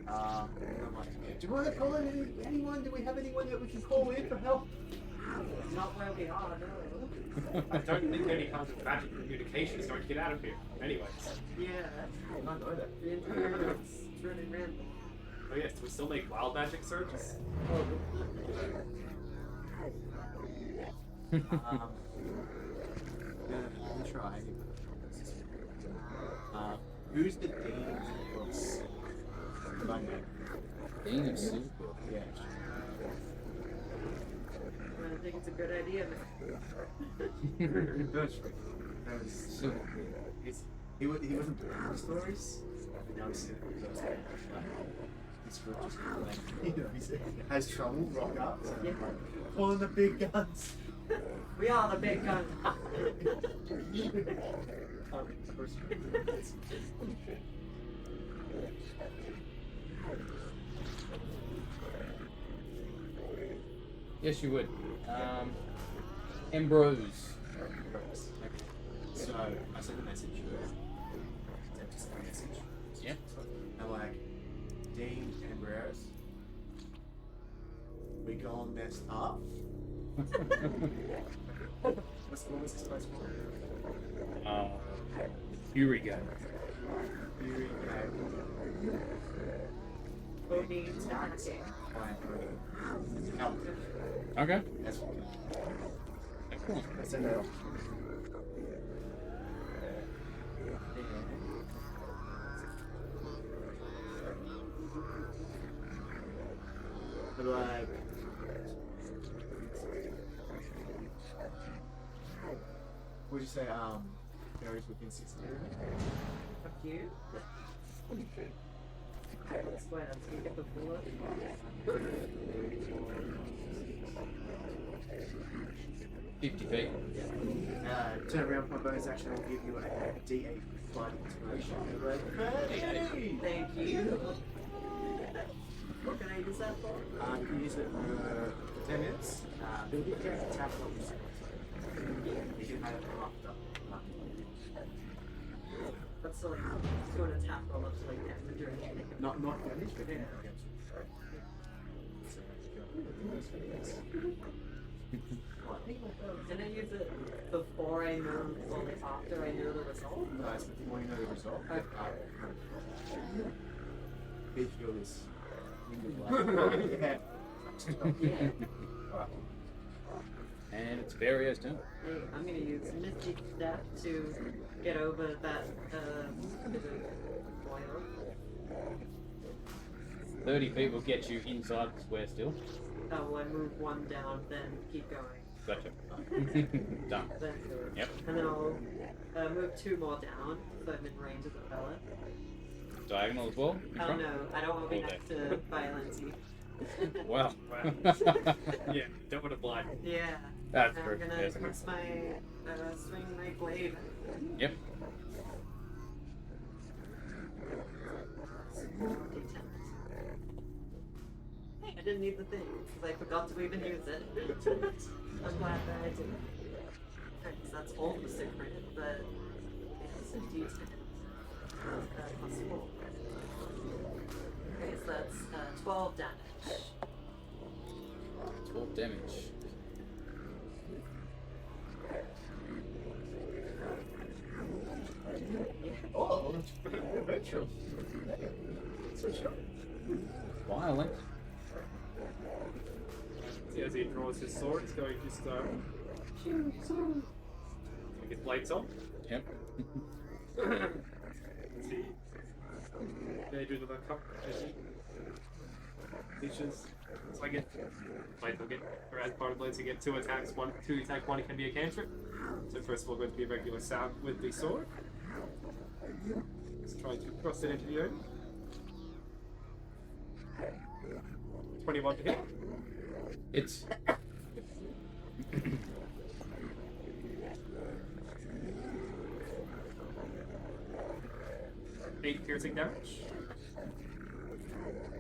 Speaker 2: I'm like, do you want to call in anyone? Do we have anyone that we can call in for help?
Speaker 1: Not where we are, no.
Speaker 4: I don't think any kind of magic communication is going to get out of here. Anyways.
Speaker 1: Yeah,
Speaker 2: I don't know that.
Speaker 1: the internet is running random.
Speaker 4: Oh yes, do we still make wild magic surges?
Speaker 2: Let me try. Who's the dean of my name?
Speaker 5: Dean of Silver.
Speaker 2: Yeah.
Speaker 1: I think it's a good idea.
Speaker 5: Silver.
Speaker 2: He wasn't doing the stories. Now he's sitting there. His foot just like, he has trouble, rock up. So
Speaker 1: Yeah.
Speaker 2: pulling the big guns.
Speaker 1: We are the big gun.
Speaker 5: Yes, you would. Ambrose.
Speaker 2: So I sent a message. Sent a message.
Speaker 5: Yeah.
Speaker 2: I'm like, Dean Ambrose, we gone messed up. What was this place called?
Speaker 5: Fury gun.
Speaker 2: Fury Game.
Speaker 1: Odin's Dark.
Speaker 2: Fine, Odin.
Speaker 5: Okay.
Speaker 2: That's what I send that off. But like, would you say berries within 6 meters?
Speaker 1: Fuck you. That's why that's gonna get the bullet.
Speaker 5: 50 feet.
Speaker 2: Turn around my bonus action, I'll give you a D8 blood inspiration.
Speaker 1: Thank you. What can I use that for?
Speaker 2: You can use it for 10 minutes. Build your character attack roll. You can have it after.
Speaker 1: That's so like do an attack roll up to like damage or anything.
Speaker 2: Not damage, but
Speaker 1: Yeah. Can I use it before I know or like after I know the result?
Speaker 2: No, it's before you know the result.
Speaker 1: Okay.
Speaker 2: Big feel this. Yeah.
Speaker 1: Yeah.
Speaker 5: And it's Vario's turn.
Speaker 1: Hey, I'm gonna use Mystic Step to get over that boil.
Speaker 5: 30 feet will get you inside the square still.
Speaker 1: Oh, well, I move one down, then keep going.
Speaker 5: Gotcha. Done.
Speaker 1: Then do it.
Speaker 5: Yep.
Speaker 1: And then I'll move 2 more down, so I'm in range of the fella.
Speaker 5: Diagonal as well? in
Speaker 1: Oh
Speaker 5: front?
Speaker 1: no, I don't want to be
Speaker 5: Okay.
Speaker 1: next to Violency.
Speaker 5: Wow.
Speaker 4: Yeah, don't want to blind.
Speaker 1: Yeah.
Speaker 5: That's
Speaker 1: I'm
Speaker 5: true.
Speaker 1: gonna
Speaker 5: Yes.
Speaker 1: use my swing my blade.
Speaker 5: Yep.
Speaker 1: 4d10. Hey, I didn't need the thing because I forgot to even use it. I'm glad that I did. Alright, so that's all the secret, but it's a d10 plus 4. Okay, so that's 12 damage.
Speaker 5: 12 damage.
Speaker 2: Oh, adventure. So sure.
Speaker 5: Violent.
Speaker 4: See, as he draws his sword, he's going to start. Get lights on.
Speaker 5: Yep.
Speaker 4: Let's see. They do the cup. Features. So I get. Blades will get. Or as part of blades, you get 2 attacks. 2 attack, 1 can be a cantrip. So first of all, going to be a regular stab with the sword. Just trying to thrust it into the earth. 21 to hit.
Speaker 5: It's
Speaker 4: 8 piercing damage.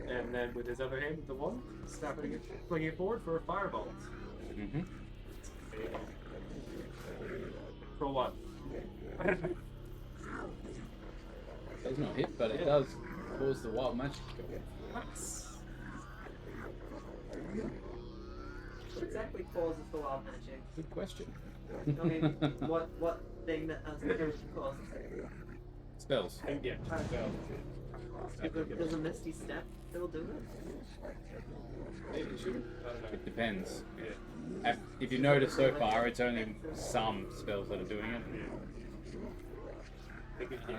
Speaker 4: And then with his other hand, with the one, snapping it, flinging it forward for a firebolt. For 1.
Speaker 5: does not hit, but it does cause the wild magic to go.
Speaker 4: Nice.
Speaker 1: What exactly causes the wild magic?
Speaker 5: Good question.
Speaker 1: I mean, what thing that causes it?
Speaker 5: Spells.
Speaker 4: Yeah.
Speaker 1: Does a Misty Step still do it?
Speaker 4: Maybe it should. I don't know.
Speaker 5: It depends.
Speaker 4: Yeah.
Speaker 5: If you notice so far, it's only some spells that are doing it.
Speaker 4: I think it should.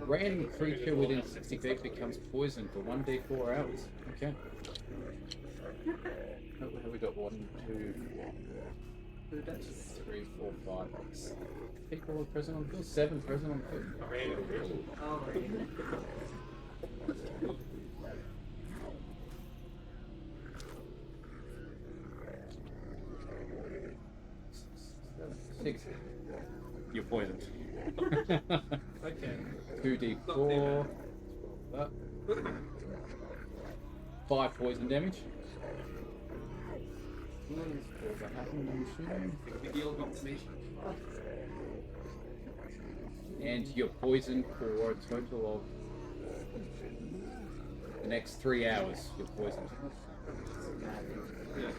Speaker 5: Random creature within 60 feet becomes poisoned for 1d4 hours. Okay. Oh, have we got 1, 2,
Speaker 1: Who does?
Speaker 5: 3, 4, 5, 6 people are present on the field? 7 present on the field.
Speaker 1: Oh, right.
Speaker 5: 6. You're poisoned.
Speaker 4: Okay.
Speaker 5: 2d4. 5 poison damage. Does that happen, I'm assuming?
Speaker 4: Big deal got to me.
Speaker 5: And you're poisoned for a total of the next 3 hours. You're poisoned.
Speaker 4: Yeah.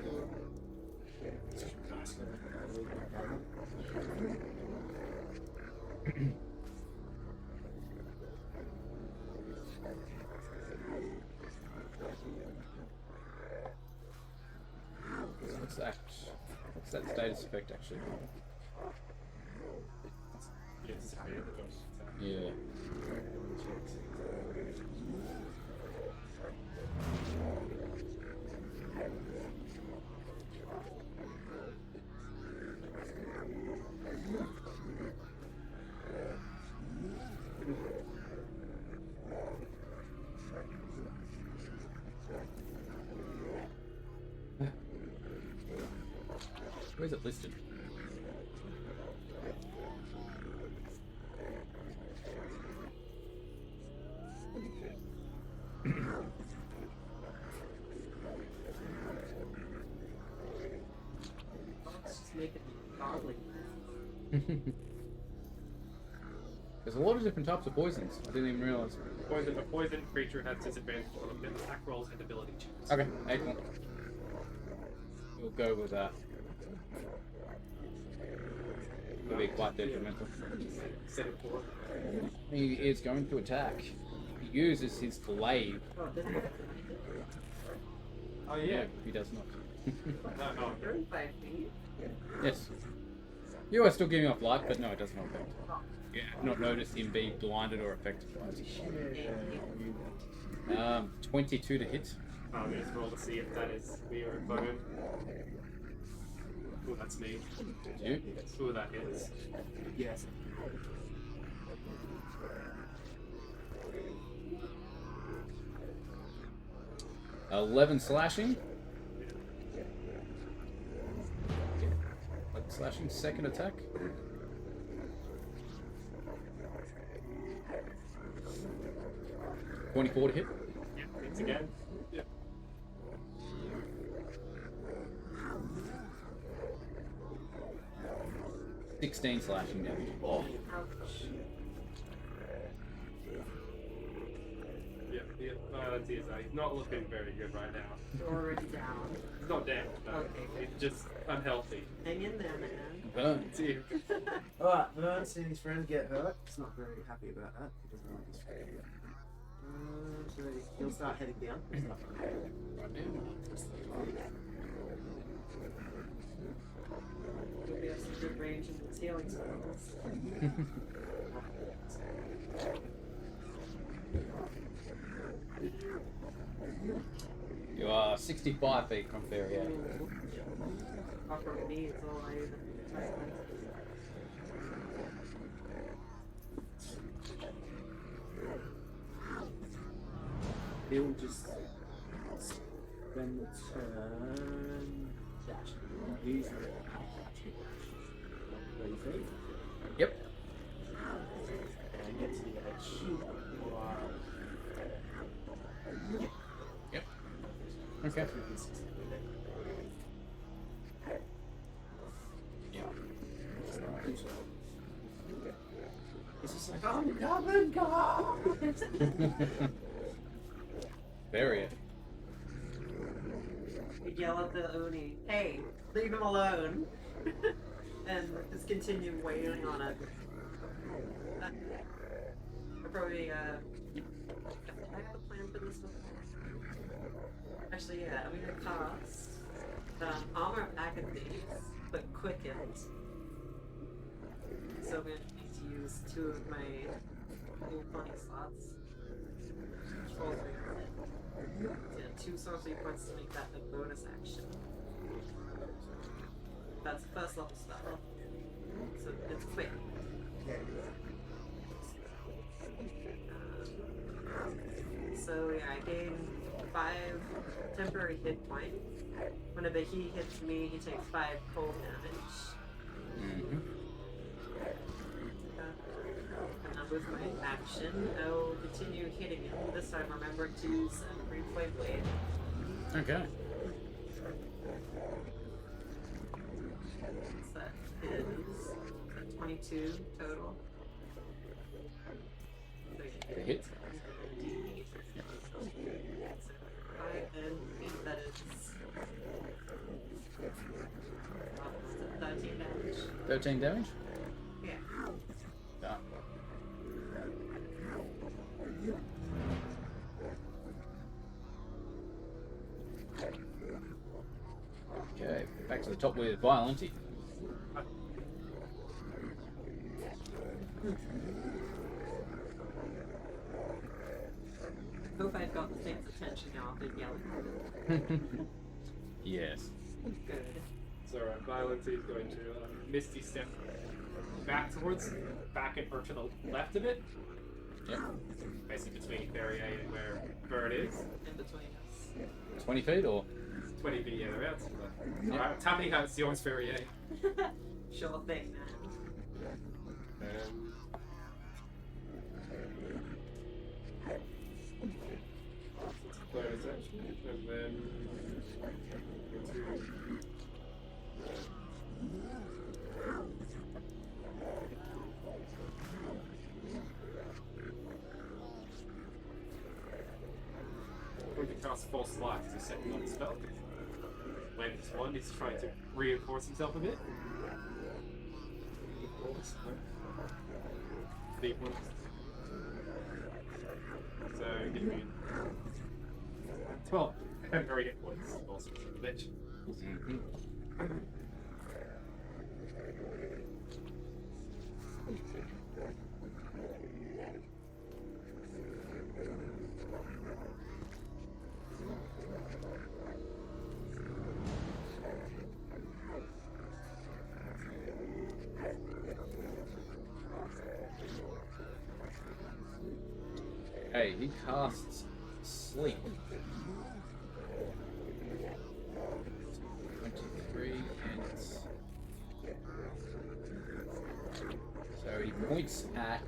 Speaker 5: What's that? Is that status effect actually?
Speaker 4: Yes,
Speaker 5: Yeah. Where is it listed?
Speaker 1: Let's just make it godly.
Speaker 5: There's a lot of different types of poisons. I didn't even realize.
Speaker 4: A poison creature has disadvantage on attack rolls and ability checks.
Speaker 5: Okay, excellent. We'll go with that. It'll be quite detrimental.
Speaker 4: Set it for
Speaker 5: He is going to attack. He uses his glaive.
Speaker 1: Oh, it doesn't have to
Speaker 4: Oh yeah.
Speaker 5: He does not.
Speaker 4: No.
Speaker 1: You're in 5 feet.
Speaker 5: Yes. You are still giving off light, but no, it does not affect. Yeah, I've not noticed him be blinded or affected by it. 22 to hit.
Speaker 4: I'm going to roll to see if that is me or if I'm him. Oh, that's me.
Speaker 5: You?
Speaker 4: Ooh, that is.
Speaker 2: Yes.
Speaker 5: Yeah. 11 slashing. 11 slashing, second attack. $24 to hit.
Speaker 4: Yeah, hits again. Yeah.
Speaker 5: $16 slashing damage.
Speaker 1: Ouch.
Speaker 4: Yeah. That's his. He's not looking very good right now.
Speaker 1: You're already down.
Speaker 4: He's not down. No.
Speaker 1: Okay, good.
Speaker 4: He's just unhealthy.
Speaker 1: Hang in there, man.
Speaker 5: Burn.
Speaker 4: See,
Speaker 2: Alright, Vern seeing his friend get hurt. He's not very happy about that. He doesn't like his friend. So he'll start heading down.
Speaker 5: Right now.
Speaker 1: We have some good range in the healing spells.
Speaker 5: You are 65 feet from there, yeah.
Speaker 1: Upper knee is all I even type
Speaker 2: He'll just spend the turn dashing. He's dashing. 30 feet.
Speaker 5: Yep.
Speaker 2: And get to the edge. You are.
Speaker 5: Yep. Okay. Yeah.
Speaker 2: It's just like, I'm coming, God!
Speaker 5: Bury it.
Speaker 1: You yell at the Oni, hey, leave him alone. And just continue wailing on it. I probably, I have a plan for this one. Actually, yeah, I'm gonna cast Armor of Academy, but quickened. So I'm gonna need to use 2 of my little funny slots. Control 3. Yeah, 2 sorcery points to make that a bonus action. That's the first level spell. So it's quick. So yeah, I gain 5 temporary hit points. Whenever he hits me, he takes 5 cold damage.
Speaker 5: Mm-hmm.
Speaker 1: And then with my action, I'll continue hitting him. This time remember to use a replay blade.
Speaker 5: Okay.
Speaker 1: So that is 22 total.
Speaker 5: To hit.
Speaker 1: And 8, that is 13 damage.
Speaker 5: 13 damage?
Speaker 1: Yeah.
Speaker 5: Done. Okay, back to the top with Violenti.
Speaker 1: Hope I've got the thing's attention now after yelling.
Speaker 5: Yes.
Speaker 1: Good.
Speaker 4: So Violence is going to Misty step back towards, back and or to the left of it.
Speaker 5: Yep.
Speaker 4: Basically between Barrier and where Bird is.
Speaker 1: In between us.
Speaker 5: 20 feet or?
Speaker 4: 20 feet the other out.
Speaker 5: Yep.
Speaker 4: Alright, tapping out yours Barrier.
Speaker 1: Sure thing, man.
Speaker 4: Close action, and then we can cast False Light as a second on the spell. When this one is trying to reinforce himself a bit. Deep one. So give me 12 very hit points. Also, bitch.
Speaker 5: Hey, he casts Sleep. 23 and it's... So he points at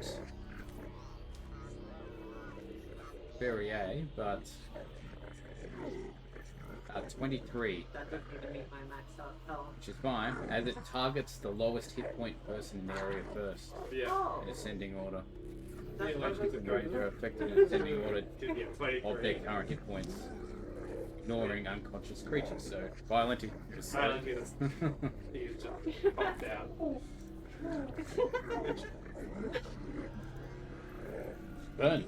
Speaker 5: Barrier, but 23,
Speaker 1: That doesn't even meet my max health.
Speaker 5: which is fine, as it targets the lowest hit point person in the area first,
Speaker 4: Yeah.
Speaker 1: Oh,
Speaker 5: in ascending order.
Speaker 1: that's
Speaker 4: Yeah,
Speaker 1: what
Speaker 4: like
Speaker 1: was
Speaker 4: it's a
Speaker 5: Right, they're affected in ascending order
Speaker 4: Did get 23.
Speaker 5: of their current hit points, ignoring unconscious creatures. So Violenti is
Speaker 4: Violent is he is just popped out.
Speaker 5: Burn.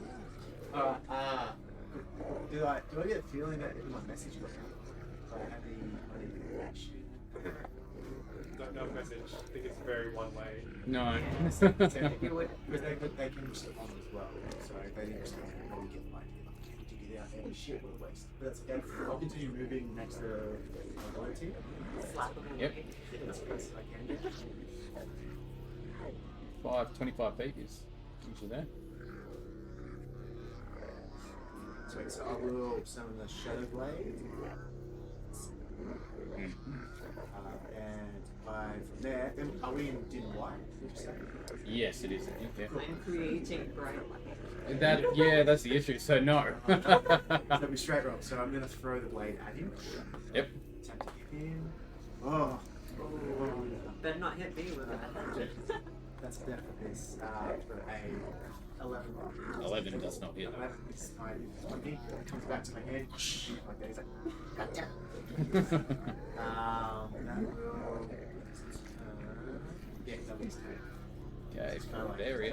Speaker 2: Do I get a feeling that my message got out? I had the reaction.
Speaker 4: Don't know message. I think it's very one way.
Speaker 5: No.
Speaker 1: You would.
Speaker 2: Because they can respond as well. So if they didn't respond, they probably get like, did you get out there? Shit, what a waste. But that's okay. I'll continue moving next to my blue team.
Speaker 1: Slap them
Speaker 5: Yep.
Speaker 1: away.
Speaker 2: As close as I can get.
Speaker 5: 25 feet is usually there.
Speaker 2: Sweet, so I will summon the Shadow Blade. And from there, then are we in dim white? Would you say?
Speaker 5: Yes, it is. Yeah.
Speaker 1: I'm creating bright light.
Speaker 5: That's the issue. So no.
Speaker 2: So it'll be straight roll. So I'm gonna throw the blade at him.
Speaker 5: Yep.
Speaker 2: Attempt to hit him. Oh,
Speaker 1: Oh, better not hit me with that.
Speaker 2: that's better for this. For a 11.
Speaker 5: 11 does not hit.
Speaker 2: 11 is my 20. It comes back to my head. Like that. He's like, gotcha. That will. Yeah, that makes sense.
Speaker 5: Okay, there he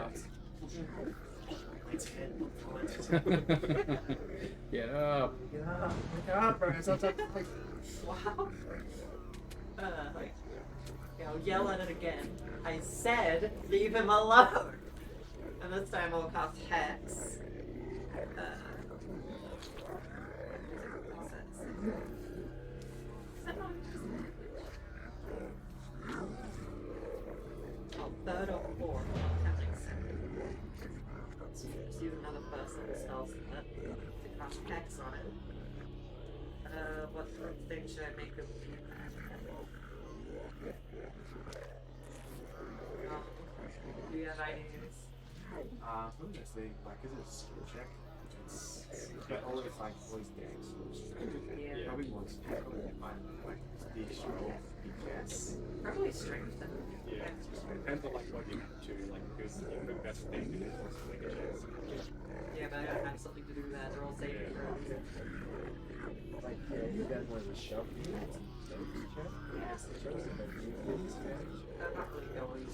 Speaker 2: It's head.
Speaker 5: Get up.
Speaker 2: Get up, bro. It's not like.
Speaker 1: Wow. Like, I'll yell at it again. I said, leave him alone. And this time I'll cast Hex. Third or fourth, counting second. So just use another person spell slot to cast Hex on it. What thing should I make of do you have ideas?
Speaker 2: Honestly, like, is it a skill check? But all of it's like always dex.
Speaker 1: Yeah.
Speaker 2: Probably wants to find like the extra yes.
Speaker 1: Probably strength then.
Speaker 4: Yeah. Depends on like what you do, like because the best thing to do is to make a chance.
Speaker 1: Yeah, but I don't have something to do that. They're all saving throws.
Speaker 2: Like, yeah, you guys want to shove me?
Speaker 1: Yes. I'm not really going to.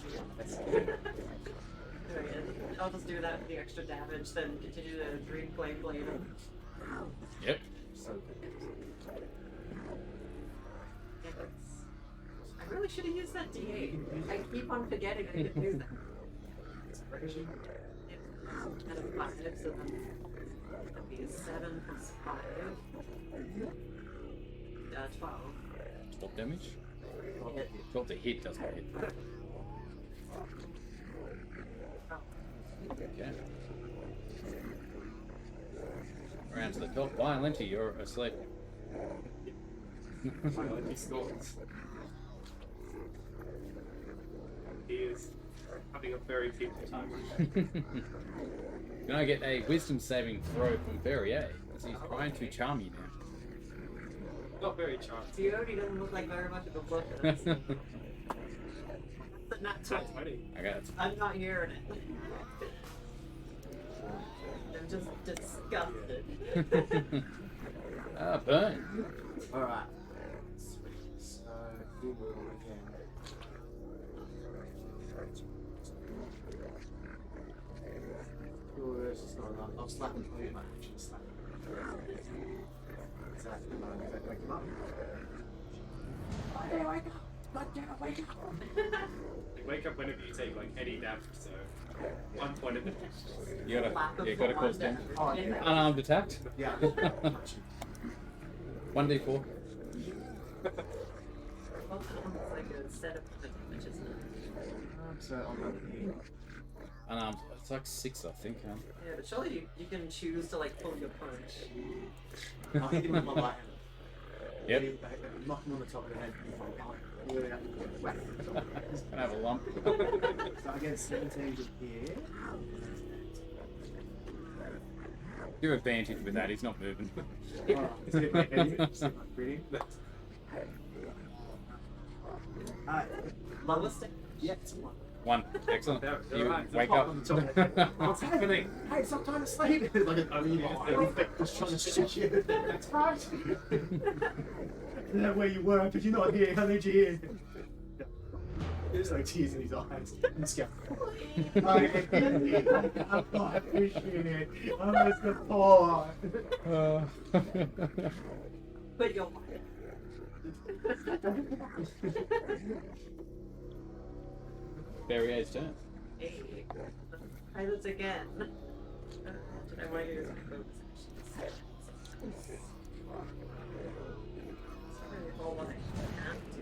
Speaker 1: I'll just do that with the extra damage, then continue to Green Flame Blade him.
Speaker 5: Yep.
Speaker 2: So
Speaker 1: really should have used that D8. I keep on forgetting I could do that. And a 5, so then that'd be a 7 plus 5. 12.
Speaker 5: 12 damage?
Speaker 1: Hit.
Speaker 5: 12 to hit doesn't hit. Okay. Around to the top. Violent, you're asleep.
Speaker 4: Finally, he scores. He is having a very peaceful time.
Speaker 5: Can I get a wisdom saving throw from Verrier? As he's trying to charm you now.
Speaker 4: Not very charming.
Speaker 1: Coyote doesn't look like very much of a book. That's a nat 20.
Speaker 4: 20.
Speaker 5: Okay, that's
Speaker 1: I'm not hearing it. I'm just disgusted.
Speaker 5: burn.
Speaker 2: Alright. Sweet. So, we will again. Yours is not enough. I'll slap him for you, mate. Just slap him. Exactly. Wake him up. Hey, wake up! God damn it, wake up!
Speaker 4: You wake up whenever you take like any damage, so 1 point of damage.
Speaker 5: You gotta cause damage.
Speaker 2: Oh, yeah.
Speaker 5: Unarmed attacked.
Speaker 2: Yeah.
Speaker 5: 1d4.
Speaker 1: Well, it's like a set of damage, isn't it?
Speaker 2: So, on the here.
Speaker 5: Unarmed. It's like 6, I think.
Speaker 1: Yeah, but surely you can choose to like pull your punch.
Speaker 2: I'll hit him with my right hand.
Speaker 5: Yep.
Speaker 2: Knock him on the top of the head.
Speaker 5: Gonna have a lump.
Speaker 2: So I get 17 to here.
Speaker 5: Give advantage with that, he's not moving.
Speaker 2: Alright.
Speaker 1: Lowest damage?
Speaker 2: Yeah, it's a 1.
Speaker 5: 1. Excellent.
Speaker 4: There,
Speaker 5: You
Speaker 4: right.
Speaker 5: wake up.
Speaker 4: What's happening?
Speaker 2: Hey, stop trying to sleep! Like a just trying to shoot you. That's right! Isn't that where you were? But you're not here. I need you here. There's like tears in his eyes. Let's go. I'm not appreciating it. I'm just a paw.
Speaker 1: But you're
Speaker 5: Verrier's turn.
Speaker 1: Hey, try this again. Did I want to use my focus actions? Sorry, hold on. I have to.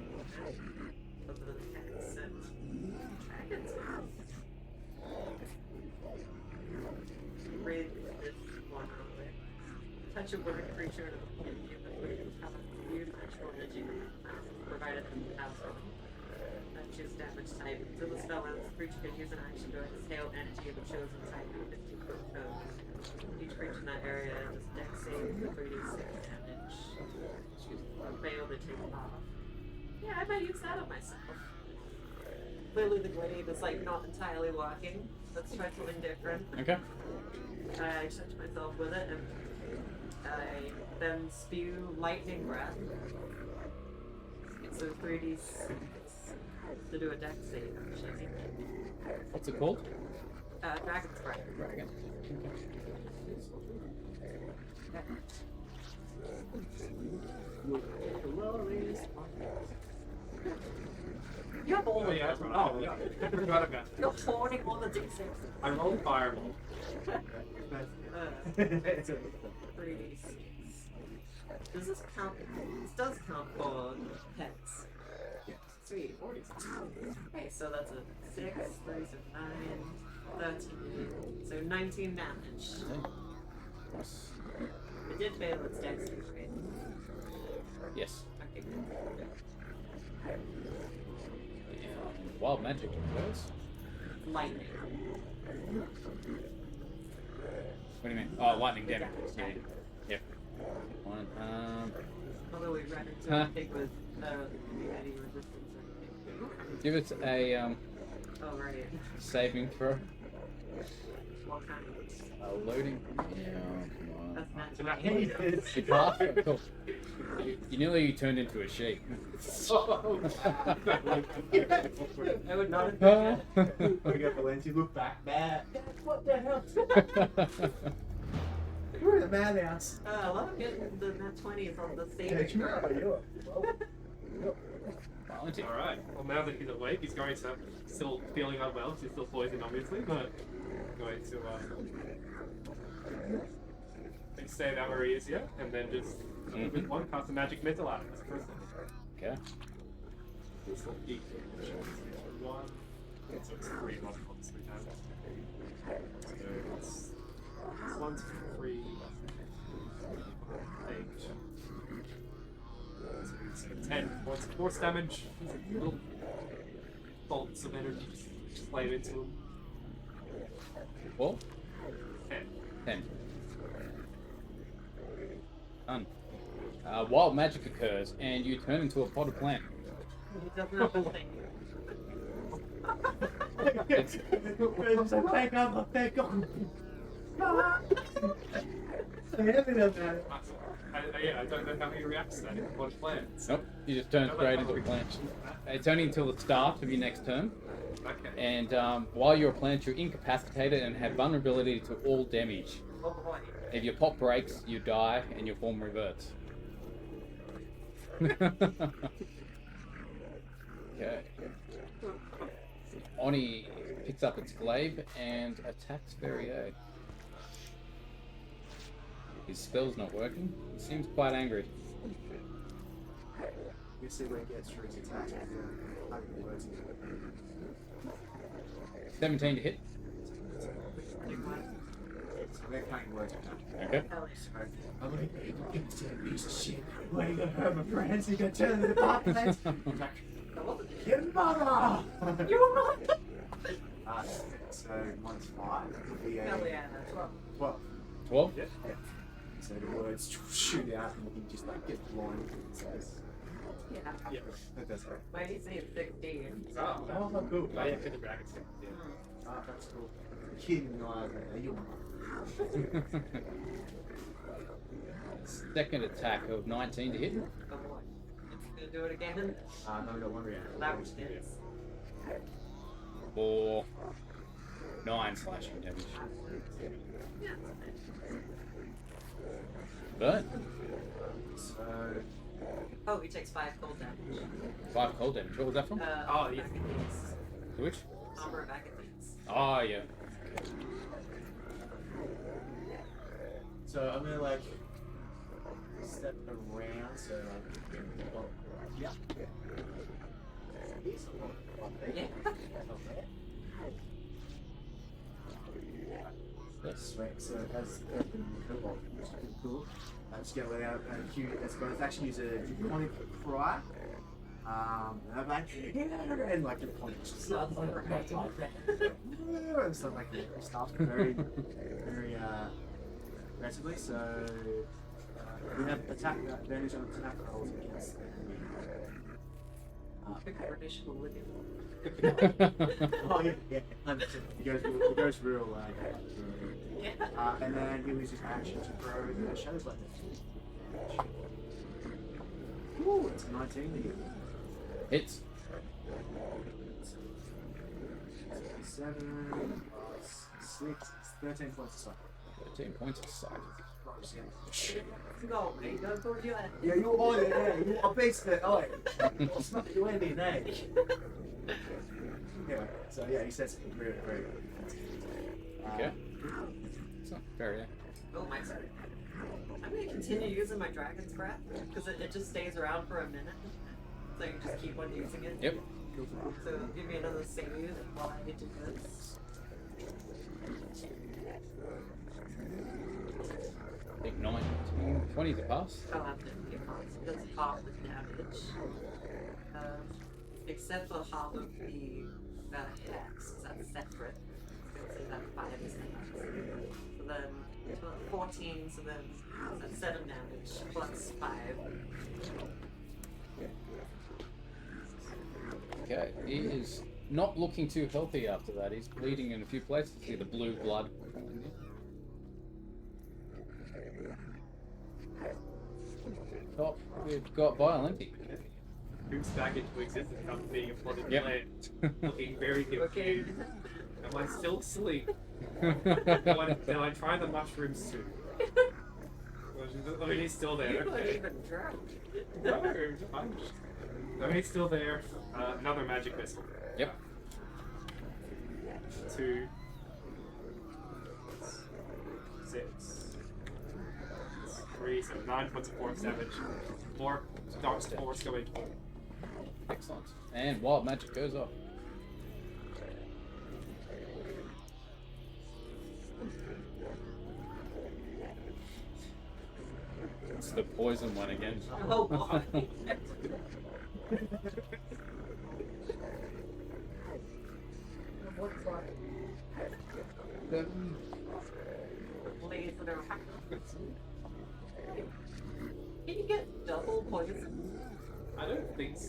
Speaker 1: Other than cats and dragons. Read this one real quick. Touch a word creature to the point you have a weird actual energy provided them have something. Choose damage type. Until the spell ends, the creature can use an action to exhale energy of the chosen type in 50 foot cone. Each creature in that area does dex save for 3d6 damage. Fail to take it off. Yeah, I might use that on myself. Clearly the glaive is like not entirely working. Let's try something different.
Speaker 5: Okay.
Speaker 1: I touch myself with it and I then spew lightning breath. So 3d6. To do a dex save, actually.
Speaker 5: What's it called?
Speaker 1: Dragon's Breath.
Speaker 5: Dragon.
Speaker 1: You're
Speaker 4: Oh yeah, that's right. Oh yeah. I forgot about that.
Speaker 1: You're hoarding all the d6.
Speaker 4: I rolled fireball.
Speaker 1: 3d6. Does this count? This does count for pets. Sweet. Okay, so that's a 6, 3, so 9, 13. So 19 damage.
Speaker 5: Nice.
Speaker 1: It did fail its dex save, right?
Speaker 5: Yes.
Speaker 1: Okay, good.
Speaker 5: And wild magic, I suppose.
Speaker 1: Lightning.
Speaker 5: What do you mean? Oh, lightning damage. Yeah. Yep. One.
Speaker 1: Although we ran into
Speaker 5: Huh?
Speaker 1: anything with any resistance or anything.
Speaker 5: Give it a
Speaker 1: Oh, right.
Speaker 5: saving throw.
Speaker 1: What kind of...
Speaker 5: Loading. Yeah, come on.
Speaker 1: That's
Speaker 4: So
Speaker 1: not
Speaker 4: now-
Speaker 5: You passed? Cool. You nearly turned into a sheep.
Speaker 4: Oh,
Speaker 1: I would not have done that.
Speaker 2: Look at Valenti, look back. Dad, what the hell? We're in the madhouse.
Speaker 1: I love getting the nat 20s on the
Speaker 2: Yeah,
Speaker 1: saving
Speaker 2: come
Speaker 1: throw.
Speaker 2: on, you.
Speaker 5: Valentine.
Speaker 4: Alright, well now that he's awake, he's going to, still feeling unwell, 'cause he's still poisoned obviously, but going to stay down where he is here, and then just with one cast a magic missile out of this person.
Speaker 5: Okay.
Speaker 4: This will be one, so it's 3 1 obviously now. So it's, this one's 3, 8. So 10 points of force damage. Little bolts of energy just slam into him.
Speaker 5: 4?
Speaker 4: 10.
Speaker 5: 10. Done. Wild magic occurs, and you turn into a potted plant.
Speaker 1: He doesn't have a thing.
Speaker 5: It's,
Speaker 4: Yeah, I don't know how he reacts to that in one plan.
Speaker 5: nope, you just turn straight into a plant. It's only until the start of your next turn,
Speaker 4: Okay.
Speaker 5: and while you're a plant, you're incapacitated and have vulnerability to all damage.
Speaker 1: Oh boy.
Speaker 5: If your pot breaks, you die, and your form reverts. Okay. Oni picks up its glaive and attacks Verrier. His spell's not working. He seems quite angry.
Speaker 2: You see where he gets through his attack after having the words in it.
Speaker 5: 17 to hit.
Speaker 2: So they're playing words now.
Speaker 5: Okay.
Speaker 1: Hell
Speaker 2: I'm like, you piece of shit. Why you gonna hurt my friends? You gonna turn into the pot plant? Your mother!
Speaker 1: Your mother!
Speaker 2: So mine's 5. Would be a
Speaker 1: Hell yeah, that's well.
Speaker 2: 12.
Speaker 5: 12?
Speaker 4: Yeah.
Speaker 2: So the words shoot out and you just like get blind. So
Speaker 1: Yeah.
Speaker 4: Yeah.
Speaker 2: that does hurt.
Speaker 1: My AC is 16.
Speaker 4: Oh,
Speaker 2: Oh, cool.
Speaker 4: I have the dragons. Yeah.
Speaker 2: That's cool. Kid in the eyes, your mother.
Speaker 5: Second attack of 19 to hit.
Speaker 1: Oh boy. It's gonna do it again.
Speaker 2: No, we got one reaction.
Speaker 1: That was his.
Speaker 5: For 9 slashing damage.
Speaker 1: Yeah.
Speaker 5: But
Speaker 2: So,
Speaker 1: Oh, he takes 5 cold damage.
Speaker 5: 5 cold damage. What was that from?
Speaker 4: Oh, yeah.
Speaker 5: Which?
Speaker 1: Armor of Agathis.
Speaker 5: Oh, yeah.
Speaker 2: so I'm gonna like step around. So like, well, yeah. He's a lot
Speaker 1: Yeah.
Speaker 2: That's right. So as cobalt, which is pretty cool. Just get let out a cute. It's going to actually use a draconic cry. And I'm like, and like the point just stuff like very, very aggressively. So we have attack advantage on attack rolls against the enemy.
Speaker 1: British Olivia.
Speaker 2: Oh yeah, 100%. He goes real.
Speaker 1: Yeah.
Speaker 2: And then he uses his action to throw the shadow blade. Ooh, it's 19 to hit.
Speaker 5: Hits.
Speaker 2: 7 plus 6, 13 points of sight.
Speaker 5: 13 points of sight.
Speaker 1: Go, mate. Go do it.
Speaker 2: Yeah, you're on it, yeah. You're a beast there. Oh, I'll smack you in the neck. Yeah, so yeah, he says very, very good.
Speaker 5: Okay. It's not very.
Speaker 1: Oh, my sorry. I'm gonna continue using my Dragon's Breath because it just stays around for a minute. So you can just keep on using it.
Speaker 5: Yep.
Speaker 1: So give me another save while I do this.
Speaker 5: I think 19, 20 to pass.
Speaker 1: I'll have to get it does half the damage. Except for half of the hex, that's separate. So that 5 is damage. So then 14, so then that's 7 damage plus 5.
Speaker 5: Okay. He is not looking too healthy after that. He's bleeding in a few places. See the blue blood. Top, we've got Violenti.
Speaker 4: Who's back into existence after being a flooded
Speaker 5: Yep.
Speaker 4: plant, looking very
Speaker 1: Okay.
Speaker 4: confused. Am I still asleep? Then I try the mushroom soup. I mean, he's still there.
Speaker 1: You're not
Speaker 4: Okay.
Speaker 1: even drowned.
Speaker 4: No, I'm just... No, he's still there. Another magic missile.
Speaker 5: Yep.
Speaker 4: 2, 6, 3, so 9 points of force damage. More dark force going.
Speaker 5: Excellent. And wild magic goes off. It's the poison one again.
Speaker 1: Oh boy. Laser around. Can you get double poison?
Speaker 4: I don't think so.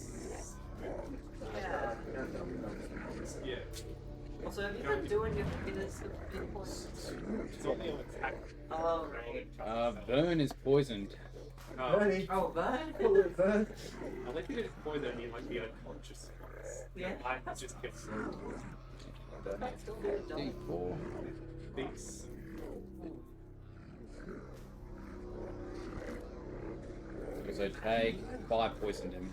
Speaker 1: Yeah.
Speaker 4: Yeah.
Speaker 1: Also, have you been doing your fitness in poison?
Speaker 4: It's only on attack.
Speaker 1: Oh, right.
Speaker 5: Burn is poisoned.
Speaker 2: Bernie.
Speaker 1: Oh, but.
Speaker 2: Pull it, Bern.
Speaker 4: I like that it's poison and you like be unconscious.
Speaker 1: Yeah.
Speaker 4: I just get
Speaker 1: That's still doing double.
Speaker 5: D4.
Speaker 4: thinks.
Speaker 5: So take 5 poison damage.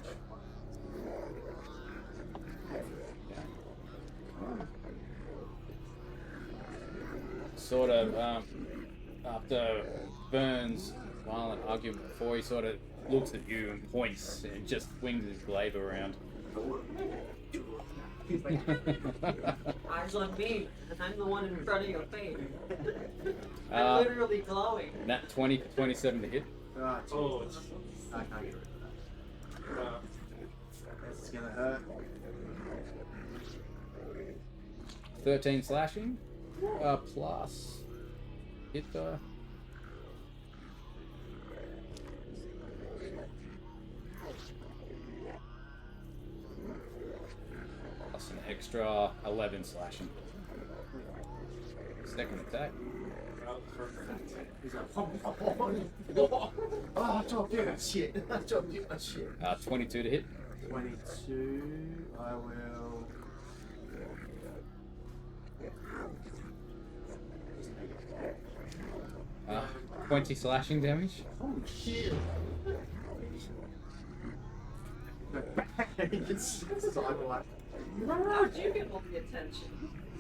Speaker 5: Sort of, after Burns' violent argument before, he sort of looks at you and points and just swings his glaive around.
Speaker 1: Eyes on me, and I'm the one in front of your face.
Speaker 5: Uh,
Speaker 1: I'm literally glowing.
Speaker 5: Nat 20 for 27 to hit.
Speaker 2: Ah,
Speaker 4: Oh,
Speaker 2: Jesus. I can't get rid of that.
Speaker 4: uh,
Speaker 2: This is gonna hurt.
Speaker 5: 13 slashing. Plus hit die. Plus an extra 11 slashing. Second attack.
Speaker 2: He's like, oh, stop doing that shit. Stop doing that shit.
Speaker 5: 22 to hit.
Speaker 2: 22. I will.
Speaker 5: 20 slashing damage.
Speaker 2: Holy shit. He gets sideways.
Speaker 1: How would you get all the attention?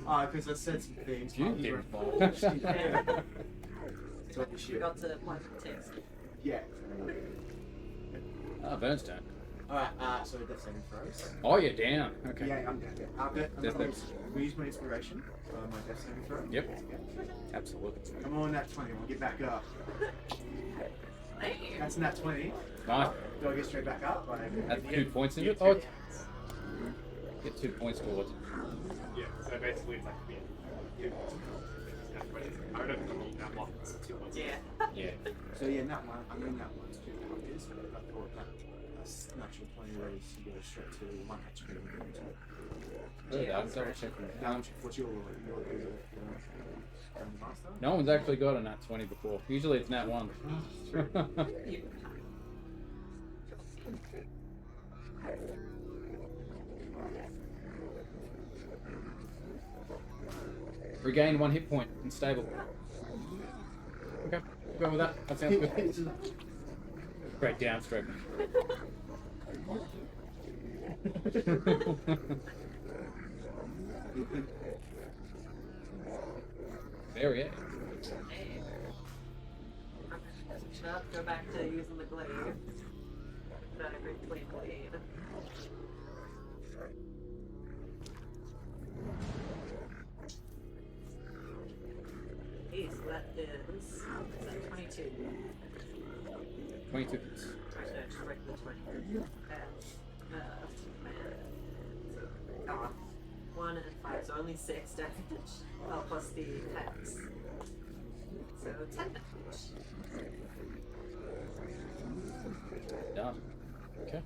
Speaker 2: Because I said some things.
Speaker 5: You
Speaker 2: He's
Speaker 5: did.
Speaker 2: involved. Talking
Speaker 1: You
Speaker 2: shit.
Speaker 1: got to point the text.
Speaker 2: Yeah.
Speaker 5: Burns turn.
Speaker 2: Alright, so death saving throws.
Speaker 5: Oh, you're down. Okay.
Speaker 2: Yeah, I'm down. I'm
Speaker 5: Death
Speaker 2: gonna
Speaker 5: saving.
Speaker 2: use my inspiration for my death saving throw.
Speaker 5: Yep.
Speaker 2: Okay.
Speaker 5: Absolutely.
Speaker 2: I'm on that 20. We'll get back up.
Speaker 1: Damn.
Speaker 2: That's nat 20.
Speaker 5: Nice.
Speaker 2: Do I get straight back up?
Speaker 5: That's 2 points in
Speaker 4: you
Speaker 5: it. Oh,
Speaker 4: take-
Speaker 5: get 2 points towards it.
Speaker 4: yeah, so basically it's like yeah. I don't know if it's that long. It's 2 points.
Speaker 1: Yeah.
Speaker 5: Yeah.
Speaker 2: So yeah, nat 1. I mean, nat 1's 2 punches, but I thought that's natural 20 whereas you go straight to 1 HP.
Speaker 5: I'll double check it.
Speaker 2: What's your master?
Speaker 5: No one's actually got a nat 20 before. Usually it's nat 1.
Speaker 1: You-
Speaker 5: Regain 1 hit point and stable. Okay, go with that. That sounds good. Great downstroke. Very it.
Speaker 1: Go back to using the glaive. Not a great clean blade. Okay, so that is 22.
Speaker 5: 22.
Speaker 1: Actually, I just write the 20. Oh, 1 and 5, so only 6 damage. Oh, plus the hex. So 10 damage.
Speaker 5: Done. Okay.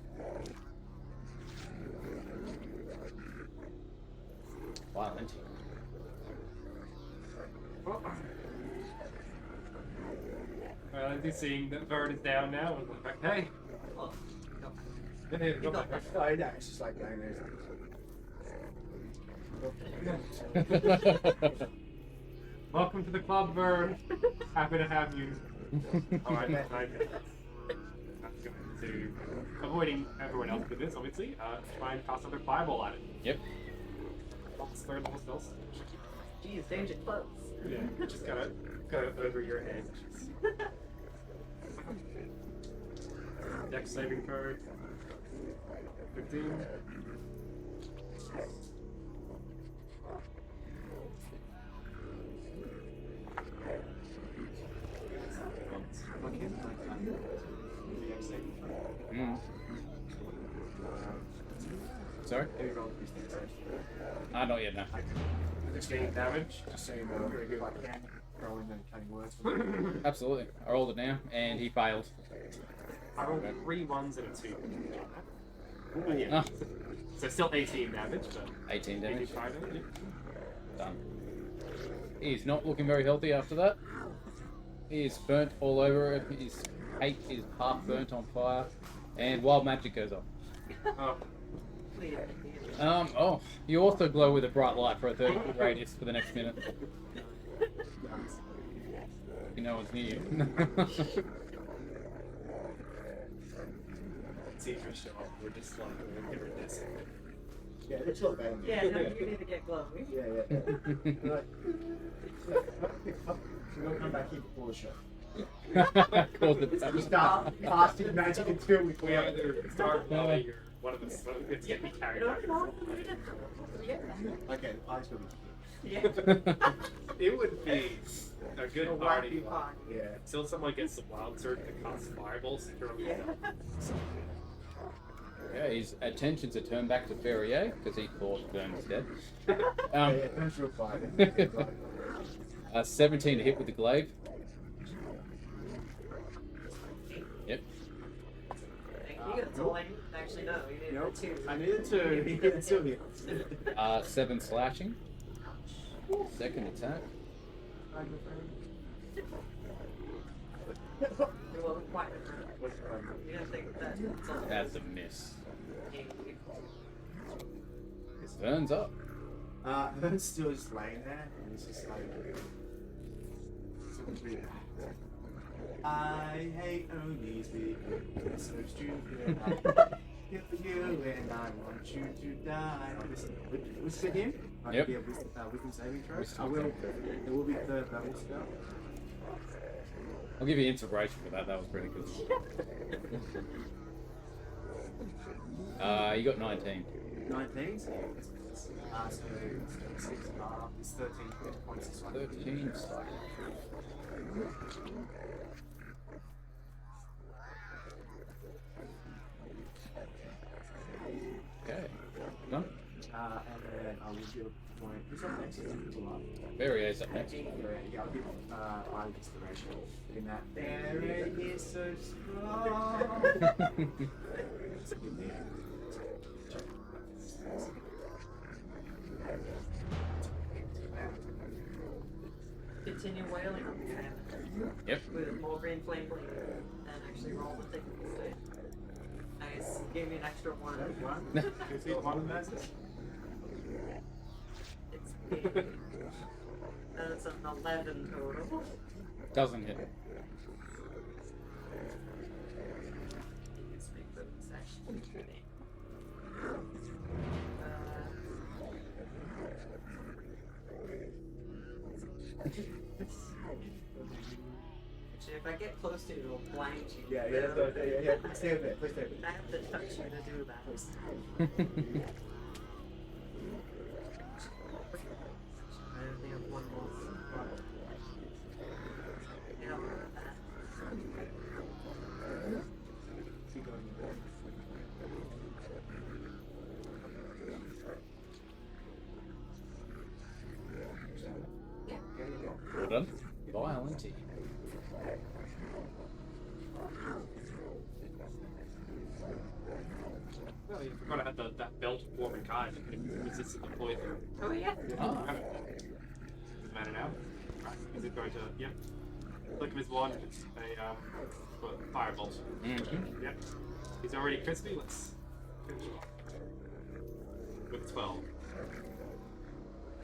Speaker 5: Violent.
Speaker 4: I think seeing that Vern is down now, I was like, hey,
Speaker 1: Oh, go
Speaker 4: go back.
Speaker 2: Oh, yeah, it's just like going there.
Speaker 4: Welcome to the club, Vern. Happy to have you. Alright, that's good. to, avoiding everyone else with this, obviously, try and cast another fireball at it.
Speaker 5: Yep.
Speaker 4: Lots third level spells.
Speaker 1: Jeez, danger close.
Speaker 4: Yeah, just gotta go over your head. Dex saving throw. 15.
Speaker 5: Mm. Sorry? Not yet, no.
Speaker 4: Just getting damage.
Speaker 2: Just so you know, very good. I can throw in the cutting words.
Speaker 5: Absolutely. I rolled it now, and he failed.
Speaker 4: I rolled 3 1s and a 2. But yeah.
Speaker 5: Ah,
Speaker 4: So still 18 damage, but
Speaker 5: 18 damage.
Speaker 4: 85 damage.
Speaker 5: Done. He's not looking very healthy after that. He is burnt all over. His cape is half burnt on fire, and wild magic goes off.
Speaker 4: Oh,
Speaker 5: Oh, you also glow with a bright light for a 30-foot radius for the next minute. You know it's near you.
Speaker 4: see if we show up. We're just like different this.
Speaker 2: Yeah, it's not bad.
Speaker 1: Yeah, no, you need to get glowing.
Speaker 2: Yeah. Right. We'll come back here before the show.
Speaker 5: Of course it's
Speaker 2: We start casting magic until we
Speaker 4: We either start blowing or one of the smoke. It's get me carried
Speaker 1: No,
Speaker 4: out.
Speaker 1: no, yeah.
Speaker 2: Okay, the pie's gonna be
Speaker 1: Yeah.
Speaker 4: It would be a good
Speaker 1: A
Speaker 4: party.
Speaker 1: wacky party.
Speaker 2: yeah.
Speaker 4: Until someone gets the wild sword to cast fireballs through
Speaker 1: Yeah.
Speaker 5: Yeah, his attentions are turned back to Ferrier because he thought Vern was dead.
Speaker 2: Yeah, that's real fine.
Speaker 5: 17 to hit with the glaive. Yep.
Speaker 1: You got to actually no, you needed
Speaker 2: Nope.
Speaker 1: a 2.
Speaker 2: I needed to. You can still hit.
Speaker 5: 7 slashing. Second attack.
Speaker 1: It wasn't quite different. You didn't think that.
Speaker 5: That's a miss. Vern's up.
Speaker 2: Vern's still just laying there, and he's just like. I hate Onis because they're so stupid. I kill you and I want you to die. Was it him?
Speaker 5: Yep.
Speaker 2: Be a wisdom saving throw.
Speaker 5: Wisdom
Speaker 2: I will.
Speaker 5: saving throw.
Speaker 2: It will be third level spell.
Speaker 5: I'll give you inspiration for that. That was pretty good. You got 19.
Speaker 2: 19. So 6 it's 13 points this one.
Speaker 5: 13. Okay. Done.
Speaker 2: And then I will give my. Who's up next?
Speaker 5: Varia's up next.
Speaker 2: Yeah, I'll give my inspiration in that. There is so strong.
Speaker 1: Continue wailing on the fan.
Speaker 5: Yep.
Speaker 1: With more green flame blade and actually roll the thing. Nice. Gave me an extra 1.
Speaker 2: Is it one of those?
Speaker 1: It's big. That's an 11 total.
Speaker 5: Doesn't hit.
Speaker 1: Let's make the section. Actually, if I get close to it, it'll blind you.
Speaker 2: Yeah. Stay a bit. Please stay a bit.
Speaker 1: I have to touch you to do that. I only have 1 more. Yeah, I'll put that.
Speaker 2: Keep going.
Speaker 5: Well done. Violent.
Speaker 4: Well, you forgot I had that belt of warm and kind that could have resisted the poison.
Speaker 1: Oh, yeah.
Speaker 5: Ah.
Speaker 4: Does it matter now? Right. Is it going to, yep. Flick of his wand, it's a firebolt.
Speaker 5: Mm-hmm.
Speaker 4: Yep. He's already crispy, let's finish him off. With 12.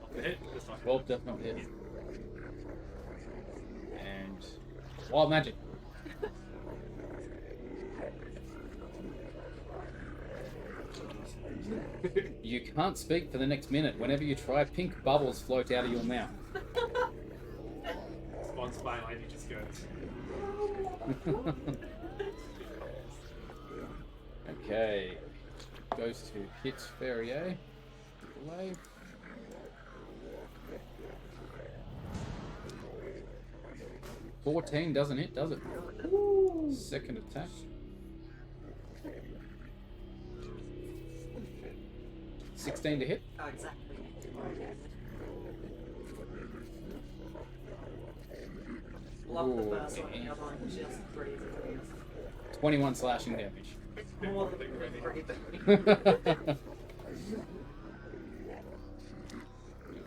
Speaker 4: Off the hit, this time.
Speaker 5: 12 does not hit. And wild magic. You can't speak for the next minute. Whenever you try, pink bubbles float out of your mouth.
Speaker 4: Sponsored by Lady just goes.
Speaker 5: Okay. Goes to hits Ferrier. Delay. $14 doesn't hit, does it? Second attack. $16 to hit.
Speaker 1: Oh, exactly. Love the first one, the other one was just crazy.
Speaker 5: 21 slashing damage.
Speaker 1: More than crazy.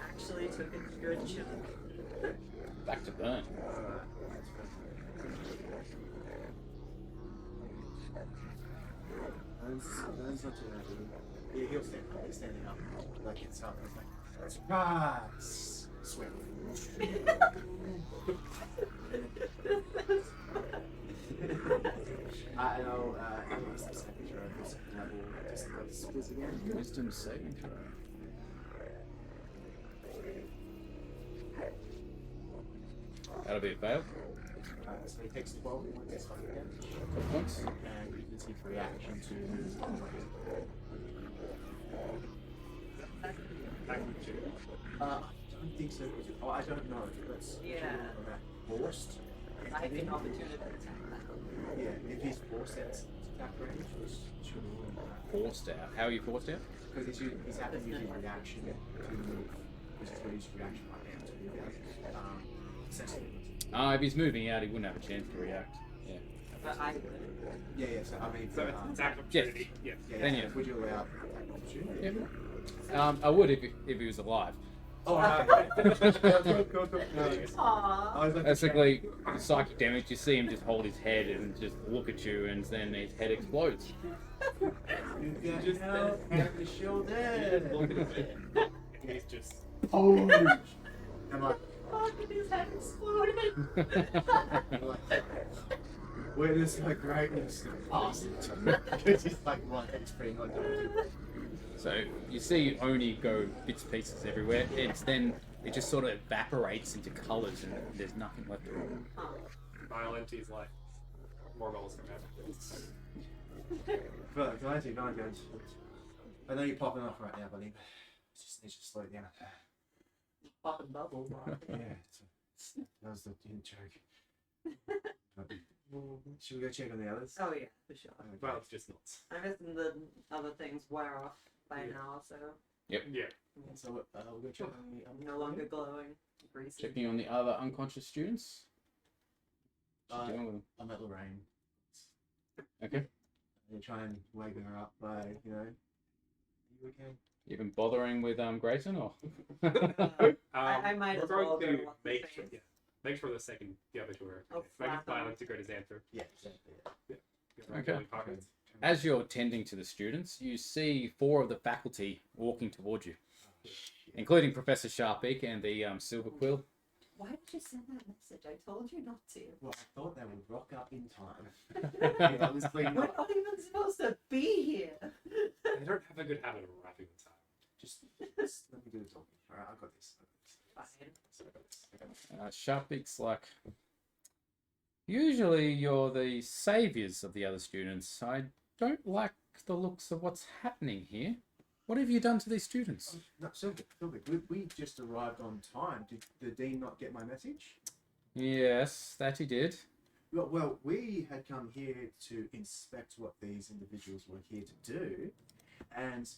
Speaker 1: Actually took a good chunk.
Speaker 5: Back to burn.
Speaker 2: That's not too bad. Yeah, he'll stand up. He's standing up. Like it's up. It's like, surprise! Swim. And I'll wisdom saving throw. Just goes again.
Speaker 5: Wisdom saving throw. That'll be a fail.
Speaker 2: So he takes 12 points of damage.
Speaker 5: 12 points.
Speaker 2: And uses his reaction to I don't think so. Oh, I don't know. Let's forced.
Speaker 1: I have an opportunity to attack that.
Speaker 2: Yeah, if he's forced out attack range, should
Speaker 5: Forced out. How are you forced out?
Speaker 2: because he's having to use his reaction to move. Which is what his reaction right now to move out. Essentially.
Speaker 5: If he's moving out, he wouldn't have a chance to react. Yeah.
Speaker 1: But I
Speaker 2: Yeah, yeah. So I mean,
Speaker 4: So it's attack opportunity. Yeah.
Speaker 2: yeah,
Speaker 5: then
Speaker 2: yeah.
Speaker 5: yeah.
Speaker 2: Would you allow attack opportunity?
Speaker 5: Yep. I would if he was alive.
Speaker 2: Oh, okay. Cool. No,
Speaker 1: Aww.
Speaker 2: I was like,
Speaker 5: Basically, psychic damage, you see him just hold his head and just look at you, and then his head explodes.
Speaker 2: you just have the shield there.
Speaker 4: Look at it. He's just.
Speaker 2: Oh. I'm like,
Speaker 1: Fuck, his head exploded.
Speaker 2: witness my greatness. Awesome. It's just like one head spring on top.
Speaker 5: So you see Oni go bits and pieces everywhere. It just sort of evaporates into colours, and there's nothing left of it.
Speaker 4: Violent, he's like. More goals come out.
Speaker 2: But can I do 9 guns? I know you're popping off right now, buddy. But just need to slow it down.
Speaker 1: Popping bubbles.
Speaker 2: Yeah, that was the joke. Should we go check on the others?
Speaker 1: Oh yeah, for sure.
Speaker 4: Well, it's just nuts.
Speaker 1: I'm guessing the other things wear off by now, so
Speaker 4: Yeah.
Speaker 2: So we'll go check on the
Speaker 1: I'm no longer glowing. Greasy.
Speaker 5: Checking on the other unconscious students. What you doing with them?
Speaker 2: I'm at Lorraine.
Speaker 5: Okay.
Speaker 2: You try and wake her up by, are you okay?
Speaker 5: You been bothering with Grayson or?
Speaker 1: I might
Speaker 4: we're
Speaker 1: as well
Speaker 4: going
Speaker 1: go
Speaker 4: to
Speaker 1: watch
Speaker 4: make
Speaker 1: the
Speaker 4: sure,
Speaker 1: face.
Speaker 4: make sure the other two are.
Speaker 1: Oh,
Speaker 4: Make it
Speaker 1: flat
Speaker 4: violent to go to Xanther.
Speaker 2: Yeah, exactly.
Speaker 5: Okay.
Speaker 4: Pockets.
Speaker 5: As you're tending to the students, you see 4 of the faculty walking towards you, including Professor Sharpbeak and the Silver Quill.
Speaker 1: Why did you send that message? I told you not to.
Speaker 2: Well, I thought they would rock up in time. Honestly,
Speaker 1: We're
Speaker 2: not.
Speaker 1: not even supposed to be here.
Speaker 4: They don't have a good habit of arriving on time.
Speaker 2: Just let me do the talking. Alright, I got this.
Speaker 1: Fine.
Speaker 5: Sharpbeak's like, usually you're the saviors of the other students. I don't like the looks of what's happening here. What have you done to these students?
Speaker 2: No, Silver, we just arrived on time. Did the Dean not get my message?
Speaker 5: Yes, that he did.
Speaker 2: Well, we had come here to inspect what these individuals were here to do, and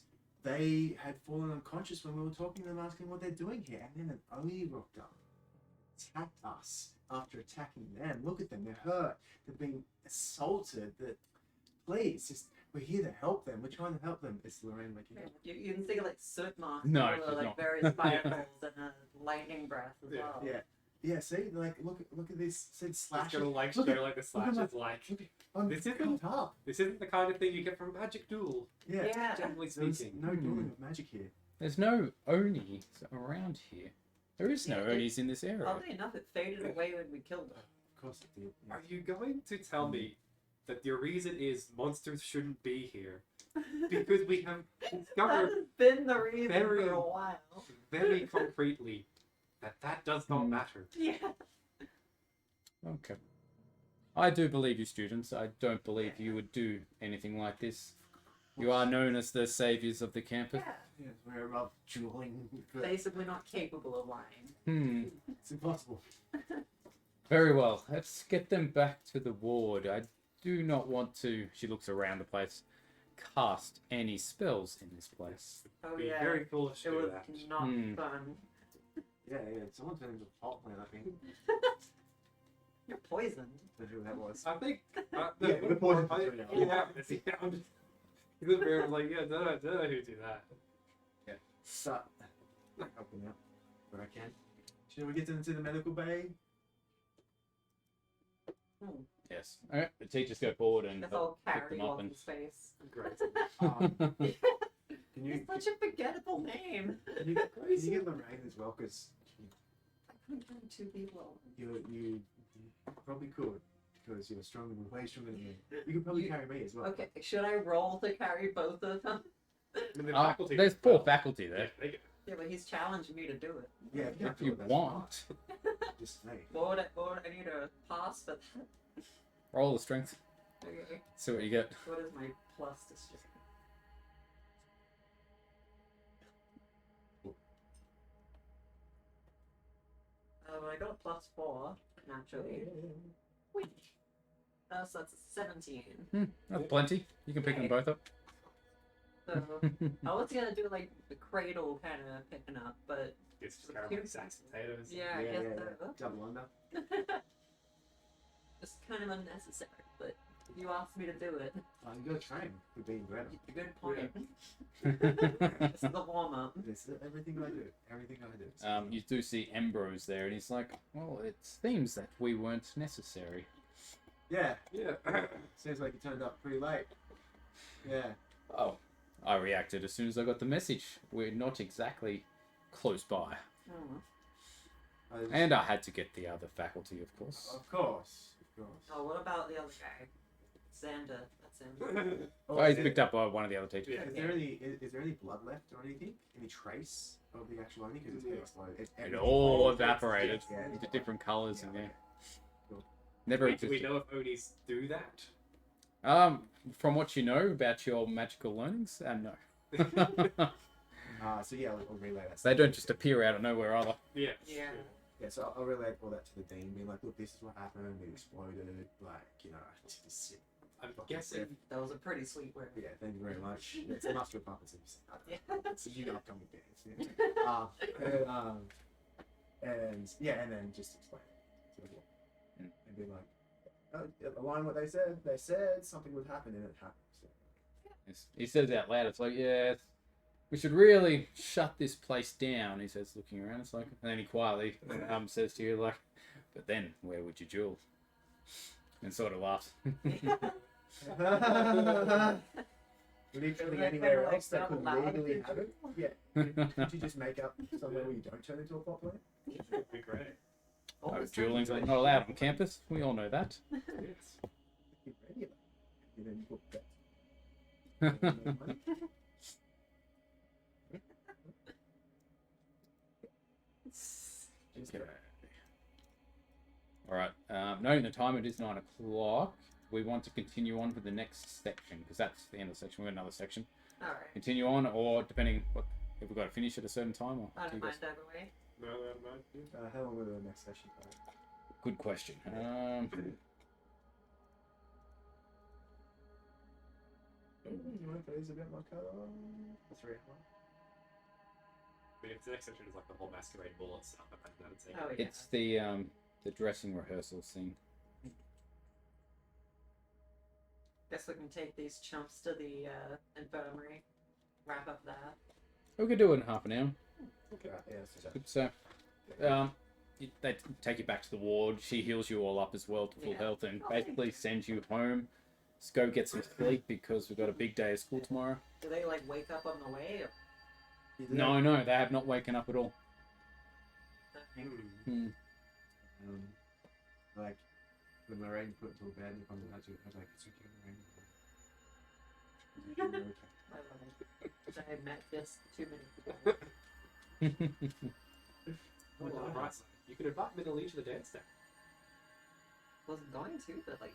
Speaker 2: they had fallen unconscious when we were talking to them, asking what they're doing here, and then an Oni rocked up, attacked us after attacking them. Look at them, they're hurt, they've been assaulted. Please, just, we're here to help them. We're trying to help them. It's Lorraine making it.
Speaker 1: You can see like soot marks,
Speaker 5: No,
Speaker 1: all the,
Speaker 5: she's
Speaker 1: like
Speaker 5: not.
Speaker 1: various fireballs and a lightning breath as
Speaker 4: Yeah.
Speaker 1: well.
Speaker 2: Yeah. See, like look at this. Said
Speaker 4: It's
Speaker 2: slash.
Speaker 4: gonna like
Speaker 2: Look
Speaker 4: show
Speaker 2: at-
Speaker 4: like the
Speaker 2: look at
Speaker 4: slashes
Speaker 2: my-
Speaker 4: like
Speaker 2: I'm
Speaker 4: This isn't-
Speaker 2: cut up.
Speaker 4: this isn't the kind of thing you get from a magic duel.
Speaker 2: Yeah.
Speaker 1: Yeah.
Speaker 4: Generally
Speaker 2: There's
Speaker 4: speaking.
Speaker 2: no dueling of magic here.
Speaker 5: There's no Onis around here. There is no
Speaker 1: Yeah,
Speaker 5: Onis in this area.
Speaker 1: Oddly enough, it faded away when we killed them.
Speaker 2: Of course it did.
Speaker 4: Are you going to tell me that your reason is monsters shouldn't be here? Because we have
Speaker 1: That
Speaker 4: discovered
Speaker 1: has been the reason
Speaker 4: very-
Speaker 1: for a while.
Speaker 4: very concretely that does not matter.
Speaker 1: Yeah.
Speaker 5: Okay. I do believe you, students. I don't believe you would do anything like this. You are known as the saviors of the campus.
Speaker 1: Yeah.
Speaker 2: Yes, we're above dueling. But
Speaker 1: Basically not capable of lying.
Speaker 2: it's impossible.
Speaker 5: Very well. Let's get them back to the ward. I do not want to, she looks around the place, cast any spells in this place.
Speaker 1: Oh
Speaker 4: Be
Speaker 1: yeah.
Speaker 4: very foolish to
Speaker 1: It
Speaker 4: do
Speaker 1: was
Speaker 4: that.
Speaker 1: not
Speaker 5: Hmm.
Speaker 1: fun.
Speaker 2: Yeah, someone turned into a pot plant, I think.
Speaker 1: You're poisoned.
Speaker 2: That's who that was.
Speaker 4: I think.
Speaker 2: Yeah, we're poisoned.
Speaker 4: Yeah, I'm just. He looked around like, yeah, don't know who do that.
Speaker 2: So, helping out where I can. Should we get into the medical bay?
Speaker 5: Yes. Alright, the teachers go forward and
Speaker 1: Let's
Speaker 5: help
Speaker 1: all
Speaker 5: pick
Speaker 1: carry
Speaker 5: them up
Speaker 1: off
Speaker 5: and...
Speaker 1: his face.
Speaker 4: Great.
Speaker 2: Can you,
Speaker 1: It's such a forgettable name.
Speaker 2: can you get Lorraine as well? Because
Speaker 1: I couldn't find two people.
Speaker 2: you probably could. Because you're stronger, way stronger than me. You could probably carry me as well.
Speaker 1: Okay, should I roll to carry both of them?
Speaker 5: There's four faculty
Speaker 4: Yeah,
Speaker 5: there.
Speaker 4: they go.
Speaker 1: Yeah, but he's challenging me to do it.
Speaker 2: Yeah,
Speaker 5: If you want.
Speaker 2: Just me.
Speaker 1: What I need a pass for that.
Speaker 5: Roll the strength.
Speaker 1: Okay.
Speaker 5: See what you get.
Speaker 1: What is my plus to strength? I got a +4, naturally. Wait. So that's a 17.
Speaker 5: That's plenty. You can pick them both up.
Speaker 1: So I was gonna do like the cradle kind of picking up, but
Speaker 4: It's just kind of like sacks of potatoes.
Speaker 1: yeah, I guess so.
Speaker 2: Double under.
Speaker 1: It's kind of unnecessary, but you asked me to do it.
Speaker 2: You gotta train for being better.
Speaker 1: Good point. This is the warm up.
Speaker 2: This is everything I do. Everything I do.
Speaker 5: You do see Ambrose there, and he's like, well, it seems that we weren't necessary.
Speaker 2: Yeah.
Speaker 4: Yeah.
Speaker 2: Seems like you turned up pretty late. Yeah.
Speaker 5: Oh, I reacted as soon as I got the message. We're not exactly close by.
Speaker 1: Hmm.
Speaker 5: And I had to get the other faculty, of course.
Speaker 2: Of course. Of course.
Speaker 1: Oh, what about the other guy? Xander. That's him.
Speaker 5: Oh, he's picked up by one of the other teachers.
Speaker 4: Yeah.
Speaker 2: Is there any blood left or anything? Any trace of the actual only? Because it's exploded.
Speaker 5: It all evaporated
Speaker 2: Yeah.
Speaker 5: into different colours and
Speaker 2: Yeah.
Speaker 5: yeah.
Speaker 2: Cool.
Speaker 5: Never
Speaker 4: Do we
Speaker 5: existed.
Speaker 4: know if Onis do that?
Speaker 5: From what you know about your magical learnings, no.
Speaker 2: So yeah, I'll relay that.
Speaker 5: They don't just appear out of nowhere either.
Speaker 4: Yeah.
Speaker 1: Yeah.
Speaker 2: Yeah, so I'll relay all that to the dean, being like, look, this is what happened. It exploded. Like, just
Speaker 4: I'm guessing.
Speaker 1: That was a pretty sweet word.
Speaker 2: yeah, thank you very much. It's a must with puppets.
Speaker 1: Yeah.
Speaker 2: It's a new upcoming dance. Yeah. And then just explain it to the board. And be like, align what they said. They said something would happen, and it happens.
Speaker 5: He says it out loud. It's like, yeah, we should really shut this place down. He says, looking around. It's like, and then he quietly says to you, like, but then where would you duel? And sort of laughs.
Speaker 2: Would he
Speaker 1: Isn't
Speaker 2: be
Speaker 1: that
Speaker 2: anywhere
Speaker 1: kinda
Speaker 2: else
Speaker 1: like
Speaker 2: that could
Speaker 1: loud?
Speaker 2: legally have it? Yeah. Could you just make up somewhere where you don't turn into a pop plant?
Speaker 4: That'd be great.
Speaker 1: All
Speaker 5: Oh,
Speaker 1: this
Speaker 5: dueling's
Speaker 1: time-
Speaker 5: not allowed on campus. We all know that.
Speaker 4: Yes.
Speaker 2: Be regular. And then book that.
Speaker 5: Okay. All right. Noting the time, it is 9 o'clock. We want to continue on to the next section because that's the end of the section. We've got another section.
Speaker 1: All right.
Speaker 5: Continue on, or depending what if we've got to finish at a certain time. Or
Speaker 1: I
Speaker 5: do you
Speaker 1: don't mind
Speaker 5: guys-
Speaker 1: either way.
Speaker 4: No. Yeah.
Speaker 2: How long will the next session take?
Speaker 5: Good question.
Speaker 2: You want to please a bit more colour? 3 o'clock.
Speaker 4: I mean, if the next section is like the whole masquerade ball and stuff, I would say.
Speaker 1: Oh yeah.
Speaker 5: It's the dressing rehearsal scene.
Speaker 1: Guess we can take these chumps to the infirmary. Wrap up that.
Speaker 5: We could do it in half an hour.
Speaker 2: Okay. Yeah, so
Speaker 5: So, they take you back to the ward. She heals you all up as well to full
Speaker 1: Yeah.
Speaker 5: health and
Speaker 1: Oh,
Speaker 5: basically sends you home. Just go get some sleep because we've got a big day of school tomorrow.
Speaker 1: Do they like wake up on the way? Or...
Speaker 5: No, they have not waken up at all.
Speaker 2: Like when Lorraine put into bed, if I'm allowed to, I was like, it's okay, Lorraine. You're okay.
Speaker 1: My love, which I met just 2 minutes ago.
Speaker 4: Well, on the bright side, you could invite me to lead to the dance now.
Speaker 1: Wasn't going to, but like,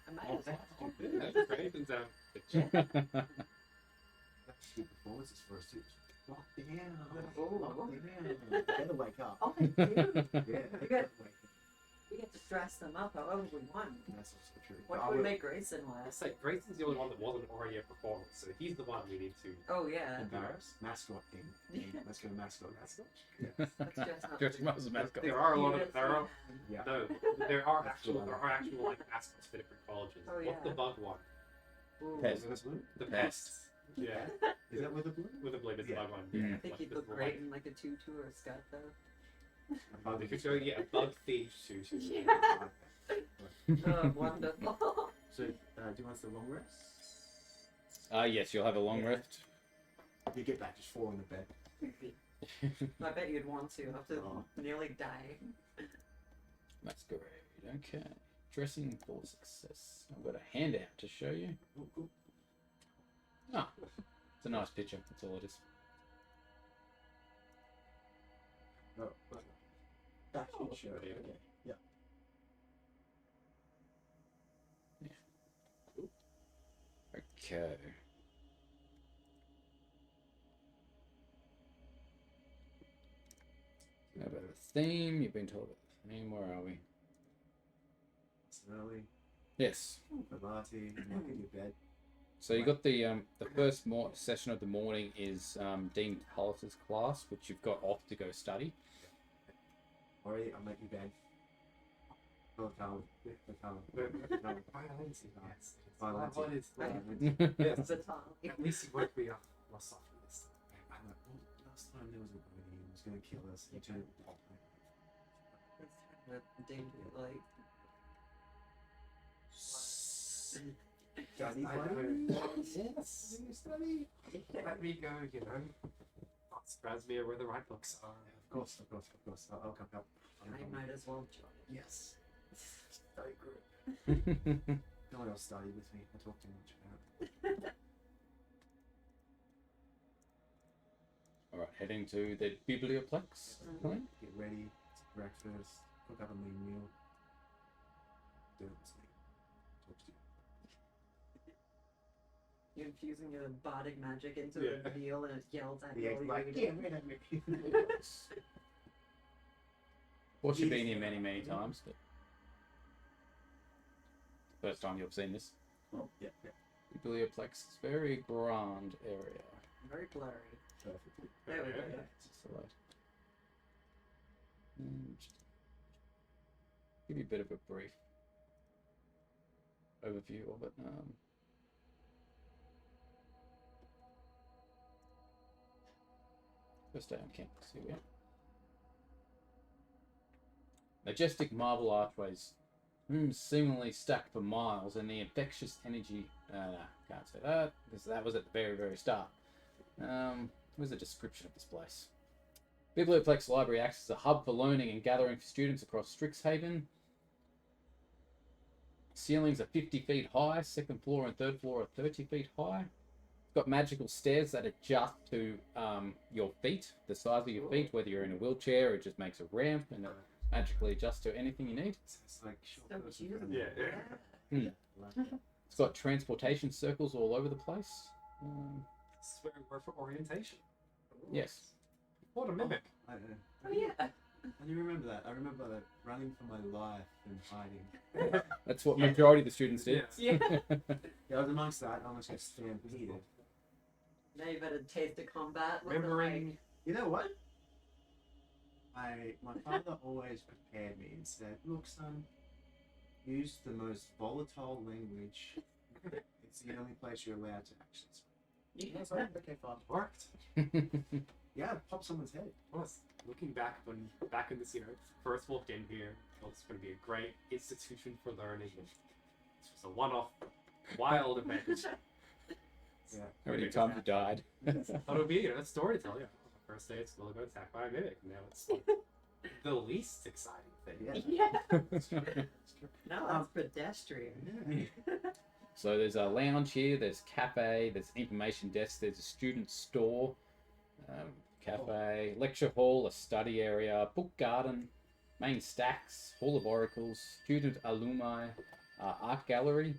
Speaker 1: I might
Speaker 4: Oh,
Speaker 1: as well.
Speaker 4: yeah, that's great. And,
Speaker 2: That's good performances for us too. Lock down.
Speaker 1: Oh.
Speaker 2: Lock down. Better wake up.
Speaker 1: Oh, dude,
Speaker 2: Yeah,
Speaker 1: You
Speaker 2: better
Speaker 1: got-
Speaker 2: wake up.
Speaker 1: we get to dress them up however we want.
Speaker 2: That's also true.
Speaker 1: What
Speaker 2: I
Speaker 1: would
Speaker 2: will-
Speaker 1: make Grayson
Speaker 4: I
Speaker 1: laugh?
Speaker 4: say Grayson's the only one that wasn't already a performer, so he's the one we need to
Speaker 1: Oh yeah,
Speaker 2: Embarrass? Mascot thing.
Speaker 1: Yeah.
Speaker 2: Let's go mascot.
Speaker 4: mascot.
Speaker 1: let's dress up.
Speaker 5: Dress him up as a mascot.
Speaker 4: There are a lot of
Speaker 1: Cutest
Speaker 4: there are
Speaker 1: man.
Speaker 2: Yeah.
Speaker 4: no there are
Speaker 2: That's
Speaker 4: actual
Speaker 2: cool.
Speaker 4: like mascots for different colleges.
Speaker 1: Oh,
Speaker 4: What's
Speaker 1: yeah.
Speaker 4: the bug one?
Speaker 1: Ooh.
Speaker 5: Pest.
Speaker 2: Is that blue?
Speaker 4: The
Speaker 5: Pest.
Speaker 4: pests. Yeah,
Speaker 2: Is that with the blue?
Speaker 4: with a blade is the
Speaker 2: Yeah.
Speaker 4: bug one.
Speaker 5: Mm.
Speaker 1: I think he'd look great in like a tutu or a skirt though.
Speaker 4: Oh, they could go a bug themed tutu.
Speaker 1: Oh, wonderful.
Speaker 2: So, do you want the long rest?
Speaker 5: Yes, you'll have a long
Speaker 1: Yeah.
Speaker 5: rest.
Speaker 2: You get back, just fall in the bed.
Speaker 1: I bet you'd want to after
Speaker 2: Oh.
Speaker 1: nearly dying.
Speaker 5: That's great. Okay. Dressing for success. I've got a handout to show you.
Speaker 2: Oh, cool.
Speaker 5: Ah, it's a nice picture. That's all it is.
Speaker 2: No, that should show.
Speaker 4: yeah.
Speaker 2: Okay. Yeah.
Speaker 5: Okay. How about the theme? You've been told about the theme. Where are we?
Speaker 2: Personality,
Speaker 5: Yes.
Speaker 2: Parvati, look at your bed.
Speaker 5: So you got the first session of the morning is Dean Hollis's class, which you've got off to go study.
Speaker 2: Ori, I'll make you bed. Oh, Talon.
Speaker 4: Violence, yes.
Speaker 2: Violence.
Speaker 4: What is
Speaker 2: Violence.
Speaker 4: Yes.
Speaker 1: Batali.
Speaker 4: At least you woke me up. More softly this time.
Speaker 2: I'm like, well, last time there was a bunny, he was going to kill us. He turned pop.
Speaker 1: Like,
Speaker 2: Study,
Speaker 4: I
Speaker 2: buddy?
Speaker 4: know. Yes.
Speaker 2: Do you study?
Speaker 4: Let me go, you know. Not surprise me where the right books are.
Speaker 2: Of course. I'll come help.
Speaker 1: I might as well join.
Speaker 2: Yes. Study group. No one else study with me. I talk too much about it.
Speaker 5: All right, heading to the Biblioplex. Right?
Speaker 2: Get ready, breakfast, cook up a mean meal. Do it with me. Talk to you.
Speaker 1: You're infusing your bardic magic into
Speaker 4: Yeah.
Speaker 1: the meal and it yells at
Speaker 2: The
Speaker 1: you.
Speaker 2: egg's
Speaker 1: while
Speaker 2: like,
Speaker 1: you're
Speaker 2: get
Speaker 1: eating.
Speaker 2: rid of me.
Speaker 5: Of course, you've been here many, many times, but first time you've seen this.
Speaker 2: Oh, yeah.
Speaker 5: Biblioplex is a very grand area.
Speaker 1: Very blurry.
Speaker 2: Perfect.
Speaker 1: There we go.
Speaker 4: Yeah.
Speaker 5: Just a lot. Just give you a bit of a brief overview of it. First day on campus, here we are. Majestic marble archways, rooms seemingly stacked for miles, and the infectious energy. No, can't say that. That was at the very, very start. Where's the description of this place? Biblioplex Library acts as a hub for learning and gathering for students across Strixhaven. Ceilings are 50 feet high, second floor and third floor are 30 feet high. It's got magical stairs that adjust to your feet, the size of your feet, whether you're in a wheelchair or it just makes a ramp and it magically adjusts to anything you need.
Speaker 2: It's like short
Speaker 1: So
Speaker 2: person
Speaker 1: cute.
Speaker 2: friendly.
Speaker 4: Yeah.
Speaker 2: Like that.
Speaker 5: It's got transportation circles all over the place.
Speaker 4: This is where we were for orientation.
Speaker 5: Yes.
Speaker 4: What a mimic.
Speaker 2: I
Speaker 1: Oh yeah.
Speaker 2: I do remember that. I remember running for my life and hiding.
Speaker 5: That's what majority of the students did.
Speaker 1: Yeah.
Speaker 2: Yeah, I was amongst that. I almost got stampeded.
Speaker 1: Now you've had a taste of combat. What's it
Speaker 4: Remembering
Speaker 2: You know what? My father always prepared me and said, "Look, son, use the most volatile language. It's the only place you're allowed to actually speak."
Speaker 1: like?
Speaker 2: I was like, "Okay, father."
Speaker 4: worked.
Speaker 2: Yeah, pop someone's head.
Speaker 4: Plus, looking back in this year, first walked in here, thought it's going to be a great institution for learning. It's just a one-off, wild event.
Speaker 2: Yeah.
Speaker 5: How many times you died?
Speaker 4: Thought it would be a story to tell. Yeah, first day at school, I got attacked by a mimic. Now it's like the least exciting thing.
Speaker 2: Yeah.
Speaker 1: Yeah. No, that's pedestrian.
Speaker 2: Yeah.
Speaker 5: So there's a lounge here, there's cafe, there's information desk, there's a student store, cafe, lecture hall, a study area, book garden, main stacks, hall of oracles, student alumni, art gallery,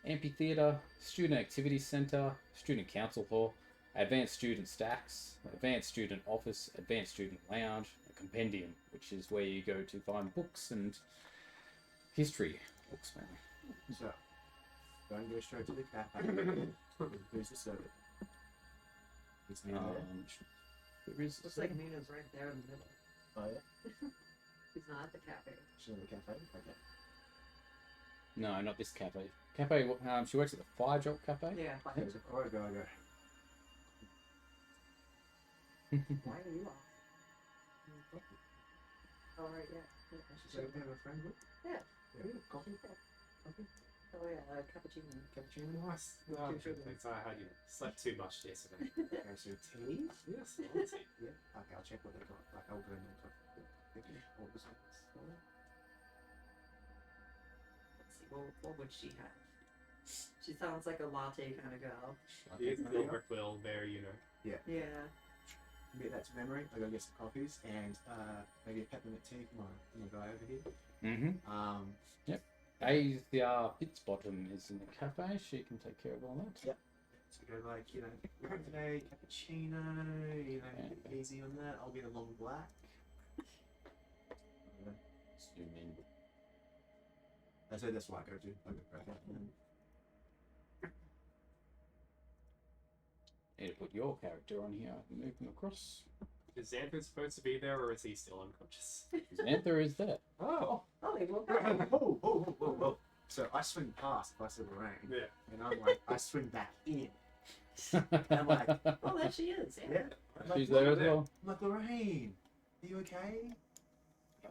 Speaker 5: amphitheater, student activity center, student council hall, advanced student stacks, advanced student office, advanced student lounge, a compendium, which is where you go to find books and history books, mainly.
Speaker 2: So, don't go straight to the cafe. Who's the server? Is Mina there?
Speaker 5: There is
Speaker 1: Looks like Mina's right there in the middle.
Speaker 2: Oh yeah?
Speaker 1: She's not at the cafe.
Speaker 2: She's in the cafe? Okay.
Speaker 5: No, not this cafe. Cafe. She works at the Fire Jolt Cafe.
Speaker 1: Yeah.
Speaker 2: Okay, so, alright, go.
Speaker 1: Why are you off? Oh, right, yeah.
Speaker 2: So you have a friend with?
Speaker 1: Yeah.
Speaker 2: Coffee?
Speaker 1: Oh, yeah, cappuccino.
Speaker 2: Cappuccino?
Speaker 4: Nice. No, thanks. I had slept too much yesterday.
Speaker 2: Okay, so tea?
Speaker 4: Yes, I want tea.
Speaker 2: Yeah. Okay, I'll check what they got. Like, I'll go in and coffee. What was it?
Speaker 1: Let's see, what would she have? She sounds like a latte kind of girl.
Speaker 4: It's Gilbert will, very, you know.
Speaker 1: Yeah.
Speaker 2: Commit that to memory. I'll go get some coffees and maybe a peppermint tea for my guy over here.
Speaker 5: Mm-hmm. Yep. Asia Fitzbottom is in the cafe. She can take care of all that.
Speaker 2: Yep. So go like, today, cappuccino, easy on that. I'll get a long black.
Speaker 5: Zoom in.
Speaker 2: That's what I go to. I go grab that.
Speaker 5: Need to put your character on here. I can move him across.
Speaker 4: Is Xanther supposed to be there, or is he still unconscious?
Speaker 5: Xanther is there.
Speaker 4: Oh.
Speaker 1: Oh, they will.
Speaker 2: Whoa. So I swing past if I see Lorraine.
Speaker 4: Yeah.
Speaker 2: And I'm like, I swing back in. I'm like,
Speaker 1: Oh, there she is.
Speaker 2: yeah. I'm like,
Speaker 5: She's there as well.
Speaker 2: I'm like, Lorraine, are you okay?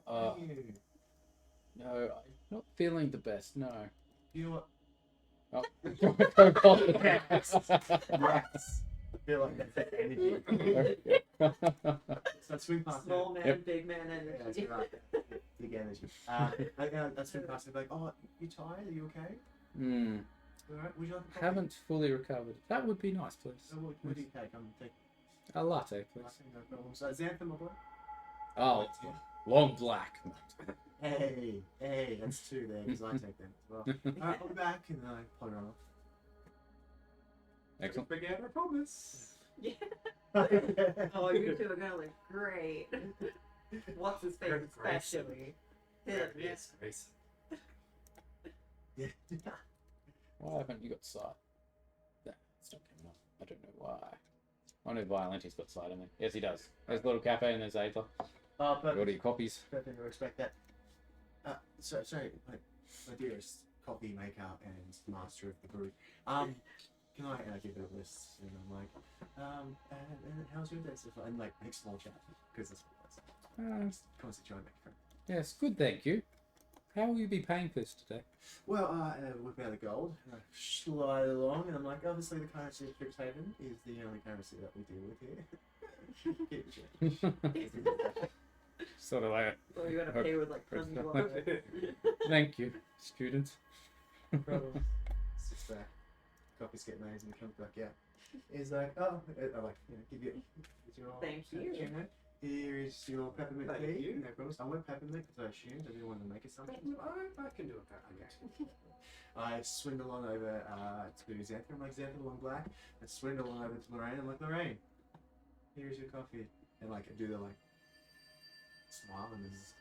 Speaker 5: Uh,
Speaker 2: Are you?
Speaker 5: no, I'm not feeling the best. No.
Speaker 2: You know what?
Speaker 5: Oh.
Speaker 2: Yes. I feel like that's that energy. So I swing past her.
Speaker 1: Small man,
Speaker 5: Yep.
Speaker 1: big man
Speaker 2: Yeah, that's
Speaker 1: energy.
Speaker 2: right. Big energy. I swing past her like, oh, you tired? Are you okay?
Speaker 5: Hmm.
Speaker 2: All right. Would you like a coffee?
Speaker 5: Haven't fully recovered. That would be nice, please.
Speaker 2: So what do you take? I'm take.
Speaker 5: A latte, please.
Speaker 2: No problem. So Xanther, my boy.
Speaker 5: Oh, long black.
Speaker 2: Hey, that's two there because I take them as well. Alright, I'll be back and then I pull her off.
Speaker 5: Excellent.
Speaker 4: Forget our promise.
Speaker 1: Yeah. Oh, you two are gonna look great. What's his face,
Speaker 4: Greg Grayson.
Speaker 1: especially? Him, yeah.
Speaker 4: Yes, Grace.
Speaker 2: Yeah.
Speaker 5: Why haven't you got sight? That's not coming up. I don't know why. I know Violente's got sight in there. Yes, he does. There's a little cafe and there's Adler.
Speaker 2: Oh,
Speaker 5: What are your copies?
Speaker 2: perfect. I respect that. Sorry, my dearest coffee maker and master of the brew. Can I give it a list? And I'm like, and how's your day so far? And like, make small chat because that's what it was. Constantly trying to make a friend.
Speaker 5: Yes, good, thank you. How will you be paying for this today?
Speaker 2: Well, whip out the gold, and I slide along, and I'm like, obviously the currency of Strixhaven is the only currency that we deal with here. Keep it
Speaker 5: Sort of like,
Speaker 1: Or you're gonna pay with like tons of water.
Speaker 5: thank you, student.
Speaker 2: problem. It's just copies get made and it comes back out. It's like, oh, I like, give you. Here's your
Speaker 1: Thank you.
Speaker 2: cappuccino. Here is your peppermint
Speaker 4: Thank
Speaker 2: tea.
Speaker 4: you.
Speaker 2: No problem. I went peppermint because I assumed I didn't want to make assumptions.
Speaker 4: I can do it better.
Speaker 2: I swindle on over to Xanther. I'm like, Xanther, long black. I swindle on over to Lorraine. I'm like, Lorraine, here's your coffee. And like, I do the like smile and this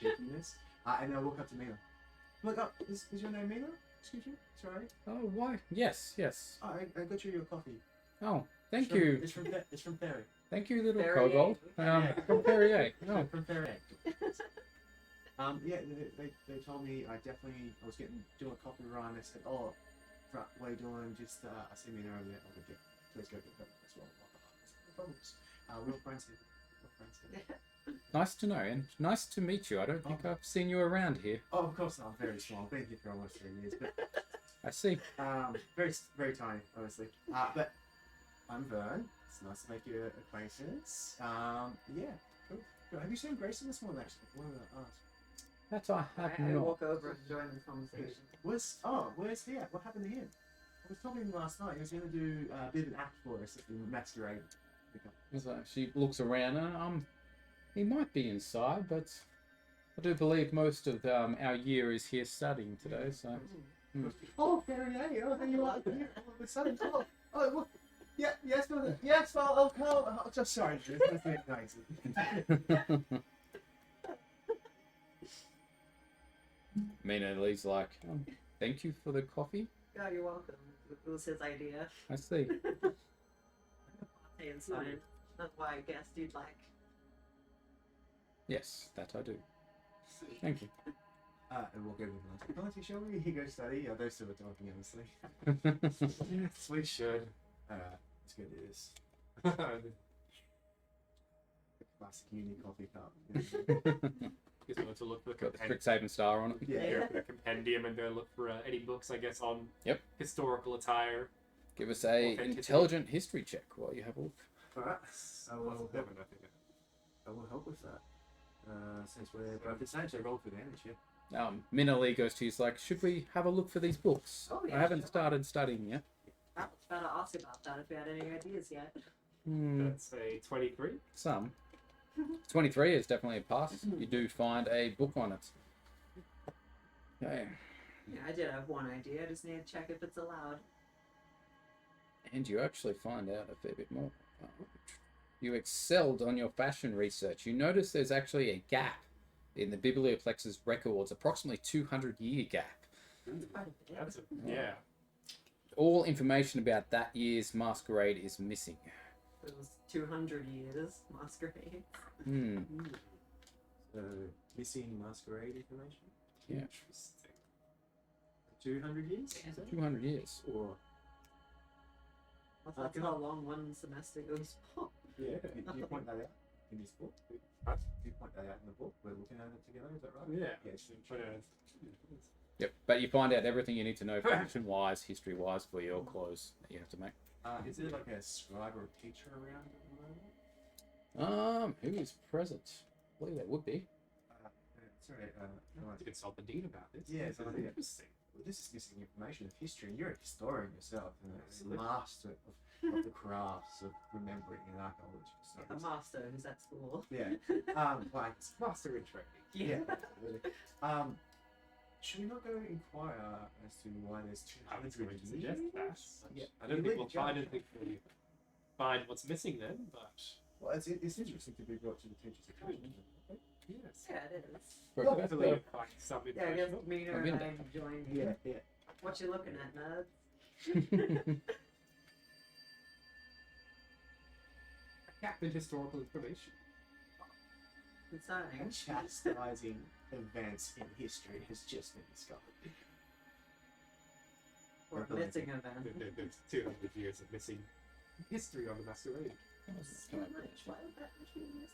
Speaker 2: cheekiness. And I walk up to Mina. I'm like, oh, is your name Mina? Excuse me? Sorry.
Speaker 5: Oh, why? Yes.
Speaker 2: Oh, I got you your coffee.
Speaker 5: Oh, thank
Speaker 2: It's from-
Speaker 5: you.
Speaker 2: It's from Ferry.
Speaker 5: Thank you, little
Speaker 1: Perrier.
Speaker 5: kobold. From Perrier. Oh.
Speaker 2: From Ferry. Yeah, they told me I was doing a coffee run. They said, oh, what are you doing? Just I see Mina over there. Please go get that as well. No problems. Real friends here. Real friends here.
Speaker 5: Nice to know, and nice to meet you. I don't think I've seen you around here.
Speaker 2: Oh, of course not. I'm very small. I've been here for almost 3 years, but
Speaker 5: I see.
Speaker 2: very tiny, obviously. But I'm Vern. It's nice to make your acquaintance. Yeah, cool. Have you seen Grayson this morning? Actually, I wanted to ask.
Speaker 5: That I have
Speaker 1: I
Speaker 5: not.
Speaker 1: walk over and join the conversation.
Speaker 2: Where's he at? What happened to him? I was talking to him last night. He was going to do a bit of an act for us at the masquerade.
Speaker 5: So she looks around and he might be inside, but I do believe most of our year is here studying today. So
Speaker 2: Oh, Karen, oh, there you are. Here, all of a sudden, well, yeah, yes, well, I'll come. Oh, just sorry, Drew. That's very nice.
Speaker 5: Mina Lee's like, thank you for the coffee.
Speaker 1: Oh, you're welcome. It was his idea.
Speaker 5: I see.
Speaker 1: Hey, it's fine. That's why I guessed you'd like.
Speaker 5: Yes, that I do. Thank you.
Speaker 2: And we'll go with Monty, shall we? He goes study. Oh, those two are talking, honestly.
Speaker 4: Yes, we should.
Speaker 2: Let's go do this. Classic uni coffee cup.
Speaker 4: Just wanted to look for the
Speaker 5: Got the Strixhaven star on it.
Speaker 2: Yeah.
Speaker 4: for the compendium and go look for any books, I guess, on
Speaker 5: Yep.
Speaker 4: historical attire.
Speaker 5: Give us a
Speaker 4: Authenticity.
Speaker 5: intelligent history check while you have a look.
Speaker 2: Alright. I will help with that. Since we're both the same, so roll for damage, yeah.
Speaker 5: Mina Lee goes to you, like, should we have a look for these books?
Speaker 1: Oh, yeah,
Speaker 5: I haven't
Speaker 1: sure.
Speaker 5: started studying yet.
Speaker 1: I was about to ask about that if you had any ideas yet.
Speaker 4: Let's say 23.
Speaker 5: Some. 23 is definitely a pass. You do find a book on it. Okay.
Speaker 1: Yeah, I did have one idea. I just need to check if it's allowed.
Speaker 5: And you actually find out a fair bit more. You excelled on your fashion research. You notice there's actually a gap in the Biblioplex's records, approximately 200-year gap.
Speaker 1: That's quite a bit.
Speaker 4: That's yeah.
Speaker 5: All information about that year's masquerade is missing.
Speaker 1: It was 200 years masquerade.
Speaker 2: So, missing masquerade information?
Speaker 5: Yeah.
Speaker 4: Interesting.
Speaker 2: 200 years?
Speaker 1: Yeah.
Speaker 2: Is that?
Speaker 5: 200 years.
Speaker 2: Or,
Speaker 1: That's how long one semester goes for.
Speaker 2: yeah, do you point that out in this book?
Speaker 4: What?
Speaker 2: Do you point that out in the book? We're looking at it together, is that right?
Speaker 4: Yeah.
Speaker 2: Yeah, it's
Speaker 5: Yep. But you find out everything you need to know fashion-wise, history-wise for your clothes that you have to make.
Speaker 2: Is there like a scribe or a teacher around at the moment?
Speaker 5: Who is present? I believe there would be.
Speaker 2: Sorry,
Speaker 4: I have to consult the dean about this.
Speaker 2: Yeah,
Speaker 4: This is
Speaker 2: so yeah.
Speaker 4: interesting.
Speaker 2: well, this is missing information of history, and you're a historian yourself, and a
Speaker 4: Absolutely.
Speaker 2: master of the crafts of remembering and archaeology. So
Speaker 1: A master who's at school.
Speaker 2: yeah, like
Speaker 4: Master in training.
Speaker 2: yeah, absolutely. Should we not go inquire as to why there's
Speaker 4: I was
Speaker 2: 200
Speaker 4: going to
Speaker 2: years?
Speaker 4: suggest that.
Speaker 2: Yeah.
Speaker 4: I don't
Speaker 2: You
Speaker 4: think
Speaker 2: lead
Speaker 4: we'll
Speaker 2: the
Speaker 4: find
Speaker 2: charge.
Speaker 4: anything for you. Find what's missing then, but
Speaker 2: Well, it's interesting to be brought to the teacher's attention.
Speaker 4: yes.
Speaker 1: Yeah, it is.
Speaker 4: Hopefully you'll find some
Speaker 1: Yeah, I guess
Speaker 4: information.
Speaker 1: Mina
Speaker 5: I'm in
Speaker 1: and
Speaker 5: there.
Speaker 1: I joined.
Speaker 2: Yeah, yeah.
Speaker 1: What you looking at, nerds?
Speaker 4: A gap in historical information.
Speaker 1: Concerning.
Speaker 2: Chastising events in history has just been discovered.
Speaker 1: Or missing event.
Speaker 4: There's 200 years of missing history on the masquerade.
Speaker 1: So much. Why would that much be missing?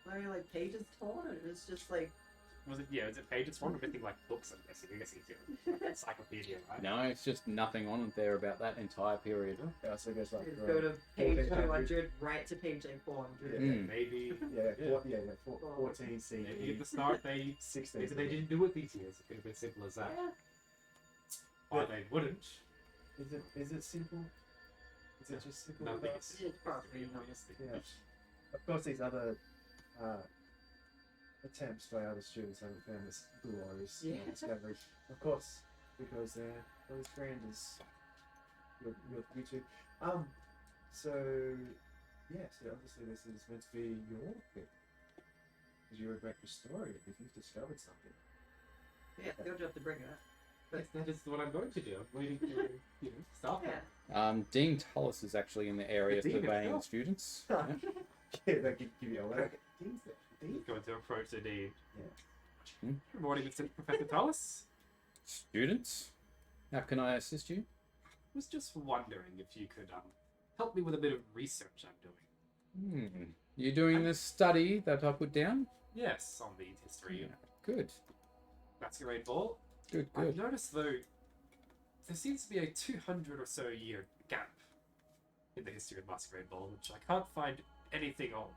Speaker 1: Why are like pages torn? It was just like
Speaker 4: Was it pages torn or anything like books? I'm guessing. I'm guessing it's an encyclopedia, right?
Speaker 5: No, it's just nothing on there about that entire period.
Speaker 2: Yeah, so it goes like
Speaker 1: you go to page
Speaker 2: 1400.
Speaker 1: 200, right to page like 400.
Speaker 2: Yeah.
Speaker 4: Maybe.
Speaker 2: Yeah, 14 CE.
Speaker 4: Maybe at the start they
Speaker 2: 16.
Speaker 4: maybe they didn't do it these years. It could have been simple as that.
Speaker 1: Yeah.
Speaker 4: Why they wouldn't?
Speaker 2: Is it simple? Is it just simple?
Speaker 4: No, I think
Speaker 2: enough?
Speaker 1: It's probably not.
Speaker 2: Yeah. Of course, these other attempts by other students haven't found this glorious
Speaker 1: Yeah.
Speaker 2: discovery. Of course, because they're not as grand as you two. So, yeah, so obviously this is meant to be your thing. Because you're a great historian if you've discovered something.
Speaker 1: Yeah, you'll have to bring it up.
Speaker 4: Yes, that is what I'm going to do. I'm waiting for staff.
Speaker 1: Yeah.
Speaker 5: Dean Tullis is actually in the area
Speaker 2: The dean
Speaker 5: surveying the
Speaker 2: himself?
Speaker 5: students. Yeah.
Speaker 2: Yeah, they could give you a letter. Dean's there. Dean?
Speaker 4: Going to approach the dean.
Speaker 2: Yeah.
Speaker 4: Good morning, Mr. Professor Tullis.
Speaker 5: Students, how can I assist you?
Speaker 4: Was just wondering if you could help me with a bit of research I'm doing.
Speaker 5: You doing this study that I put down?
Speaker 4: Yes, on the history of
Speaker 5: Good,
Speaker 4: Masquerade Ball.
Speaker 5: good,
Speaker 4: I've
Speaker 5: good.
Speaker 4: noticed though, there seems to be a 200 or so year gap in the history of Masquerade Ball, which I can't find anything on.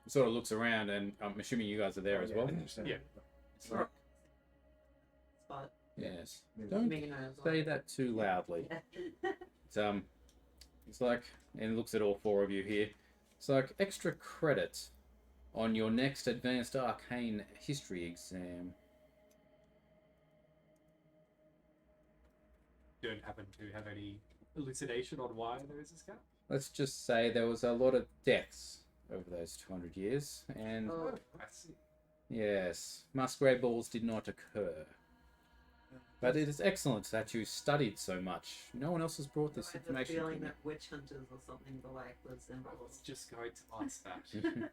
Speaker 5: Sort of looks around, and I'm assuming you guys are there as well.
Speaker 4: Yeah.
Speaker 2: It's like,
Speaker 1: Spot.
Speaker 5: Yes.
Speaker 2: Yeah.
Speaker 5: Don't
Speaker 1: Making a noise.
Speaker 5: say that too loudly. It's like, and looks at all four of you here. It's like extra credit on your next advanced arcane history exam.
Speaker 4: Don't happen to have any elucidation on why there is this gap?
Speaker 5: Let's just say there was a lot of deaths over those 200 years, and
Speaker 1: Oh.
Speaker 4: I see.
Speaker 5: yes, masquerade balls did not occur. But it is excellent that you studied so much. No one else has brought this
Speaker 1: I had the
Speaker 5: information to
Speaker 1: feeling
Speaker 5: me.
Speaker 1: that witch hunters or something the like was
Speaker 4: I was
Speaker 1: involved.
Speaker 4: just going to ask that.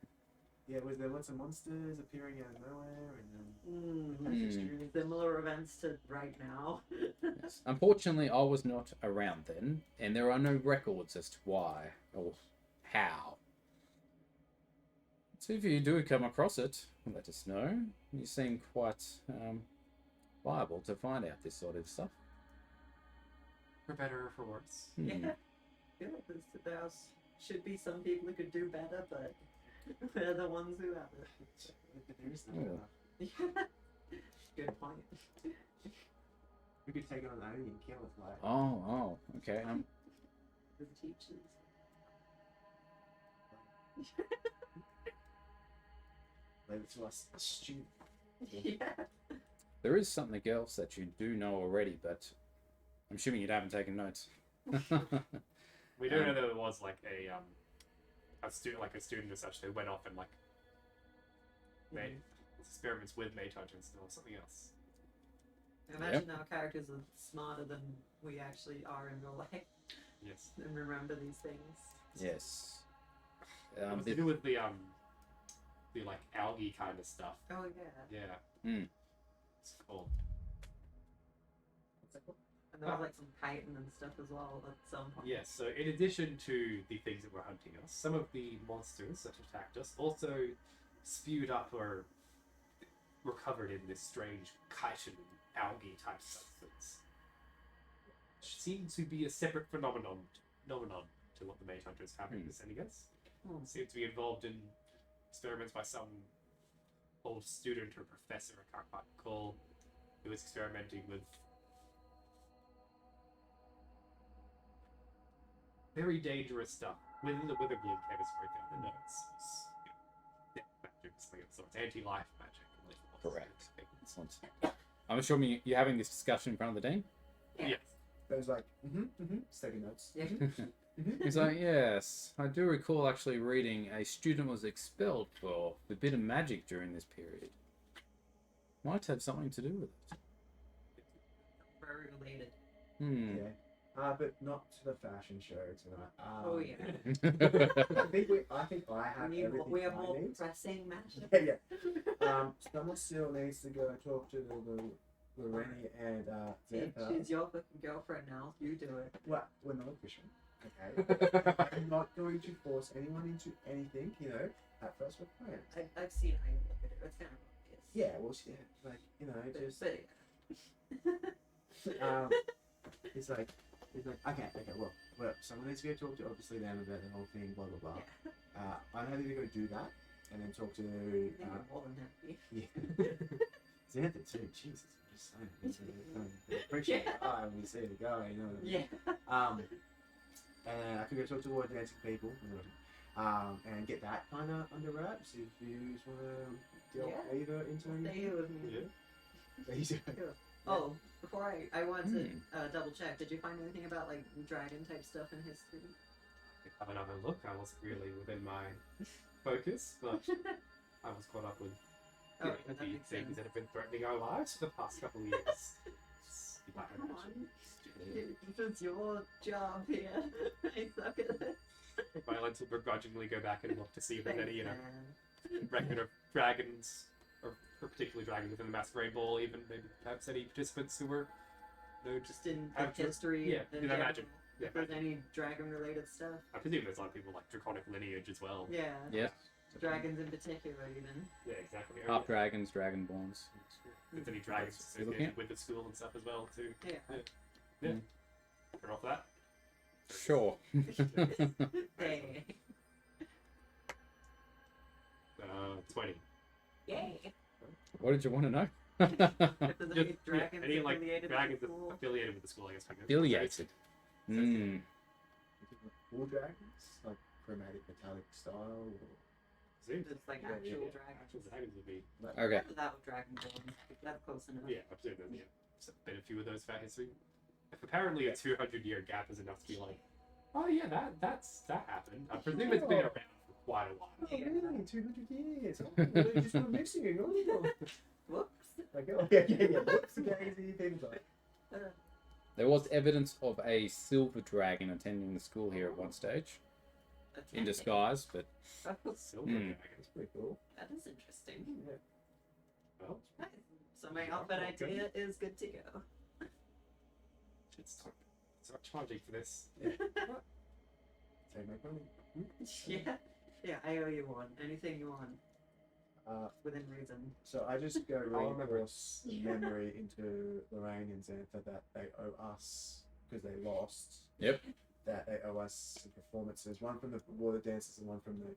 Speaker 2: yeah, was there lots of monsters appearing out of nowhere and
Speaker 1: Mm. Similar events to right now.
Speaker 5: Yes. Unfortunately, I was not around then, and there are no records as to why or how. So if you do come across it, let us know. You seem quite liable to find out this sort of stuff.
Speaker 4: For better or for worse.
Speaker 1: Yeah. I feel like there should be some people who could do better, but we're the ones who have it.
Speaker 2: but there is no
Speaker 5: Yeah.
Speaker 1: Good point.
Speaker 2: We could take it on Oni and kill it, like.
Speaker 5: Oh, okay.
Speaker 1: The teachers.
Speaker 2: Leave it to us, student.
Speaker 1: Yeah.
Speaker 5: There is something else that you do know already, but I'm assuming you haven't taken notes.
Speaker 4: We don't know that there was like a student or such that went off and like made experiments with mage hunters or something else.
Speaker 1: I imagine our characters are smarter than we actually are in real life
Speaker 4: Yes.
Speaker 1: and remember these things.
Speaker 5: Yes.
Speaker 4: It was to do with the like algae kind of stuff.
Speaker 1: Oh yeah.
Speaker 4: Yeah.
Speaker 5: Hmm.
Speaker 4: It's cool.
Speaker 1: And there was like some chitin and stuff as well at some point.
Speaker 4: Yes, so in addition to the things that were hunting us, some of the monsters that attacked us also spewed up or were covered in this strange chitin algae type substance. Which seemed to be a separate phenomenon to what the mage hunters have been sending us. Seemed to be involved in experiments by some old student or professor, I can't quite recall, who was experimenting with very dangerous stuff within the Witherbloom chemistry down the notes. Magic, something of the sort. Anti-life magic.
Speaker 5: Correct. Excellent. I'm assuming you're having this discussion in front of the dean?
Speaker 4: Yes.
Speaker 2: It was like, just taking notes.
Speaker 1: Yeah.
Speaker 5: He's like, yes, I do recall actually reading a student was expelled for forbidden magic during this period. Might have something to do with it.
Speaker 1: Very related.
Speaker 2: Yeah. But not to the fashion show tonight.
Speaker 1: Oh yeah.
Speaker 2: I think I have everything
Speaker 1: We have
Speaker 2: I
Speaker 1: more
Speaker 2: need.
Speaker 1: pressing magic.
Speaker 2: Yeah. Someone still needs to go talk to the Rennie and Zephyr.
Speaker 1: She's your fucking girlfriend now. You do it.
Speaker 2: Well, we're not official. Okay. I'm not going to force anyone into anything, at first we're friends.
Speaker 1: I've seen how you look at it. It's kind of obvious.
Speaker 2: Yeah, well, just. He's like, okay, well, someone needs to go talk to obviously them about the whole thing, blah, blah, blah.
Speaker 1: Yeah.
Speaker 2: I'm happy to go do that, and then talk to,
Speaker 1: I'm more than happy.
Speaker 2: yeah. Xantha too, Jesus, I'm just saying. I appreciate it. When you see the guy,
Speaker 1: Yeah.
Speaker 2: And then I could go talk to all the dancing people, and get that kind of under wraps if you just want to deal Ava into
Speaker 1: Stay
Speaker 2: anything.
Speaker 1: here with me.
Speaker 2: Yeah. Easy.
Speaker 1: Oh, before I wanted to double check, did you find anything about like dragon type stuff in history?
Speaker 4: Have another look. I wasn't really within my focus, but I was caught up with
Speaker 1: Oh,
Speaker 4: the
Speaker 1: that makes
Speaker 4: things
Speaker 1: sense.
Speaker 4: that have been threatening our lives for the past couple of years. You might
Speaker 1: Come
Speaker 4: imagine.
Speaker 1: on. It's your job here. I suck at it.
Speaker 4: Violence will begrudgingly go back and look to see if there's any,
Speaker 1: Man.
Speaker 4: record of dragons, or particularly dragons within the Masquerade Ball, even maybe perhaps any participants who were, just
Speaker 1: Just in
Speaker 4: have
Speaker 1: history.
Speaker 4: yeah,
Speaker 1: in
Speaker 4: in
Speaker 1: general.
Speaker 4: Imagine. Yeah,
Speaker 1: If there's any dragon related stuff.
Speaker 4: I presume there's a lot of people like draconic lineage as well.
Speaker 1: Yeah.
Speaker 5: Yeah.
Speaker 1: Dragons in particular, even.
Speaker 4: Yeah, exactly.
Speaker 5: Half dragons, dragonborns.
Speaker 4: If there's any dragons
Speaker 5: That's what you're looking
Speaker 4: associated with the school and stuff as well too.
Speaker 1: Yeah.
Speaker 4: Yeah. Turn off that.
Speaker 5: Sure.
Speaker 1: Hey.
Speaker 4: 20.
Speaker 1: Yay!
Speaker 5: What did you want to know?
Speaker 1: If there's any
Speaker 4: Just,
Speaker 1: dragons
Speaker 4: any like
Speaker 1: affiliated
Speaker 4: dragons
Speaker 1: with the school.
Speaker 4: affiliated with the school, I guess.
Speaker 5: Affiliated. Hmm.
Speaker 2: Full dragons, like chromatic metallic style.
Speaker 4: Presume
Speaker 1: It's like
Speaker 2: Yeah, yeah,
Speaker 1: actual
Speaker 2: yeah.
Speaker 1: dragons.
Speaker 4: actual dragons would be.
Speaker 5: Okay.
Speaker 1: That with dragon bones. That's close enough.
Speaker 4: Yeah, I presume there's been a few of those throughout history. If apparently a 200-year gap is enough to be like, oh yeah, that happened. I presume it's been around for quite a while.
Speaker 2: Oh, really? 200 years? Oh, they just were missing. Oh.
Speaker 1: Whoops.
Speaker 2: Like, oh, yeah. Whoops, daisy, things like
Speaker 5: There was evidence of a silver dragon attending the school here at one stage, in disguise, but
Speaker 4: Silver
Speaker 5: Hmm.
Speaker 4: dragons.
Speaker 2: That's pretty cool.
Speaker 1: That is interesting.
Speaker 2: Yeah.
Speaker 4: Well,
Speaker 1: Nice. So my outfit idea is good to go.
Speaker 4: it's not charging for this.
Speaker 2: Take my money.
Speaker 1: Yeah. Yeah, I owe you one. Anything you want, within reason.
Speaker 2: So I just go
Speaker 4: remember.
Speaker 2: reinforce memory into Lorraine and Xantha that they owe us, because they lost.
Speaker 5: Yep.
Speaker 2: That they owe us some performances, one from the water dances and one from the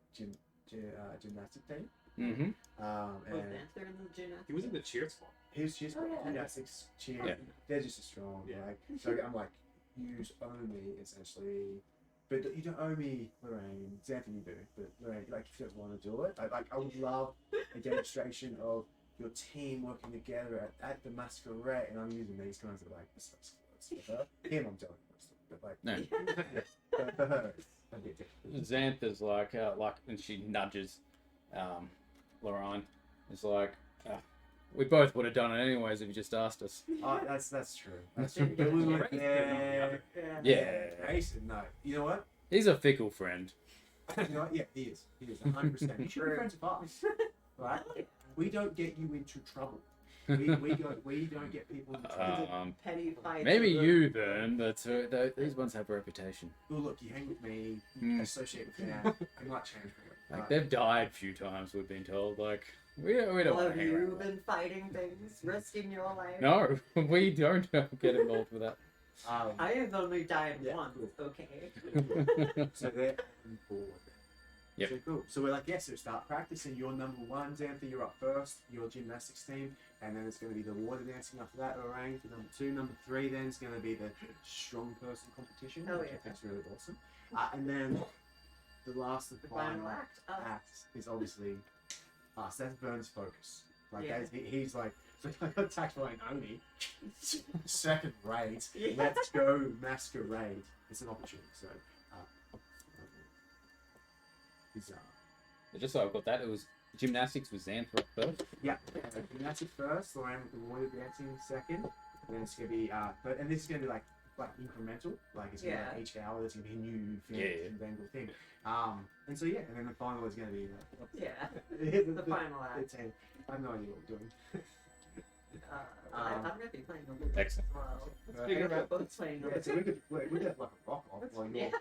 Speaker 2: gymnastic team.
Speaker 5: mm-hmm.
Speaker 1: Was
Speaker 2: And
Speaker 1: Dancer in the gymnastics?
Speaker 4: He was in the cheer squad.
Speaker 2: he was just
Speaker 1: Oh, yeah.
Speaker 2: gymnastics, cheer.
Speaker 5: Yeah.
Speaker 2: They're just as strong.
Speaker 4: Yeah.
Speaker 2: Like, so I'm like, you owe me essentially. But you don't owe me, Lorraine. Xantha, you do. But Lorraine, like, if you don't want to do it, I would love a demonstration of your team working together at the masquerade. And I'm using these kinds of like words for her. Him, I'm telling you, but like,
Speaker 5: No.
Speaker 2: for her, a bit different.
Speaker 5: Xantha's like, and she nudges Lorraine. It's like, we both would have done it anyways if you just asked us.
Speaker 2: Oh, that's true. That's
Speaker 1: Yeah.
Speaker 2: true. But we were
Speaker 4: Right.
Speaker 2: there.
Speaker 5: Yeah.
Speaker 2: Mason, no. You know what?
Speaker 5: He's a fickle friend.
Speaker 2: You know what? Yeah, he is. He is 100%. He should be friends with us, right? We don't get you into trouble. We don't get people into trouble.
Speaker 1: Petty fights.
Speaker 5: Maybe
Speaker 1: over-
Speaker 5: you, Vern, but these ones have a reputation.
Speaker 2: Well, look, you hang with me,
Speaker 5: Mm.
Speaker 2: you associate with me now. I might change for it.
Speaker 5: Like, they've died a few times, we've been told. Like, we don't
Speaker 1: Well,
Speaker 5: want
Speaker 1: have
Speaker 5: to hang
Speaker 1: you
Speaker 5: around.
Speaker 1: been fighting things, risking your life?
Speaker 5: No, we don't get involved with that.
Speaker 1: I have only died
Speaker 2: Yeah,
Speaker 1: once,
Speaker 2: cool.
Speaker 1: okay?
Speaker 2: So they're on board.
Speaker 5: Yep.
Speaker 2: So cool. So we're like, yes, so start practicing. You're number one, Xantha, you're up first, your gymnastics team, and then it's going to be the water dancing after that, Lorraine for number two. Number three then is going to be the strong person competition,
Speaker 1: Oh,
Speaker 2: which
Speaker 1: yeah.
Speaker 2: I think is really awesome. And then the last and
Speaker 1: The final act.
Speaker 2: act is obviously us. That's Burns' focus. Like,
Speaker 1: Yeah.
Speaker 2: he's like, so I got attacked by an Oni. Second rate.
Speaker 1: Yeah.
Speaker 2: Let's go masquerade. It's an opportunity. So, bizarre.
Speaker 5: Just so I've got that, it was gymnastics with Xantha up first.
Speaker 2: Yeah, gymnastics first, Lorraine with the water dancing second. And then it's gonna be and this is gonna be like incremental. Like it's gonna be like each hour there's gonna be a new thing,
Speaker 5: Yeah.
Speaker 2: new angle thing. And so yeah, and then the final is gonna be
Speaker 1: Yeah,
Speaker 2: the
Speaker 1: final act.
Speaker 2: It's I have no idea what we're doing.
Speaker 1: I'm gonna be playing the lute
Speaker 5: Excellent.
Speaker 1: as well.
Speaker 4: Let's figure
Speaker 1: We're
Speaker 4: out.
Speaker 1: both playing the
Speaker 2: Yeah,
Speaker 1: lute.
Speaker 2: so we could like a rock off while you're
Speaker 1: Yeah.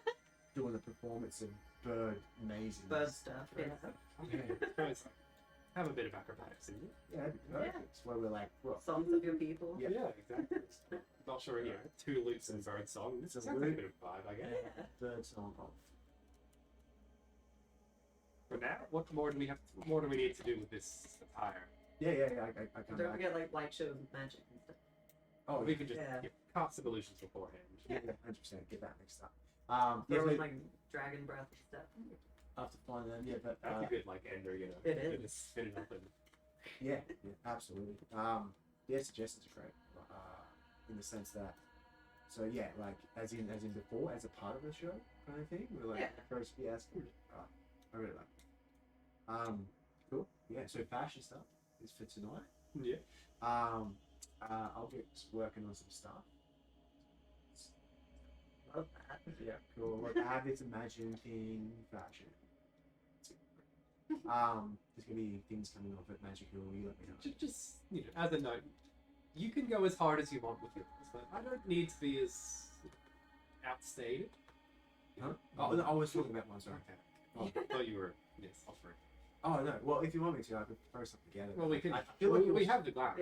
Speaker 2: doing the performance of bird amazing.
Speaker 1: Bird stuff, yeah.
Speaker 4: Have a bit of acrobatics in you.
Speaker 2: Yeah, that'd be perfect. It's where we're like, well,
Speaker 1: Songs of your people.
Speaker 2: Yeah.
Speaker 4: Exactly. Not sure, you know, two loops and bird song. This
Speaker 2: It's a
Speaker 4: sounds like a
Speaker 2: loop.
Speaker 4: bit of a vibe, I guess.
Speaker 1: Yeah.
Speaker 2: bird song off.
Speaker 4: For now, what more do we have? What more do we need to do with this attire?
Speaker 2: Yeah, I come
Speaker 1: Don't
Speaker 2: back.
Speaker 1: forget like light shows with magic and stuff.
Speaker 2: Oh,
Speaker 4: We could just
Speaker 1: Yeah.
Speaker 4: cast some illusions beforehand.
Speaker 2: yeah, 100%. Get that mixed up.
Speaker 1: Throw
Speaker 2: Yeah,
Speaker 1: in
Speaker 2: so
Speaker 1: like dragon breath and stuff.
Speaker 2: after finding them, yeah, but
Speaker 4: That's a good like ender, you know.
Speaker 1: It
Speaker 4: you
Speaker 1: is.
Speaker 4: Just spin it up and
Speaker 2: yeah, absolutely. Yeah, suggestions are great. In the sense that, so yeah, like as in before, as a part of the show kind of thing. We're like
Speaker 1: Yeah.
Speaker 2: first, yeah, that's good. I really like it. Cool. Yeah, so fashion stuff is for tonight.
Speaker 4: yeah.
Speaker 2: I'll get working on some stuff.
Speaker 1: Love that.
Speaker 2: Yeah, cool. Like I have this Imagine thing fashion. There's gonna be things coming off at Magical. You let me know.
Speaker 4: Just you know, as a note, you can go as hard as you want with yours, but I don't need to be as outstayed.
Speaker 2: Huh? Oh, no, I was talking about one. Sorry.
Speaker 4: Oh, I thought you were offering.
Speaker 2: Oh no. Well, if you want me to, I could throw something together.
Speaker 4: Well, we can.
Speaker 2: I feel like
Speaker 4: we
Speaker 2: you're,
Speaker 4: have the glass.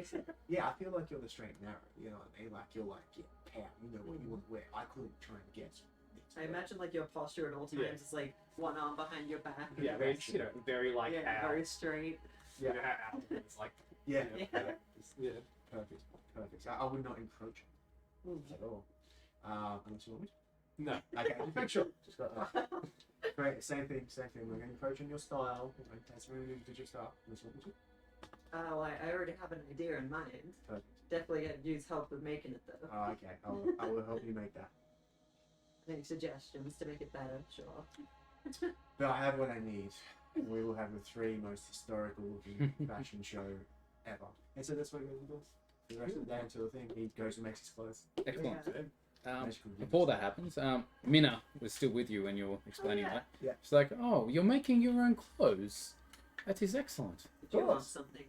Speaker 2: Yeah, I feel like you're the straight and narrow. You know what I mean? Like you're like, yeah, pow. You know what you want to wear. I couldn't try and guess this.
Speaker 1: I imagine like your posture at all times
Speaker 4: Yeah.
Speaker 1: is like one arm behind your back.
Speaker 4: Yeah, very, very like
Speaker 1: yeah,
Speaker 4: how,
Speaker 1: very straight.
Speaker 4: you know, how it's like,
Speaker 2: Yeah.
Speaker 1: Yeah.
Speaker 4: yeah.
Speaker 2: Perfect. Perfect. I would not encroach
Speaker 1: Mm.
Speaker 2: at all. Unless you want me to.
Speaker 4: No.
Speaker 2: Okay, just make sure. Just got that. Great. Same thing. We're going to encroach on your style. Okay, that's really good. Your style. Unless you want me to.
Speaker 1: Well, I already have an idea in mind.
Speaker 2: Perfect.
Speaker 1: Definitely use help with making it though.
Speaker 2: Oh, okay. I will help you make that.
Speaker 1: Any suggestions to make it better? Sure.
Speaker 2: But I have what I need. We will have the 3 most historical looking fashion show ever. And so that's what he goes and does. The rest of the day until the thing, he goes and makes his clothes.
Speaker 5: Excellent.
Speaker 1: Yeah.
Speaker 2: Magical
Speaker 5: Before that happens, Minna was still with you when you were explaining
Speaker 1: yeah.
Speaker 5: that.
Speaker 2: Yeah.
Speaker 5: She's like, "Oh, you're making your own clothes. That is excellent."
Speaker 1: Did you want
Speaker 2: course.
Speaker 1: something?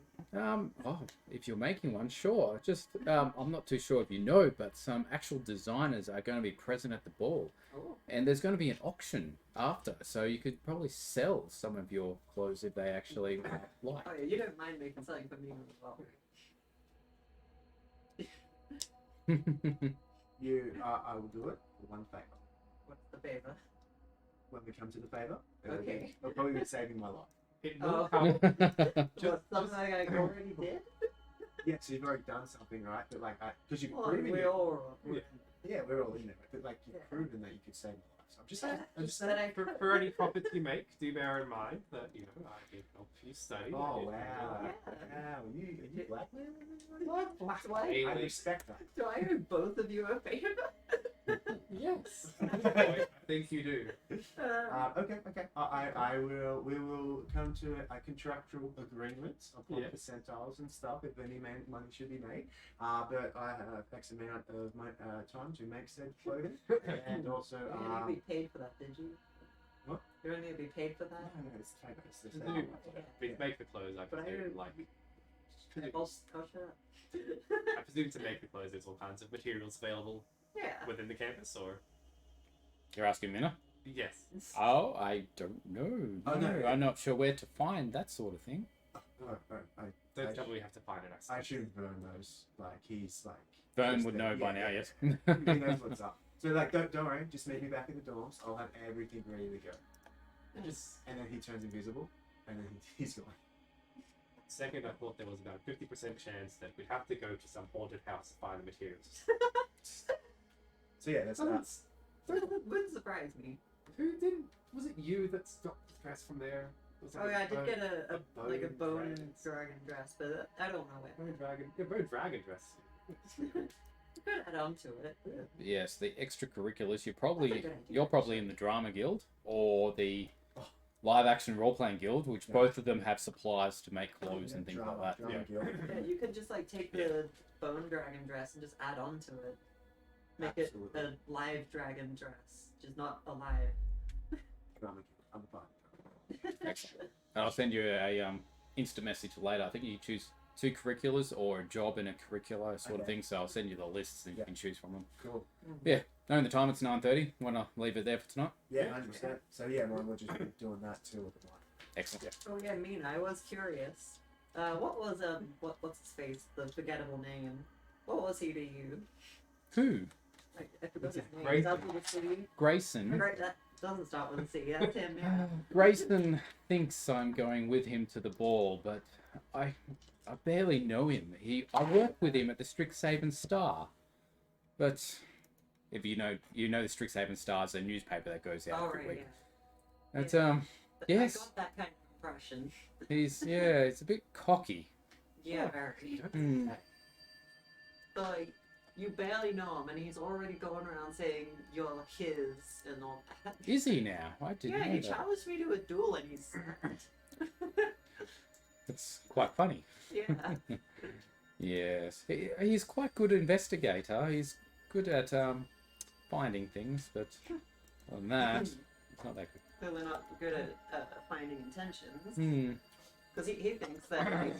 Speaker 5: Oh, if you're making one, sure. Just, I'm not too sure if you know, but some actual designers are going to be present at the ball,
Speaker 1: Oh.
Speaker 5: and there's going to be an auction after, so you could probably sell some of your clothes if they actually like.
Speaker 1: Oh yeah, you don't mind making something for me as well.
Speaker 2: I will do it for one favor.
Speaker 1: What's the favor?
Speaker 2: When we come to the favor,
Speaker 1: Okay.
Speaker 2: it'll probably be saving my life.
Speaker 4: It
Speaker 1: Oh.
Speaker 4: will come.
Speaker 1: Just something I already did?
Speaker 2: Yeah, so you've already done something, right? But like, because you've
Speaker 1: Well,
Speaker 2: proven
Speaker 1: we
Speaker 2: it.
Speaker 1: all.
Speaker 2: Yeah, we're all in it. But like, you've
Speaker 1: Yeah.
Speaker 2: proven that you could save my life. So I'm just
Speaker 1: Yeah,
Speaker 2: saying. I'm just
Speaker 1: that
Speaker 2: saying.
Speaker 1: I
Speaker 4: For any profits you make, do bear in mind that, you know, I can help you study.
Speaker 2: Oh wow!
Speaker 1: Yeah.
Speaker 2: Wow, are you blackmailing anybody?
Speaker 1: What? Black white?
Speaker 4: Hey.
Speaker 2: I respect that.
Speaker 1: Do I owe both of you a favor?
Speaker 4: Yes. I think you do.
Speaker 2: Okay. We will come to a contractual agreement upon
Speaker 4: Yeah.
Speaker 2: percentiles and stuff if any money should be made. But I have X amount of my time to make said clothing, and also
Speaker 1: You didn't even be paid for that, did you?
Speaker 2: What?
Speaker 1: You don't need to be paid for that?
Speaker 2: no, it's favor. It's the
Speaker 4: Do.
Speaker 2: same.
Speaker 4: We make the clothes, I
Speaker 1: But I
Speaker 4: presume,
Speaker 1: don't-
Speaker 4: like,
Speaker 1: Oh, shut up.
Speaker 4: I presume to make the clothes there's all kinds of materials available
Speaker 1: Yeah.
Speaker 4: within the campus, or?
Speaker 5: You're asking Minna?
Speaker 4: Yes.
Speaker 5: Oh, I don't know.
Speaker 2: Oh, no.
Speaker 5: I'm not sure where to find that sort of thing.
Speaker 4: Don't tell me we have to find it.
Speaker 2: I should Vern knows. Like he's like.
Speaker 5: Vern
Speaker 2: just
Speaker 5: would
Speaker 2: the-
Speaker 5: know by
Speaker 2: yeah,
Speaker 5: now,
Speaker 2: yeah.
Speaker 5: yes.
Speaker 2: He knows what's up. So like, don't worry. Just meet me back in the dorms. I'll have everything ready to go.
Speaker 4: Just
Speaker 2: And then he turns invisible, and then he's gone.
Speaker 4: second, I thought there was about 50% chance that we'd have to go to some haunted house to find the materials.
Speaker 2: So yeah, that's
Speaker 1: Wouldn't surprise me.
Speaker 4: Who didn't? Was it you that stopped the dress from there? Was it
Speaker 1: Oh yeah, I
Speaker 4: a
Speaker 1: did
Speaker 4: bone-
Speaker 1: get a like a bone
Speaker 4: dragon?
Speaker 1: dragon dress, but I don't know it.
Speaker 4: Bone dragon. Yeah, bone dragon dress.
Speaker 1: Could add on to it.
Speaker 5: Yes, the extracurriculars.
Speaker 1: That's a good idea,
Speaker 5: You're probably in the drama guild or the live action role playing guild, which both of them have supplies to make clothes and things like that.
Speaker 2: Drama
Speaker 5: Yeah.
Speaker 2: guild.
Speaker 1: Yeah, you could just like take the bone dragon dress and just add on to it. Make
Speaker 2: Absolutely.
Speaker 1: it a live dragon dress, just not alive.
Speaker 2: Drama guild. I'm fine.
Speaker 5: Excellent. And I'll send you a Insta message later. I think you choose 2 curriculars or a job in a curricular sort of
Speaker 2: Okay.
Speaker 5: thing. So I'll send you the lists and you
Speaker 2: Yeah.
Speaker 5: can choose from them.
Speaker 2: Cool.
Speaker 5: Knowing the time, it's 9:30. Want to leave it there for tonight?
Speaker 2: Yeah, 100%. So yeah, we'll just be doing that too at the night.
Speaker 5: Excellent.
Speaker 1: Oh yeah, Mina, I was curious. What was what's his face? The forgettable name. What was he to you?
Speaker 5: Who?
Speaker 1: I forgot his name.
Speaker 4: Grayson.
Speaker 1: Is that with a C?
Speaker 5: Grayson.
Speaker 1: Right, that doesn't start with a C. That's him. Yeah.
Speaker 5: Grayson thinks I'm going with him to the ball, but I barely know him. I work with him at the Strixhaven Star. But if you know the Strixhaven Star is a newspaper that goes out
Speaker 1: Oh
Speaker 5: every
Speaker 1: right,
Speaker 5: week.
Speaker 1: yeah.
Speaker 5: That's yes.
Speaker 1: I got that kind of impression.
Speaker 5: He's it's a bit cocky.
Speaker 1: Yeah, very.
Speaker 5: Hmm.
Speaker 1: Like, you barely know him, and he's already going around saying you're his and all that.
Speaker 5: Is he now? I didn't
Speaker 1: Yeah,
Speaker 5: know
Speaker 1: he
Speaker 5: that.
Speaker 1: challenged me to a duel, and he's.
Speaker 5: It's quite funny.
Speaker 1: Yeah.
Speaker 5: Yes, he's quite good investigator. He's good at finding things, but other than that, it's not that good.
Speaker 1: Clearly not good at finding intentions.
Speaker 5: Hmm.
Speaker 1: Because he thinks that like,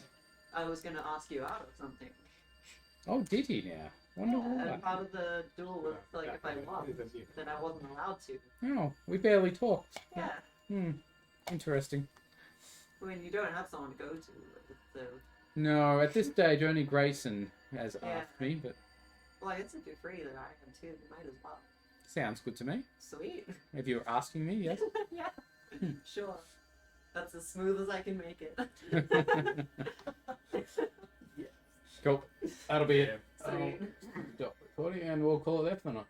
Speaker 1: I was going to ask you out of something.
Speaker 5: Oh, did he now? Wonder
Speaker 1: Yeah,
Speaker 5: why.
Speaker 1: and part of the duel was like if I won, then I wasn't allowed to.
Speaker 5: Oh, we barely talked.
Speaker 1: Yeah.
Speaker 5: Hmm. Interesting.
Speaker 1: I mean, you don't have someone to go to, so.
Speaker 5: No, at this stage, only Grayson has
Speaker 1: Yeah.
Speaker 5: asked me, but
Speaker 1: Well, I guess if you're free, then I am too. You might as well.
Speaker 5: Sounds good to me.
Speaker 1: Sweet.
Speaker 5: If you're asking me, yes.
Speaker 1: Yeah. Sure. That's as smooth as I can make it.
Speaker 5: Cool. That'll be it.
Speaker 1: Sweet.
Speaker 5: I'll stop recording and we'll call it there for the night.